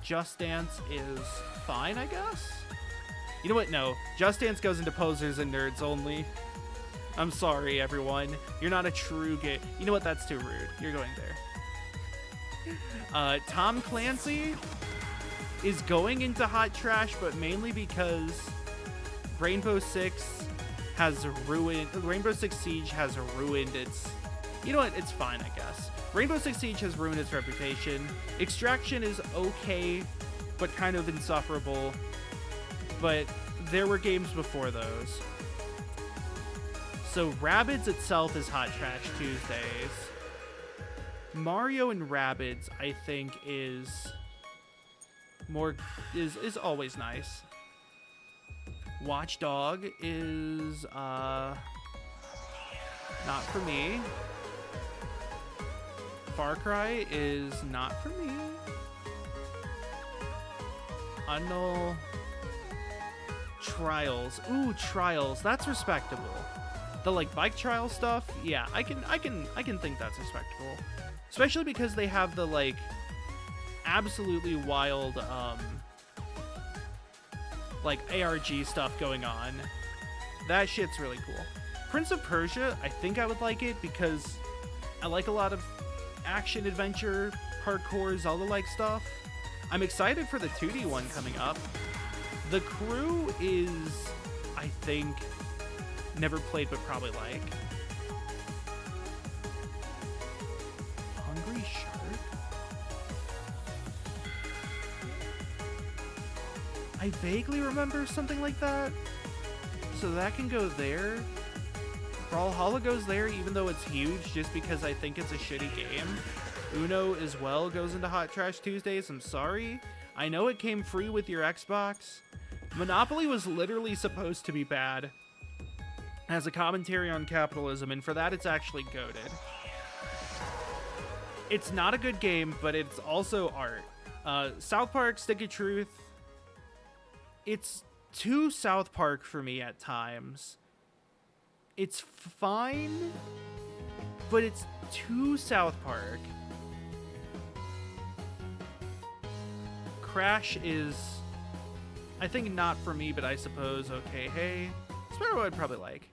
Just Dance is fine, I guess. You know what? No. Just Dance goes into posers and nerds only. I'm sorry, everyone. You're not a true game. You know what? That's too rude. You're going there. Tom Clancy is going into hot trash, but mainly because Rainbow Six Siege has ruined its... You know what? It's fine, I guess. Rainbow Six Siege has ruined its reputation. Extraction is okay, but kind of insufferable. But there were games before those. So Rabbids itself is hot trash Tuesdays. Mario and Rabbids, I think, is always nice. Watchdog is not for me. Far Cry is not for me. Unknown Trials. Ooh, Trials. That's respectable. The like bike trial stuff, yeah, I can think that's respectable. Especially because they have the like absolutely wild like ARG stuff going on. That shit's really cool. Prince of Persia, I think I would like it because I like a lot of action adventure, hardcore Zelda-like stuff. I'm excited for the 2D one coming up. The Crew is, I think, never played but probably like. Hungry Shark? I vaguely remember something like that. So that can go there. Brawlhalla goes there even though it's huge just because I think it's a shitty game. Uno as well goes into Hot Trash Tuesdays. I'm sorry. I know it came free with your Xbox. Monopoly was literally supposed to be bad as a commentary on capitalism, and for that it's actually goated. It's not a good game, but it's also art. South Park, Stick of Truth. It's too South Park for me at times. It's fine, but it's too South Park. Crash is, I think, not for me, but I suppose okay. Hey, Spyro I'd probably like.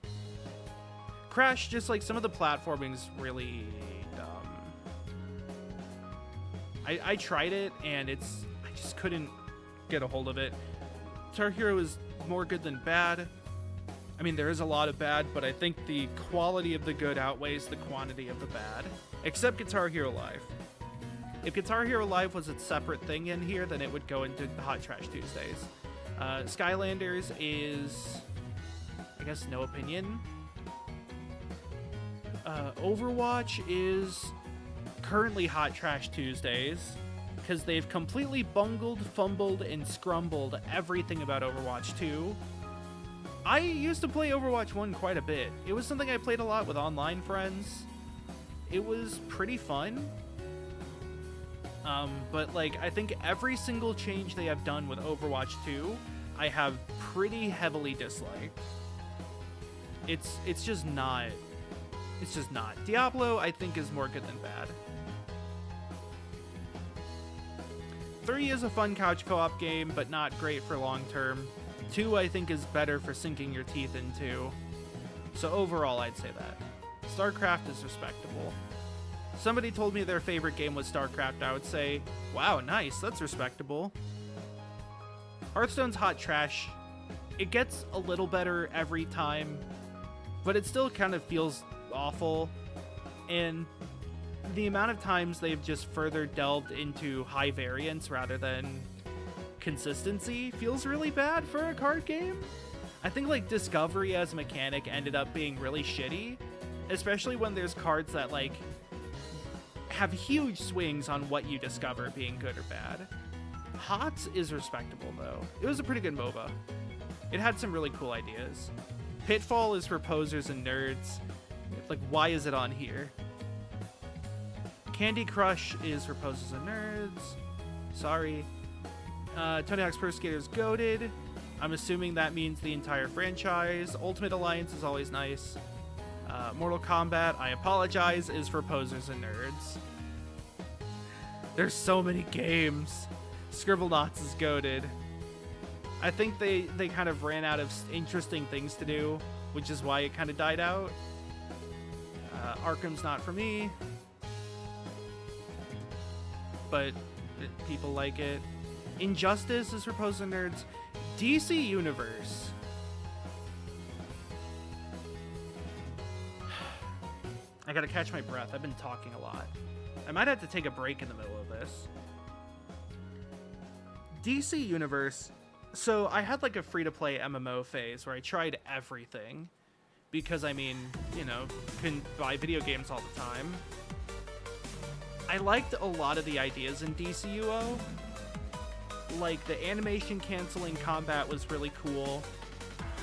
Crash, just like some of the platforming's really dumb. I tried it and I just couldn't get a hold of it. Guitar Hero is more good than bad. I mean, there is a lot of bad, but I think the quality of the good outweighs the quantity of the bad. Except Guitar Hero Live. If Guitar Hero Live was a separate thing in here, then it would go into the Hot Trash Tuesdays. Skylanders is, I guess, no opinion. Overwatch is currently Hot Trash Tuesdays because they've completely bungled, fumbled, and scrumbled everything about Overwatch 2. I used to play Overwatch 1 quite a bit. It was something I played a lot with online friends. It was pretty fun. But like, I think every single change they have done with Overwatch 2, I have pretty heavily disliked. It's just not. It's just not. Diablo, I think, is more good than bad. 3 is a fun couch co-op game, but not great for long term. 2, I think, is better for sinking your teeth into. So overall, I'd say that. StarCraft is respectable. Somebody told me their favorite game was StarCraft, I would say, wow, nice, that's respectable. Hearthstone's hot trash. It gets a little better every time, but it still kind of feels awful. And the amount of times they've just further delved into high variance rather than consistency feels really bad for a card game. I think like Discovery as a mechanic ended up being really shitty, especially when there's cards that like have huge swings on what you discover being good or bad. HOTS is respectable though. It was a pretty good MOBA. It had some really cool ideas. Pitfall is for posers and nerds. Like, why is it on here? Candy Crush is for posers and nerds. Sorry. Tony Hawk's Pro Skater's goated. I'm assuming that means the entire franchise. Ultimate Alliance is always nice. Mortal Kombat, I apologize, is for posers and nerds. There's so many games. Scribblenauts is goated. I think they kind of ran out of interesting things to do, which is why it kind of died out. Arkham's not for me, but people like it. Injustice is for posers and nerds. DC Universe. I gotta catch my breath. I've been talking a lot. I might have to take a break in the middle of this. DC Universe. So I had like a free-to-play MMO phase where I tried everything because, I mean, you know, couldn't buy video games all the time. I liked a lot of the ideas in DCUO. Like, the animation canceling combat was really cool.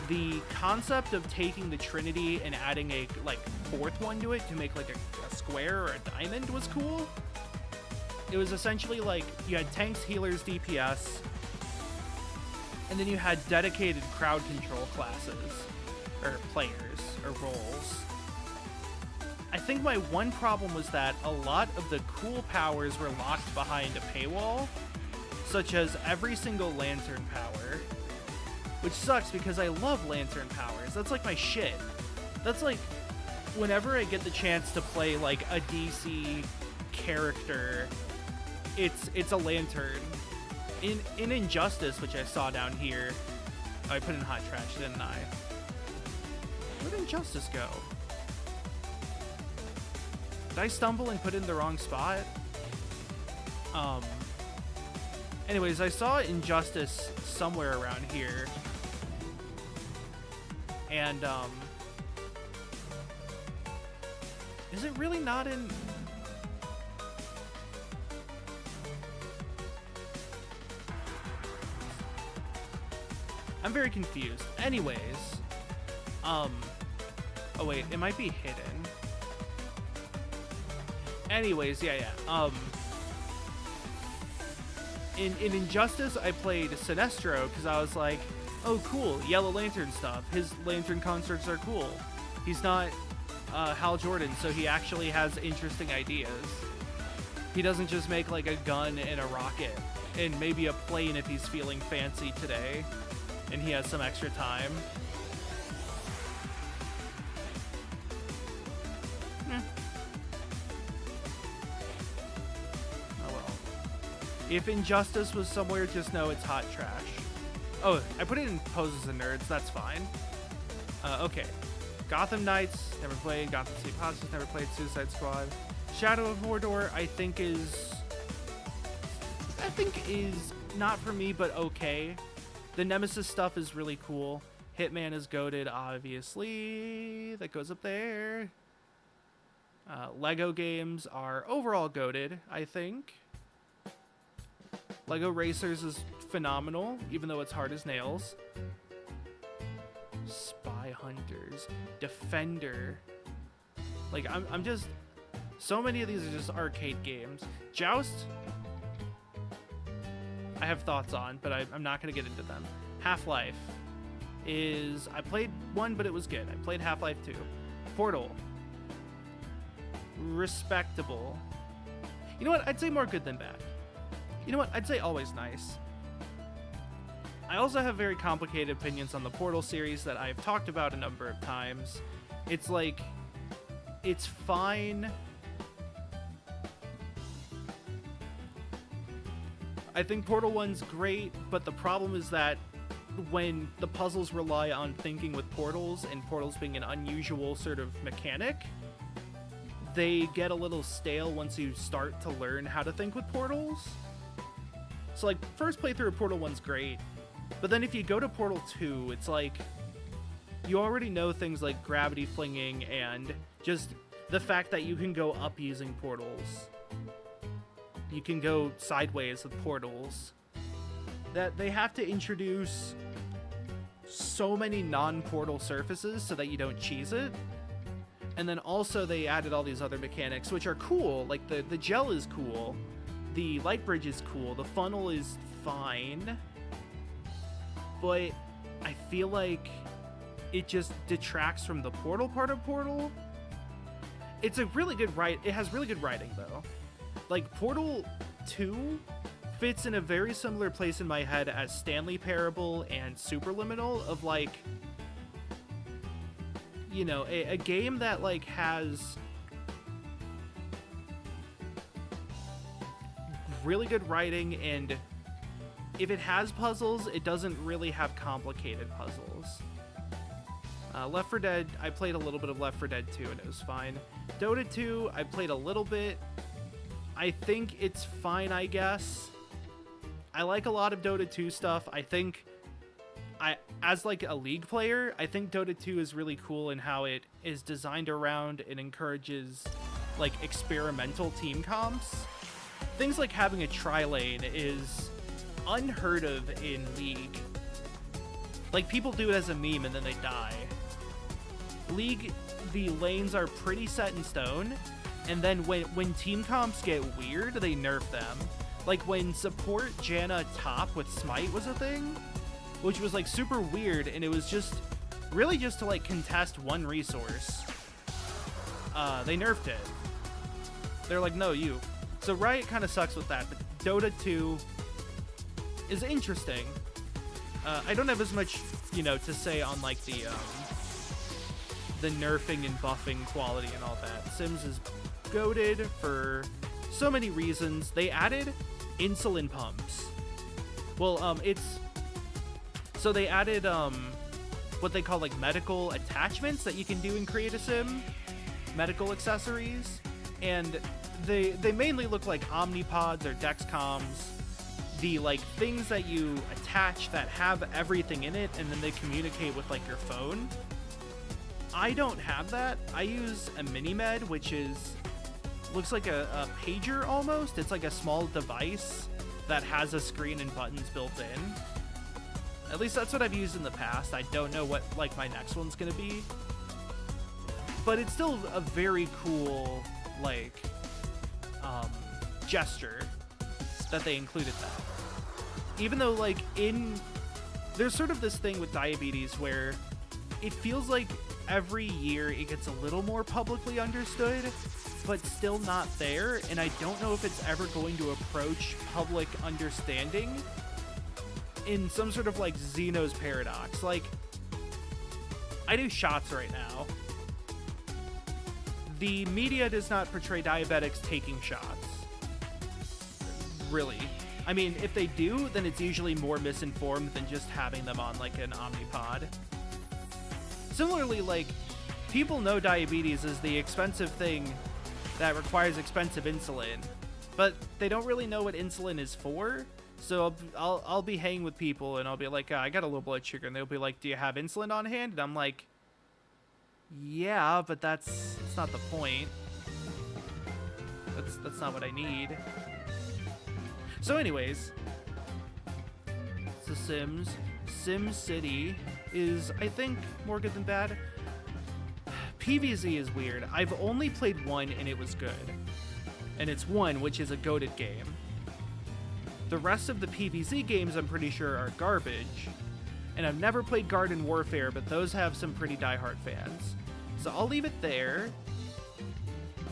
The concept of taking the Trinity and adding a, like, fourth one to it to make, like, a square or a diamond was cool. It was essentially like you had tanks, healers, DPS, and then you had dedicated crowd control classes, or players, or roles. I think my one problem was that a lot of the cool powers were locked behind a paywall, such as every single lantern power, which sucks because I love lantern powers. That's like my shit. That's like, whenever I get the chance to play like a DC character, it's a lantern. In Injustice, which I saw down here, oh, I put in hot trash, didn't I? Where did Injustice go? Did I stumble and put it in the wrong spot? Anyways, I saw Injustice somewhere around here. And, is it really not in... I'm very confused. Anyways, oh wait, it might be hidden. Anyways, yeah. In Injustice, I played Sinestro because I was like, oh cool, Yellow Lantern stuff. His lantern concerts are cool. He's not Hal Jordan, so he actually has interesting ideas. He doesn't just make like a gun and a rocket and maybe a plane if he's feeling fancy today and he has some extra time. Oh well. If Injustice was somewhere, just know it's hot trash. Oh, I put it in Poses and Nerds, that's fine. Okay. Gotham Knights, never played. Gotham City Monsters, never played. Suicide Squad. Shadow of Mordor, I think is not for me, but okay. The Nemesis stuff is really cool. Hitman is goated, obviously. That goes up there. Lego games are overall goated, I think. Lego Racers is phenomenal, even though it's hard as nails. Spy Hunters. Defender. Like, I'm just... So many of these are just arcade games. Joust... I have thoughts on, but I'm not going to get into them. Half-Life is... I played one, but it was good. I played Half-Life 2. Portal. Respectable. You know what? I'd say more good than bad. You know what? I'd say always nice. I also have very complicated opinions on the Portal series that I've talked about a number of times. It's like... It's fine... I think Portal 1's great, but the problem is that when the puzzles rely on thinking with portals, and portals being an unusual sort of mechanic, they get a little stale once you start to learn how to think with portals. So, like, first playthrough of Portal 1's great, but then if you go to Portal 2, it's like, you already know things like gravity flinging and just the fact that you can go up using portals. You can go sideways with portals. That they have to introduce so many non-portal surfaces so that you don't cheese it. And then also they added all these other mechanics, which are cool. Like the gel is cool. The light bridge is cool. The funnel is fine. But I feel like it just detracts from the Portal part of Portal. It's a really good it has really good writing though. Like Portal 2 fits in a very similar place in my head as Stanley Parable and Superliminal, of like, you know, a game that like has really good writing, and if it has puzzles, it doesn't really have complicated puzzles. Left 4 Dead, I played a little bit of Left 4 Dead 2 and it was fine. Dota 2, I played a little bit. I think it's fine, I guess. I like a lot of Dota 2 stuff. I think, as like a League player, I think Dota 2 is really cool in how it is designed around and encourages like experimental team comps. Things like having a tri-lane is unheard of in League. Like, people do it as a meme and then they die. League, the lanes are pretty set in stone, and then when team comps get weird, they nerf them. Like when support Janna top with Smite was a thing, which was like super weird, and it was just really just to like contest one resource. They nerfed it. They're like, no, you. So Riot kind of sucks with that, but Dota 2 is interesting. I don't have as much, you know, to say on like the nerfing and buffing quality and all that. Sims is goated for so many reasons. They added insulin pumps. Well, so they added what they call like medical attachments that you can do in Create a Sim, medical accessories, and they mainly look like Omnipods or Dexcoms. The like things that you attach that have everything in it, and then they communicate with like your phone. I don't have that. I use a Minimed, which looks like a pager almost. It's like a small device that has a screen and buttons built in. At least that's what I've used in the past. I don't know what like my next one's gonna be, but it's still a very cool like gesture that they included that. Even though like there's sort of this thing with diabetes where it feels like every year it gets a little more publicly understood, but still not there, and I don't know if it's ever going to approach public understanding in some sort of like Zeno's paradox. Like, I do shots right now. The media does not portray diabetics taking shots. Really. I mean, if they do, then it's usually more misinformed than just having them on like an Omnipod. Similarly, like, people know diabetes is the expensive thing that requires expensive insulin, but they don't really know what insulin is for. So I'll be hanging with people and I'll be like, I got a low blood sugar, and they'll be like, do you have insulin on hand? And I'm like, yeah, but that's not the point. That's not what I need. So anyways, it's The Sims. Sim City is, I think, more good than bad. PvZ is weird. I've only played one and it was good. And it's one, which is a goated game. The rest of the PvZ games I'm pretty sure are garbage. And I've never played Garden Warfare, but those have some pretty diehard fans. So I'll leave it there.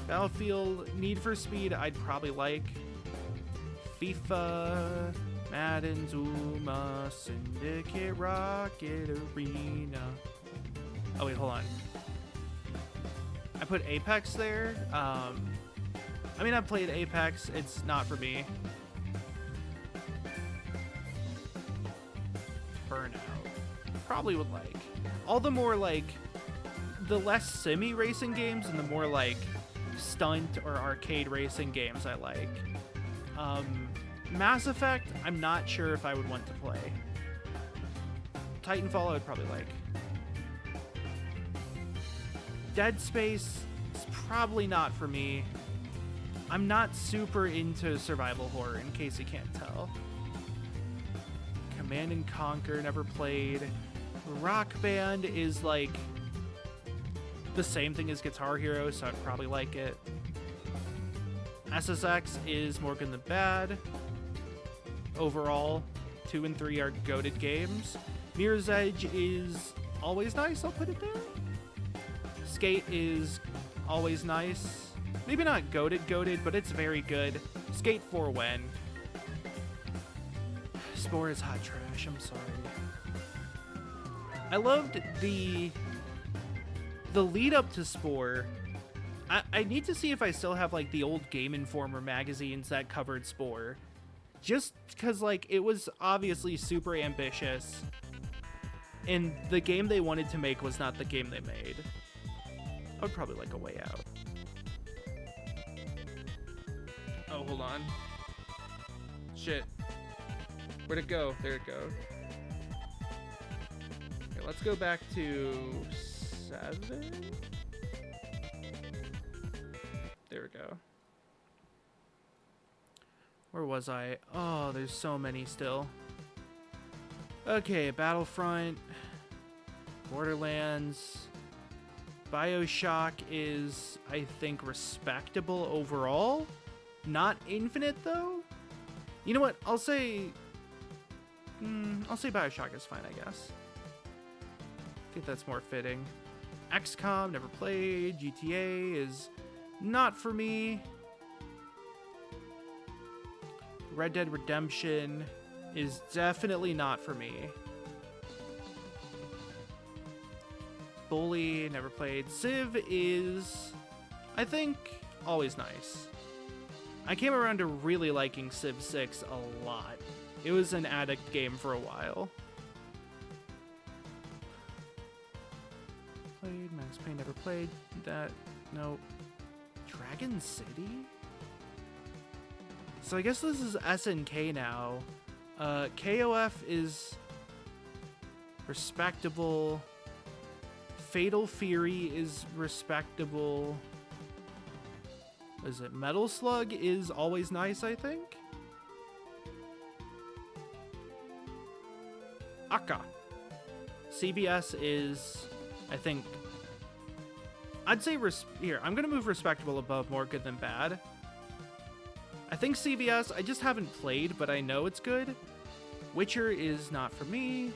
Battlefield, Need for Speed, I'd probably like. FIFA, Madden, Zuma, Syndicate, Rocket Arena. Oh wait, hold on. I put Apex there. I mean, I've played Apex. It's not for me. Burnout. Probably would like. All the more like, the less simmy racing games and the more like stunt or arcade racing games I like. Mass Effect, I'm not sure if I would want to play. Titanfall, I would probably like. Dead Space is probably not for me. I'm not super into survival horror, in case you can't tell. Command and Conquer, never played. Rock Band is like the same thing as Guitar Hero, so I'd probably like it. SSX is more good than bad. Overall, 2 and 3 are goated games. Mirror's Edge is always nice, I'll put it there. Skate is always nice. Maybe not goated, but it's very good. Skate 4 when. Spore is hot trash, I'm sorry. I loved the lead up to Spore. I need to see if I still have like the old Game Informer magazines that covered Spore. Just because like it was obviously super ambitious and the game they wanted to make was not the game they made. I would probably like A Way Out. Oh, hold on. Shit. Where'd it go? There it goes. Okay, let's go back to 7. There we go. Where was I? Oh, there's so many still. Okay, Battlefront, Borderlands, BioShock is, I think, respectable overall. Not Infinite, though. You know what? I'll say BioShock is fine, I guess. I think that's more fitting. XCOM, never played. GTA is not for me. Red Dead Redemption is definitely not for me. Bully, never played. Civ is, I think, always nice. I came around to really liking Civ 6 a lot. It was an addict game for a while. Played, Max Payne, never played. That, nope. Dragon City? So I guess this is SNK now. KOF is respectable. Fatal Fury is respectable. Is it Metal Slug is always nice, I think? Akka. CBS is, I think, I'd say, here, I'm gonna move respectable above more good than bad. I think CVS, I just haven't played, but I know it's good. Witcher is not for me,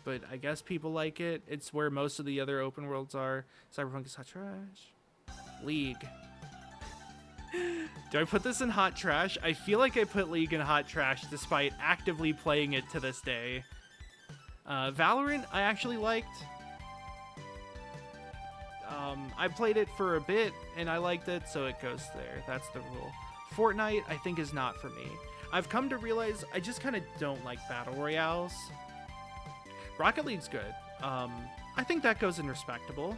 but I guess people like it. It's where most of the other open worlds are. Cyberpunk is hot trash. League. Do I put this in hot trash? I feel like I put League in hot trash despite actively playing it to this day. Valorant, I actually liked. I played it for a bit and I liked it, so it goes there. That's the rule. Fortnite, I think, is not for me. I've come to realize I just kind of don't like battle royales. Rocket League's good. I think that goes in respectable.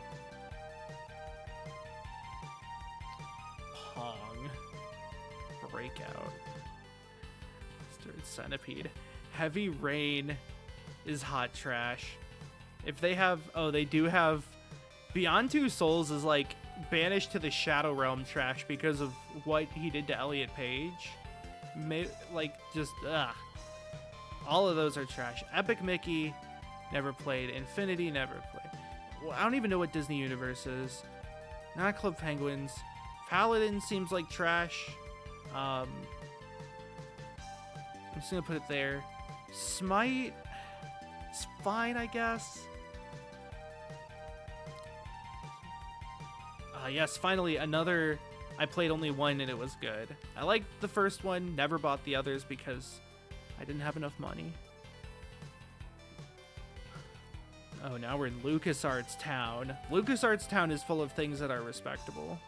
Pong. Breakout. Stirred Centipede. Heavy Rain is hot trash. If they have... Oh, they do have... Beyond Two Souls is like banished to the Shadow Realm trash because of what he did to Elliot Page. Like, just, ugh. All of those are trash. Epic Mickey, never played. Infinity, never played. Well, I don't even know what Disney Universe is. Not Club Penguins. Paladin seems like trash. I'm just gonna put it there. Smite, it's fine, I guess. Yes, finally, another... I played only one and it was good. I liked the first one, never bought the others because I didn't have enough money. Oh, now we're in LucasArts Town. LucasArts Town is full of things that are respectable.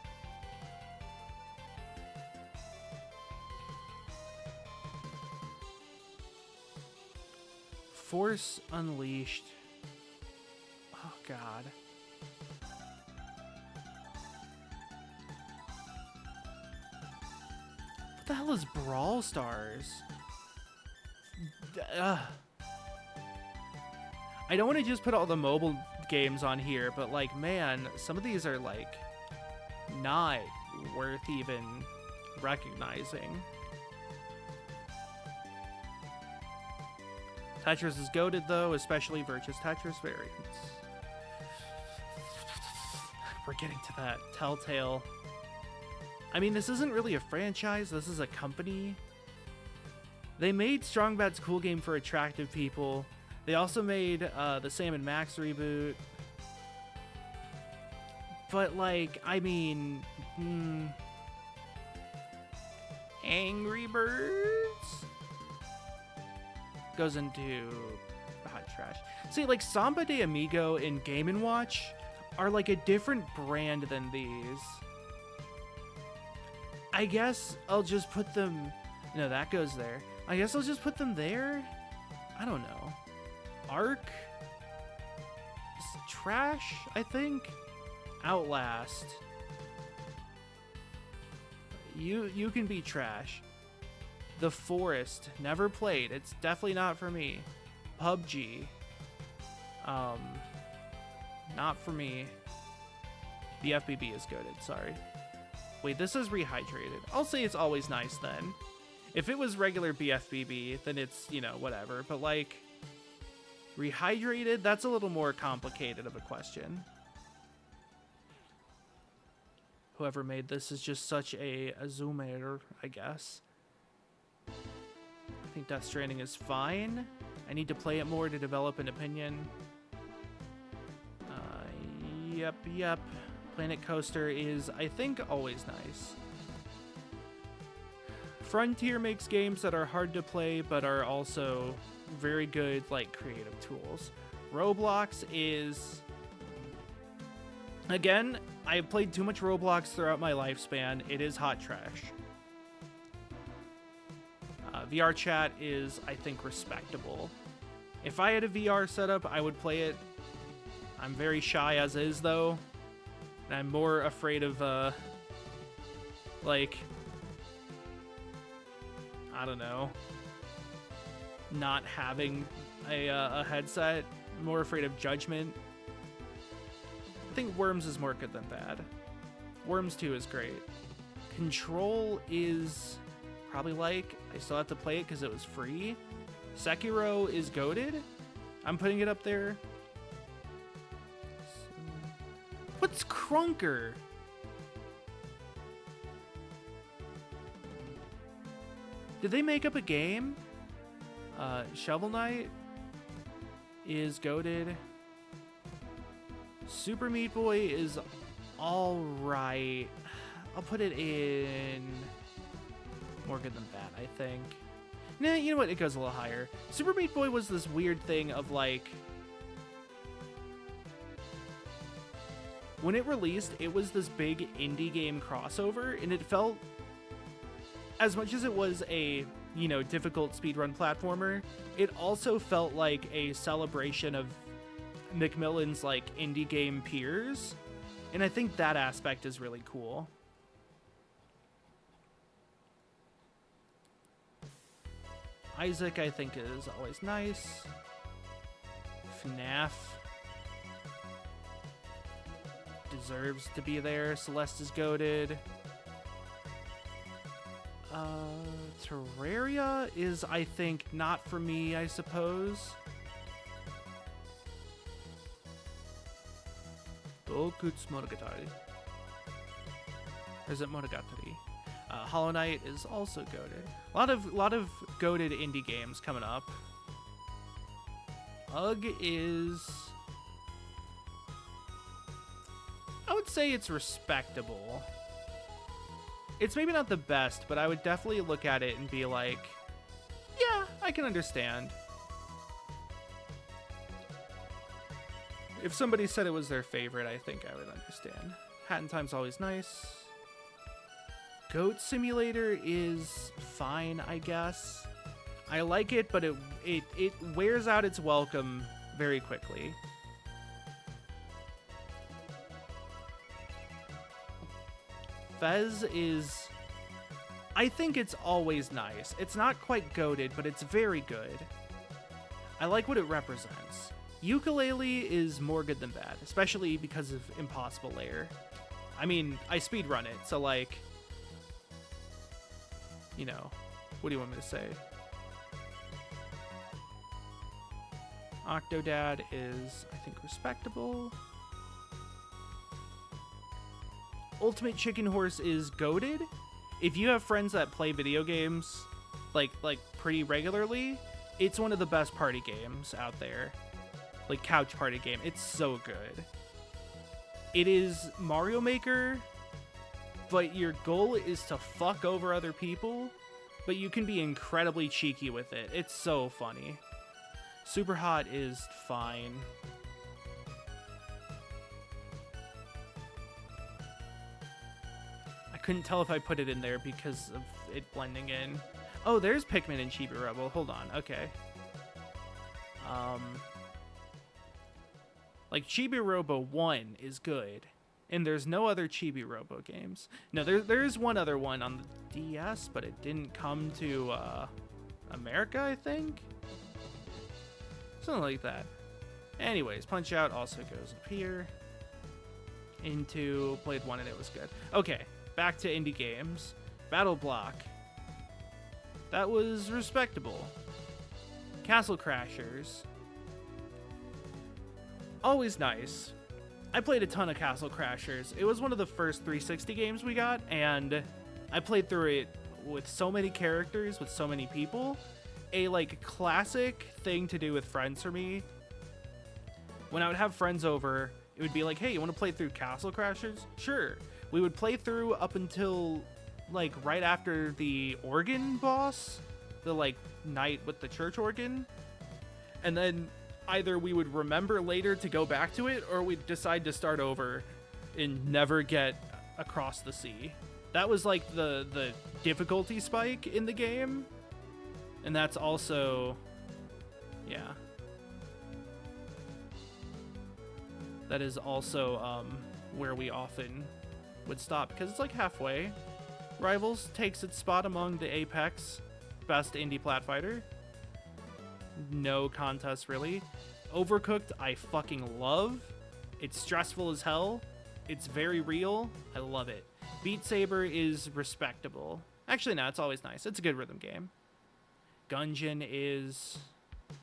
Force Unleashed. Oh, God. What the hell is Brawl Stars? I don't want to just put all the mobile games on here, but like, man, some of these are like not worth even recognizing. Tetris is goated though, especially Virtuous Tetris variants. we're getting to that. Telltale. I mean, this isn't really a franchise. This is a company. They made Strong Bad's cool game for attractive people. They also made the Sam & Max reboot. But, like, I mean... Angry Birds? Goes into hot trash. See, like, Samba de Amigo and Game & Watch are, like, a different brand than these. I guess I'll just put them... No, that goes there. I guess I'll just put them there? I don't know. Ark? Trash, I think? Outlast. You can be trash. The Forest. Never played. It's definitely not for me. PUBG. Not for me. The FBB is goated, sorry. Wait, this is Rehydrated. I'll say it's always nice then. If it was regular BFBB, then it's, you know, whatever. But, like, Rehydrated, that's a little more complicated of a question. Whoever made this is just such a zoomer, I guess. I think Death Stranding is fine. I need to play it more to develop an opinion. Yep. Planet Coaster is, I think, always nice. Frontier makes games that are hard to play, but are also very good, like, creative tools. Roblox is... Again, I have played too much Roblox throughout my lifespan. It is hot trash. VR chat is, I think, respectable. If I had a VR setup, I would play it. I'm very shy as is, though. And I'm more afraid of, like... I don't know. Not having a headset. More afraid of judgment. I think Worms is more good than bad. Worms 2 is great. Control is probably like, I still have to play it because it was free. Sekiro is goated. I'm putting it up there. What's Krunker? Did they make up a game? Shovel Knight is goated. Super Meat Boy is alright. I'll put it in more good than bad, I think. Nah, you know what? It goes a little higher. Super Meat Boy was this weird thing of, like... When it released, it was this big indie game crossover, and it felt... As much as it was a, you know, difficult speedrun platformer, it also felt like a celebration of Macmillan's, like, indie game peers. And I think that aspect is really cool. Isaac, I think, is always nice. FNAF deserves to be there. Celeste is goated. Terraria is, I think, not for me, I suppose. Dokutsu Monogatari. Or is it Monogatari? Hollow Knight is also goated. A lot of goated indie games coming up. UG is... I would say it's respectable. It's maybe not the best, but I would definitely look at it and be like, yeah, I can understand. If somebody said it was their favorite, I think I would understand. Hat in Time's always nice. Goat Simulator is fine, I guess. I like it, but it wears out its welcome very quickly. Fez is... I think it's always nice. It's not quite goated, but it's very good. I like what it represents. Ukulele is more good than bad, especially because of Impossible Lair. I mean, I speedrun it, so like... You know, what do you want me to say? Octodad is, I think, respectable. Ultimate Chicken Horse is goated. If you have friends that play video games like pretty regularly, it's one of the best party games out there. Like couch party game. It's so good. It is Mario Maker, but your goal is to fuck over other people, but you can be incredibly cheeky with it. It's so funny. Super Hot is fine. I couldn't tell if I put it in there because of it blending in. Oh, there's Pikmin and Chibi Robo. Hold on. Okay. Like Chibi Robo 1 is good, and there's no other Chibi Robo games. No, there's one other one on the DS, but it didn't come to America, I think? Something like that. Anyways, Punch Out also goes up here. Into played one and it was good. Okay, back to indie games. Battle Block. That was respectable. Castle Crashers. Always nice. I played a ton of Castle Crashers. It was one of the first 360 games we got, and I played through it with so many characters, with so many people. A like classic thing to do with friends for me. When I would have friends over, it would be like, hey, you want to play through Castle Crashers? Sure. We would play through up until like right after the organ boss, the like night with the church organ, and then either we would remember later to go back to it, or we'd decide to start over and never get across the sea. That was like the difficulty spike in the game, and that's also, yeah, that is also where we often would stop because it's like halfway. Rivals takes its spot among the Apex best indie plat fighter. No contest, really. Overcooked, I fucking love. It's stressful as hell. It's very real. I love it. Beat Saber is respectable. Actually, no, it's always nice. It's a good rhythm game. Gungeon is...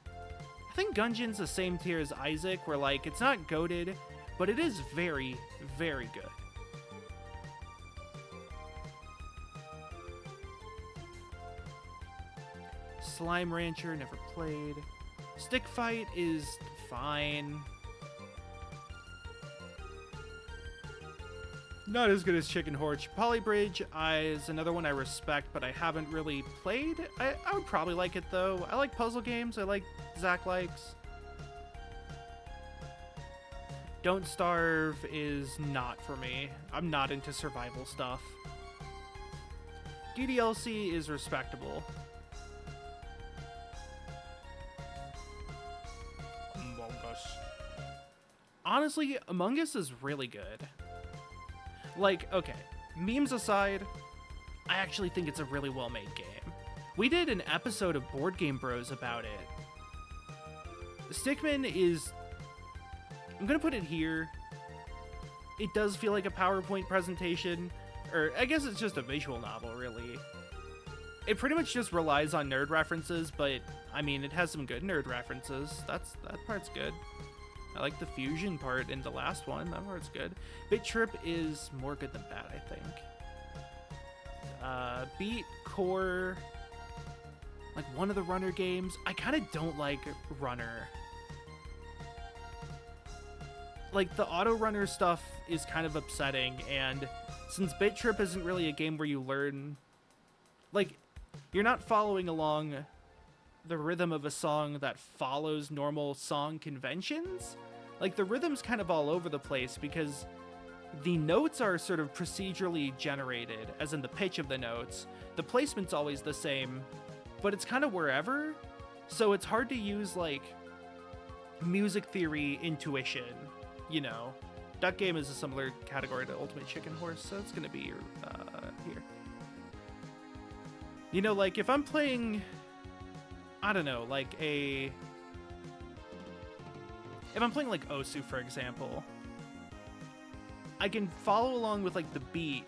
I think Gungeon's the same tier as Isaac, where, like, it's not goated, but it is very, very good. Slime Rancher, never played. Stick Fight is fine. Not as good as Chicken Horse. Polybridge is another one I respect, but I haven't really played. I would probably like it, though. I like puzzle games. I like Zach likes. Don't Starve is not for me. I'm not into survival stuff. DDLC is respectable. Among Us. Honestly, Among Us is really good. Like, okay, memes aside, I actually think it's a really well-made game. We did an episode of Board Game Bros about it. Stickmin is... I'm gonna put it here. It does feel like a PowerPoint presentation, or I guess it's just a visual novel, really. It pretty much just relies on nerd references, but, I mean, it has some good nerd references. That part's good. I like the fusion part in the last one. That part's good. Bit Trip is more good than bad, I think. Beat, Core, like one of the Runner games. I kind of don't like Runner. Like, the auto runner stuff is kind of upsetting, and since Bit Trip isn't really a game where you learn... Like, you're not following along the rhythm of a song that follows normal song conventions. Like, the rhythm's kind of all over the place because the notes are sort of procedurally generated, as in the pitch of the notes. The placement's always the same, but it's kind of wherever. So it's hard to use, like, music theory intuition, you know. Duck Game is a similar category to Ultimate Chicken Horse, so it's going to be here. You know, like, if I'm playing... I don't know, like if I'm playing like Osu, for example, I can follow along with like the beat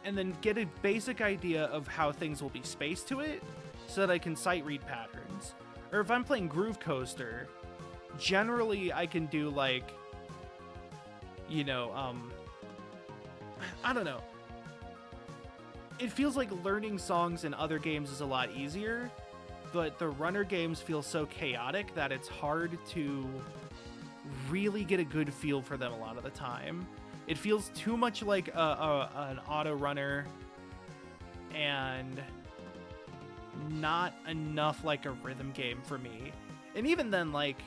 and then get a basic idea of how things will be spaced to it so that I can sight read patterns. Or if I'm playing Groove Coaster, generally I can do like, you know, I don't know. It feels like learning songs in other games is a lot easier, but the runner games feel so chaotic that it's hard to really get a good feel for them a lot of the time. It feels too much like an auto runner and not enough like a rhythm game for me. And even then, like,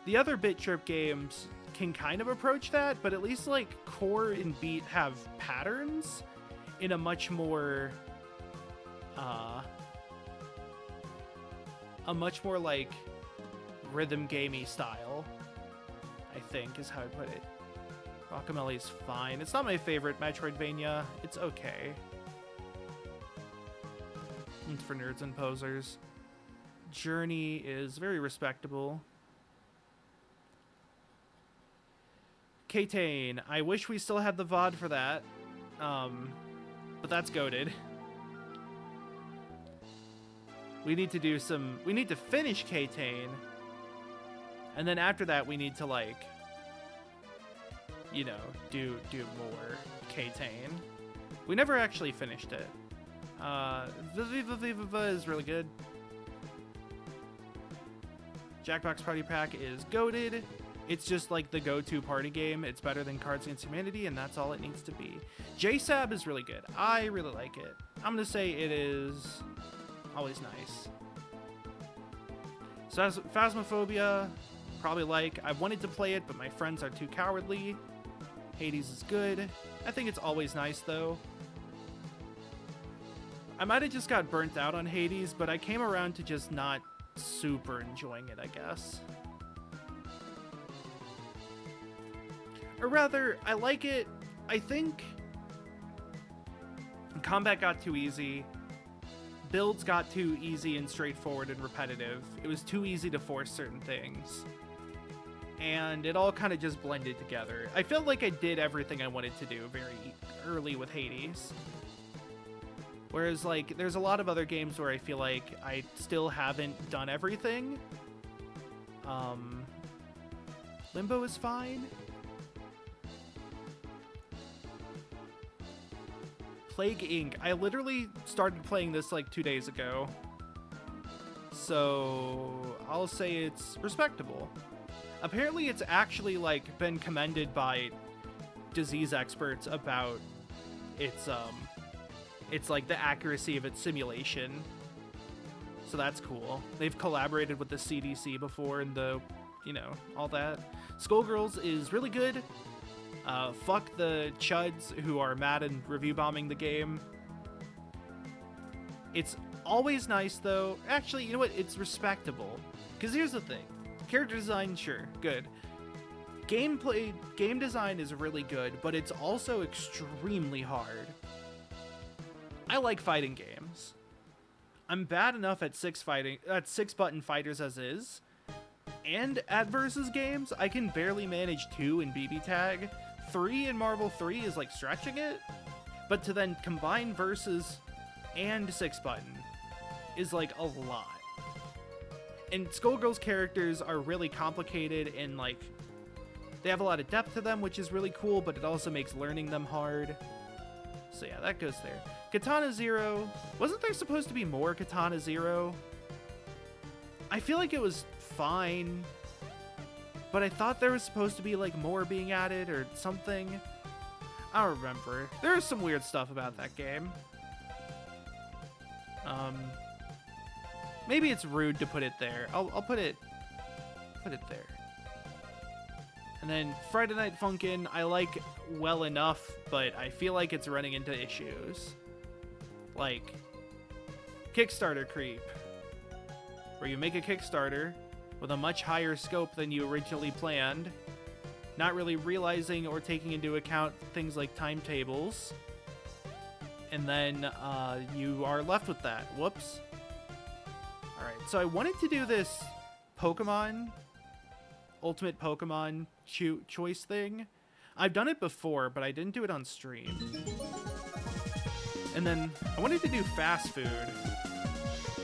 the other Bit Trip games can kind of approach that, but at least like Core and Beat have patterns in a much more like rhythm gamey style, I think is how I put it. Guacamelee is fine. It's not my favorite Metroidvania. It's okay. It's for nerds and posers. Journey is very respectable. Katane, I wish we still had the VOD for that. But that's goated. We need to finish Katane. And then after that, we need to, like, you know, do more Katane. We never actually finished it. Viva is really good. Jackbox Party Pack is goated. It's just like the go-to party game. It's better than Cards Against Humanity, and that's all it needs to be. JSAB is really good. I really like it. I'm going to say it is always nice. So Phasmophobia, probably like. I wanted to play it, but my friends are too cowardly. Hades is good. I think it's always nice, though. I might have just got burnt out on Hades, but I came around to just not super enjoying it, I guess. Or rather, I like it. I think combat got too easy. Builds got too easy and straightforward and repetitive. It was too easy to force certain things. And it all kind of just blended together. I felt like I did everything I wanted to do very early with Hades. Whereas, like, there's a lot of other games where I feel like I still haven't done everything. Limbo is fine. Plague Inc. I literally started playing this like 2 days ago. So I'll say it's respectable. Apparently it's actually like been commended by disease experts about its like the accuracy of its simulation. So that's cool. They've collaborated with the CDC before and the, you know, all that. Skullgirls is really good. Fuck the chuds who are mad and review bombing the game. It's always nice, though. Actually, you know what? It's respectable. Because here's the thing. Character design, sure, good. Game design is really good, but it's also extremely hard. I like fighting games. I'm bad enough at six button fighters as is. And at versus games, I can barely manage 2 in BB Tag. 3 in Marvel 3 is like stretching it, but to then combine versus and 6 button is like a lot. And Skullgirls characters are really complicated and like they have a lot of depth to them, which is really cool, but it also makes learning them hard. So yeah, that goes there. Katana Zero, wasn't there supposed to be more Katana Zero? I feel like it was fine, but I thought there was supposed to be like more being added or something. I don't remember. There's some weird stuff about that game. Maybe it's rude to put it there. I'll put it there. And then Friday Night Funkin' I like well enough, but I feel like it's running into issues. Like Kickstarter creep, where you make a Kickstarter with a much higher scope than you originally planned, not really realizing or taking into account things like timetables, and then you are left with that. Whoops. Alright, so I wanted to do this Pokemon, Ultimate Pokemon choice thing. I've done it before, but I didn't do it on stream. And then I wanted to do fast food,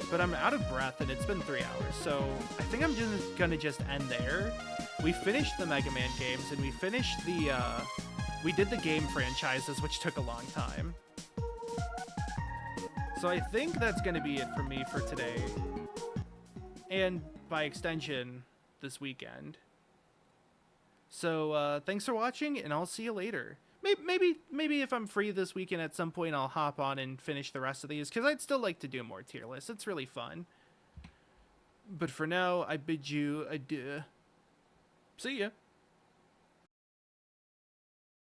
but I'm out of breath and it's been 3 hours, so I think I'm just gonna end there. We finished the Mega Man games and we finished the We did the game franchises, which took a long time. So I think that's going to be it for me for today. And by extension, this weekend. So thanks for watching, and I'll see you later. Maybe if I'm free this weekend at some point, I'll hop on and finish the rest of these, because I'd still like to do more tier lists. It's really fun. But for now, I bid you adieu. See ya.